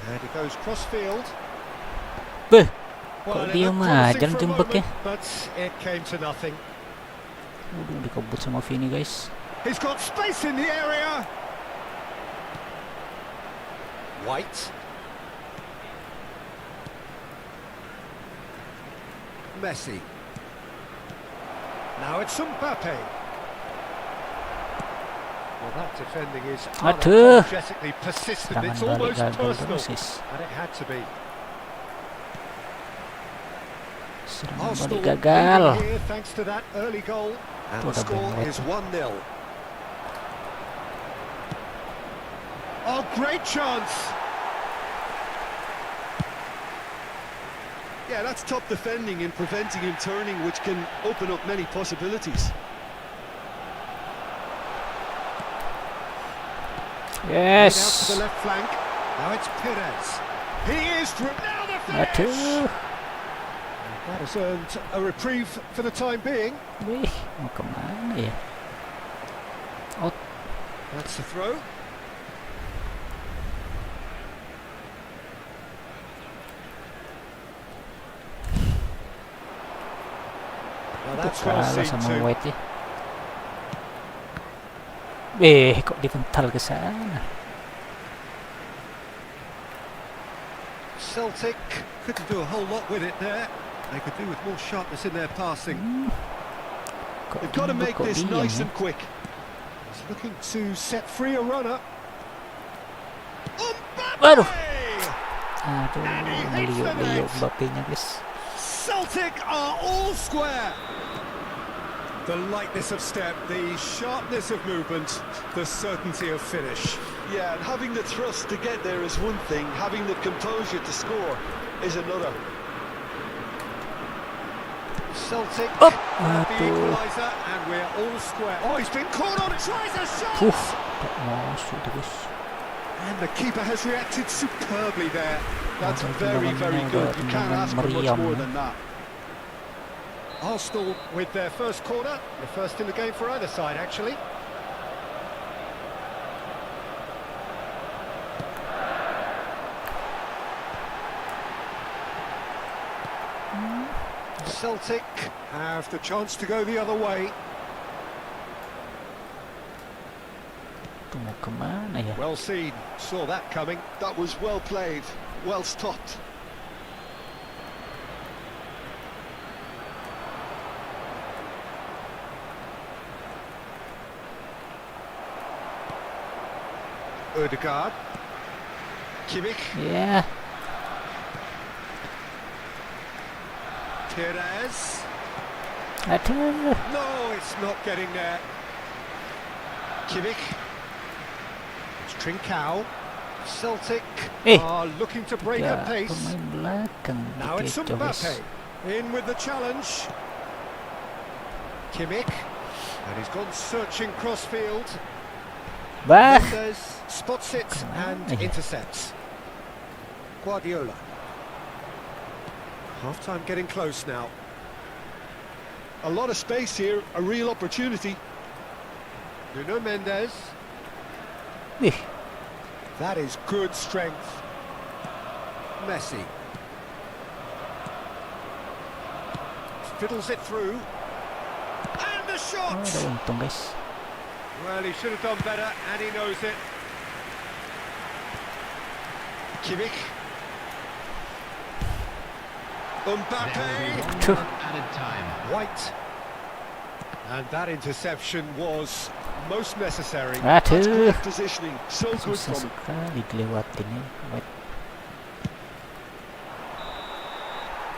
And it goes cross-field. Beh, Well, kok it dia looked mah promising jam for a jembek ya. moment, but it came to nothing. Waduh, dikebut sama Vini guys. He's got space in the area. White. Messi. Now it's Mbappe. Well, that defending is Aduh. unapologetically persistent. Serangan It's balik almost gagal personal, terus. and it had to be. Serangan Arsenal balik gagal. leading here thanks to that early goal, and the Udah score banget. is 1-0. Oh, great chance! Yeah, that's top defending and preventing him turning, which can open up many possibilities. Out to Yes. the left flank. Now it's Perez. He is through. Now the finish! Aduh. That has earned a reprieve for the time being. Wih, mau kemana ya? Out. That's the throw. Well, that's well Kalah seen sama too. White ya. Kok dipental ke sana? Celtic couldn't do a whole lot with it there. They could do with more sharpness in their passing. Kok They've got to diam, make kok this diam nice ya? and quick. He's looking to set free a runner. Waduh. Mbappe! Aduh, ngeliuk-liuk Mbappe-nya guys. Celtic are all square. The lightness of step, the sharpness of movement, the certainty of finish. Yeah, and having the thrust to get there is one thing, having the composure to score is another. Celtic Oh, have the aduh. equaliser, and we're all square. Oh, he's been caught on, tries a shot! Tak masuk tuh guys. And the keeper has reacted superbly there. That's Ada very, very tendangannya good. udah You can't tendangan ask for much meriam more ya. than that. Arsenal with their first corner, the first in the game for either side, actually. Celtic have the chance to go the other way. Tuh mau kemana ya? Well seen, saw that coming. That was well played, well stopped. Ødegaard. Kimmich. Ya, Perez. aduh. No, it's not getting there. Kimmich. It's Trincao. Celtic are looking to break Ya, a pace. pemain belakang Now it's dikecoh, guys. Mbappe. In with the challenge. Kimmich. And he's gone searching crossfield. Bah. Mendes spots it and Kemana ya? intercepts. Guardiola. Half-time getting close now. A lot of space here, a real opportunity. Nuno Mendes. Wih, That is good strength. Messi. Fiddles it through. And the shot! oh, ada untung guys. Well, he should have done better, and he knows it. Kimmich. Mbappe. Tuh. Added time. White. And that interception was most necessary. That's Aduh. great positioning, so good Susah from him. sekali dilewatin ya. White.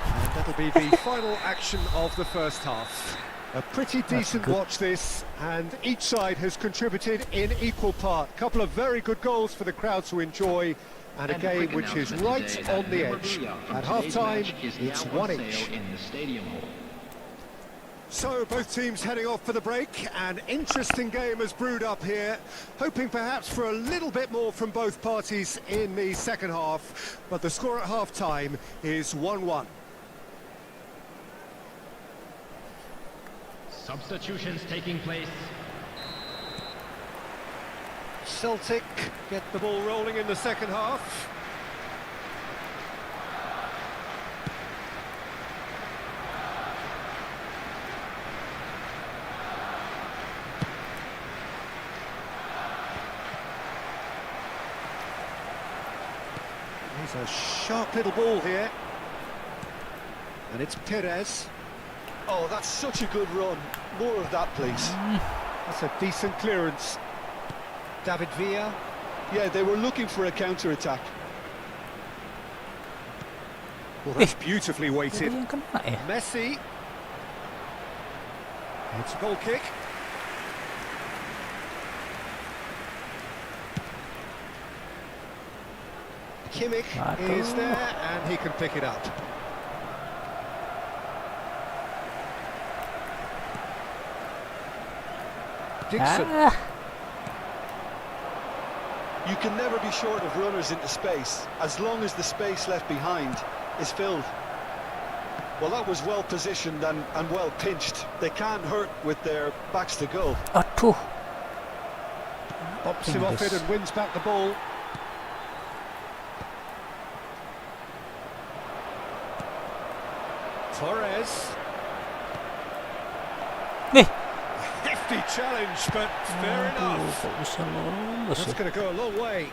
And that'll be the final action of the first half. A pretty decent good. watch this, and each side has contributed in equal part. Couple of very good goals for the crowd to enjoy, and a And game quick which is announcement right today that on the edge. memorabilia from At today's half-time, match is it's now on 1 sale each. in the stadium hall. So both teams heading off for the break. An interesting game has brewed up here, hoping perhaps for a little bit more from both parties in the second half, but the score at half-time is 1-1. Substitutions taking place. Celtic get the ball rolling in the second half. There's a sharp little ball here. And it's Perez. Oh, that's such a good run. More of that, please. That's a decent clearance. David Villa. Yeah, they were looking for a counter-attack. Well, that's beautifully weighted. Yang kena ya. Messi. It's a goal kick. Kimmich is there, and he can pick it up. Dixon. You can never be short of runners into space, as long as the space left behind is filled. Well, that was well positioned and well pinched. They can't hurt with their backs to goal. Aduh. Bops him off it and wins back the ball. Torres. Nih. Hefty challenge, but fair enough. Kok bisa lolos That's ya? going to go a long way.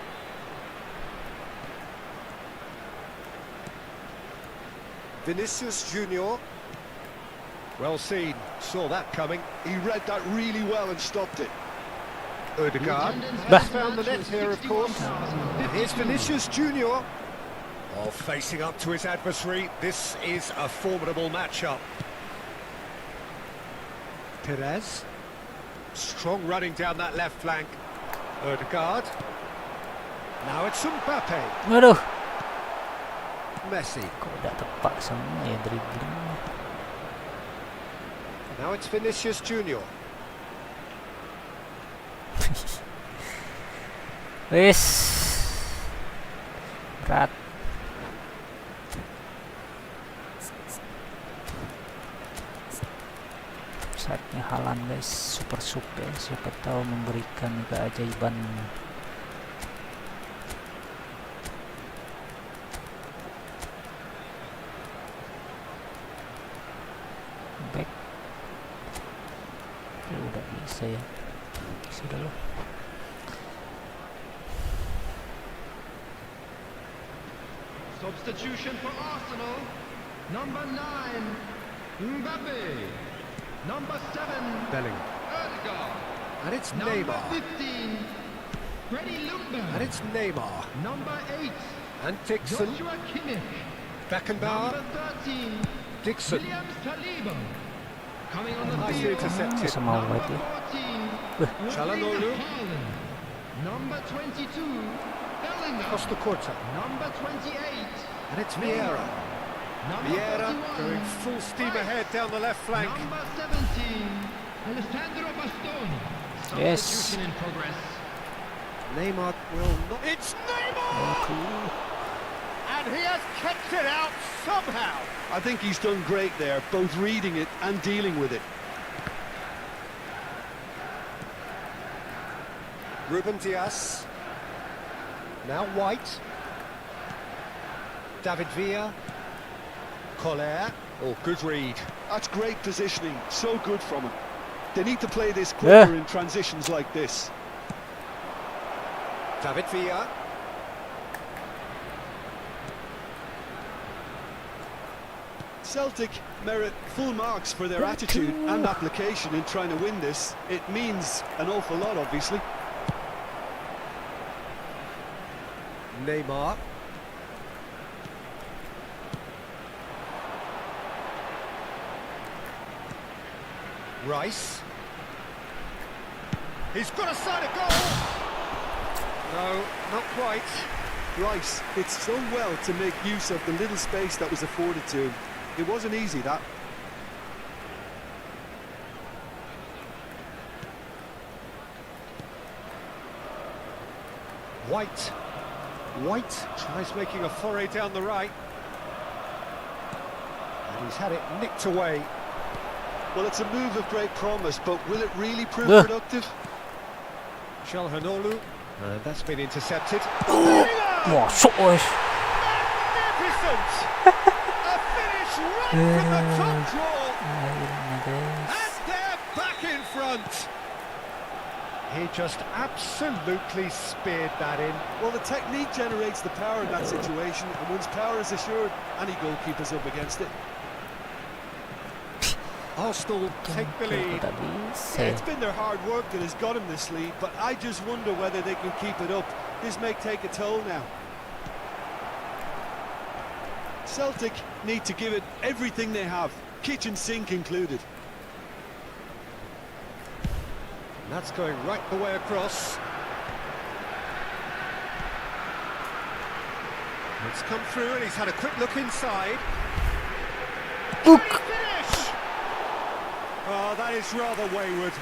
Vinicius Junior. Well seen, saw that coming. He read that really well and stopped it. Odegaard Bah. has found the net here, of course. And here's Vinicius Junior. Oh, facing up to his adversary. This is a formidable matchup. Perez. Strong running down that left flank. Odegaard. Now it's Mbappe. Aduh. Messi. Kok udah tepat semua ya dribbling. Now it's Vinicius Junior. Wis. Berat. Saatnya haaland guys, super sub ya, siapa tahu memberikan keajaiban. Back. Ya udah bisa ya. Sudah loh. Substitution for Arsenal. Number 9, Mbappe. Number 7, Bellingham. Odegaard. And it's Number Neymar. 15, Freddie Lumber. And it's Neymar. Number 8, And Dixon. Joshua Kimmich. Beckenbauer. Number 13, Dixon. William Saliba. Coming on the Nicely field. intercepted. Semau Number banget ya. 14, Çalhanoğlu. Haaland. Number 22, Bellingham. Costa Corta. Number 28, And it's Vieira. Number Vieira 31, going full steam ahead down the left flank. Number 17, Alessandro Bastoni. Yes. Substitution in progress. Neymar will not. It's Neymar! And he has kept it out somehow. I think he's done great there, both reading it and dealing with it. Ruben Dias. Now White. David Villa. Collier. Oh, good read. That's great positioning, so good from him. They need to play this quicker in transitions like this. David Villa. Celtic merit full marks for their attitude and application in trying to win this. It means an awful lot, obviously. Neymar. Rice. He's got a side of goal. No, not quite. Rice did so well to make use of the little space that was afforded to him. It wasn't easy, that. White tries making a foray down the right. And he's had it nicked away. Well, it's a move of great promise, but will it really prove productive? Shalhanolu, that's been intercepted. Masuk wes. Magnificent! A finish right from the top draw. Akhirnya guys. And they're back in front. He just absolutely speared that in. Well, the technique generates the power in that situation, and once power is assured, any goalkeeper's up against it. Arsenal take the lead. Yeah, it's been their hard work that has got them this lead, but I just wonder whether they can keep it up. This may take a toll now. Celtic need to give it everything they have, kitchen sink included. And that's going right the way across. It's come through and he's had a quick look inside. Look. Finish! Oh, that is rather wayward.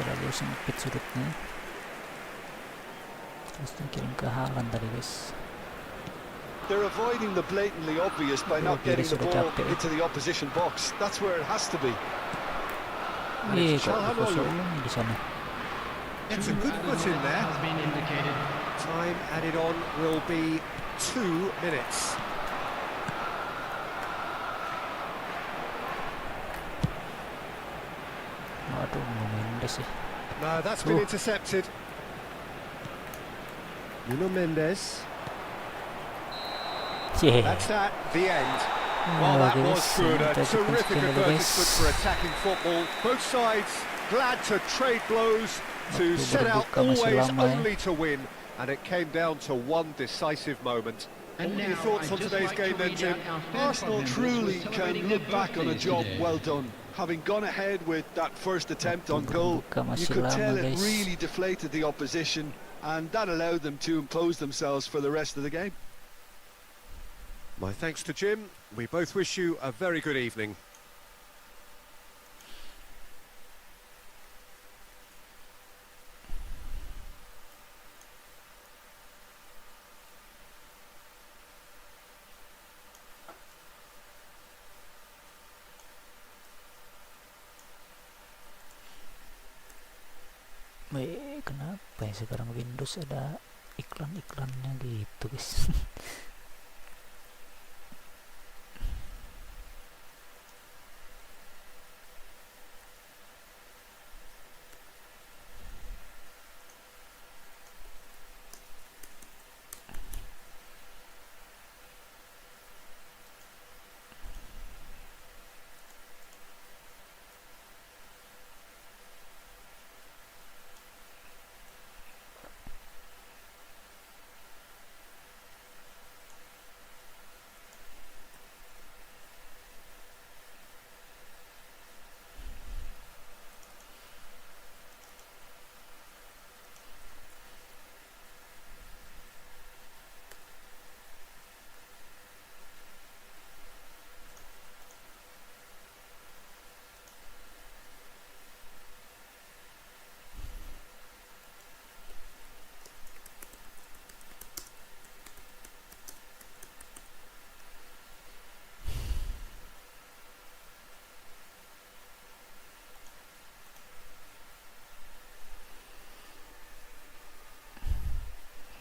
Terlalu sempit sudutnya. Terus kirim ke haaland tadi guys. They're avoiding the blatantly obvious by not getting the ball into the opposition box. That's where it has to be. It's a good foot in there. Has been indicated. Time added on will be 2 minutes. Aduh, Mendes sih. No, that's been intercepted. Nuno Mendes. That's at the end. Well, that was good. A terrific advertisement for attacking football. Both sides glad to trade blows, to set out always only to win, and it came down to one decisive moment. And What are your now, thoughts on I'd just today's like to game then, read Jim? out our fan Arsenal club truly members who are can celebrating look their back on a birthdays job today. well done. Having gone ahead with that first attempt on goal, Buka you masih could lama, tell it guys. really deflated the opposition, and that allowed them to impose themselves for the rest of the game. My thanks to Jim. We both wish you a very good evening. Kenapa ya sekarang Windows ada iklan-iklannya gitu guys.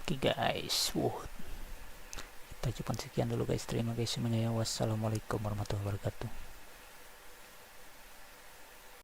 Oke guys, kita cukup sekian dulu guys. Terima kasih semuanya. Wassalamualaikum warahmatullahi wabarakatuh.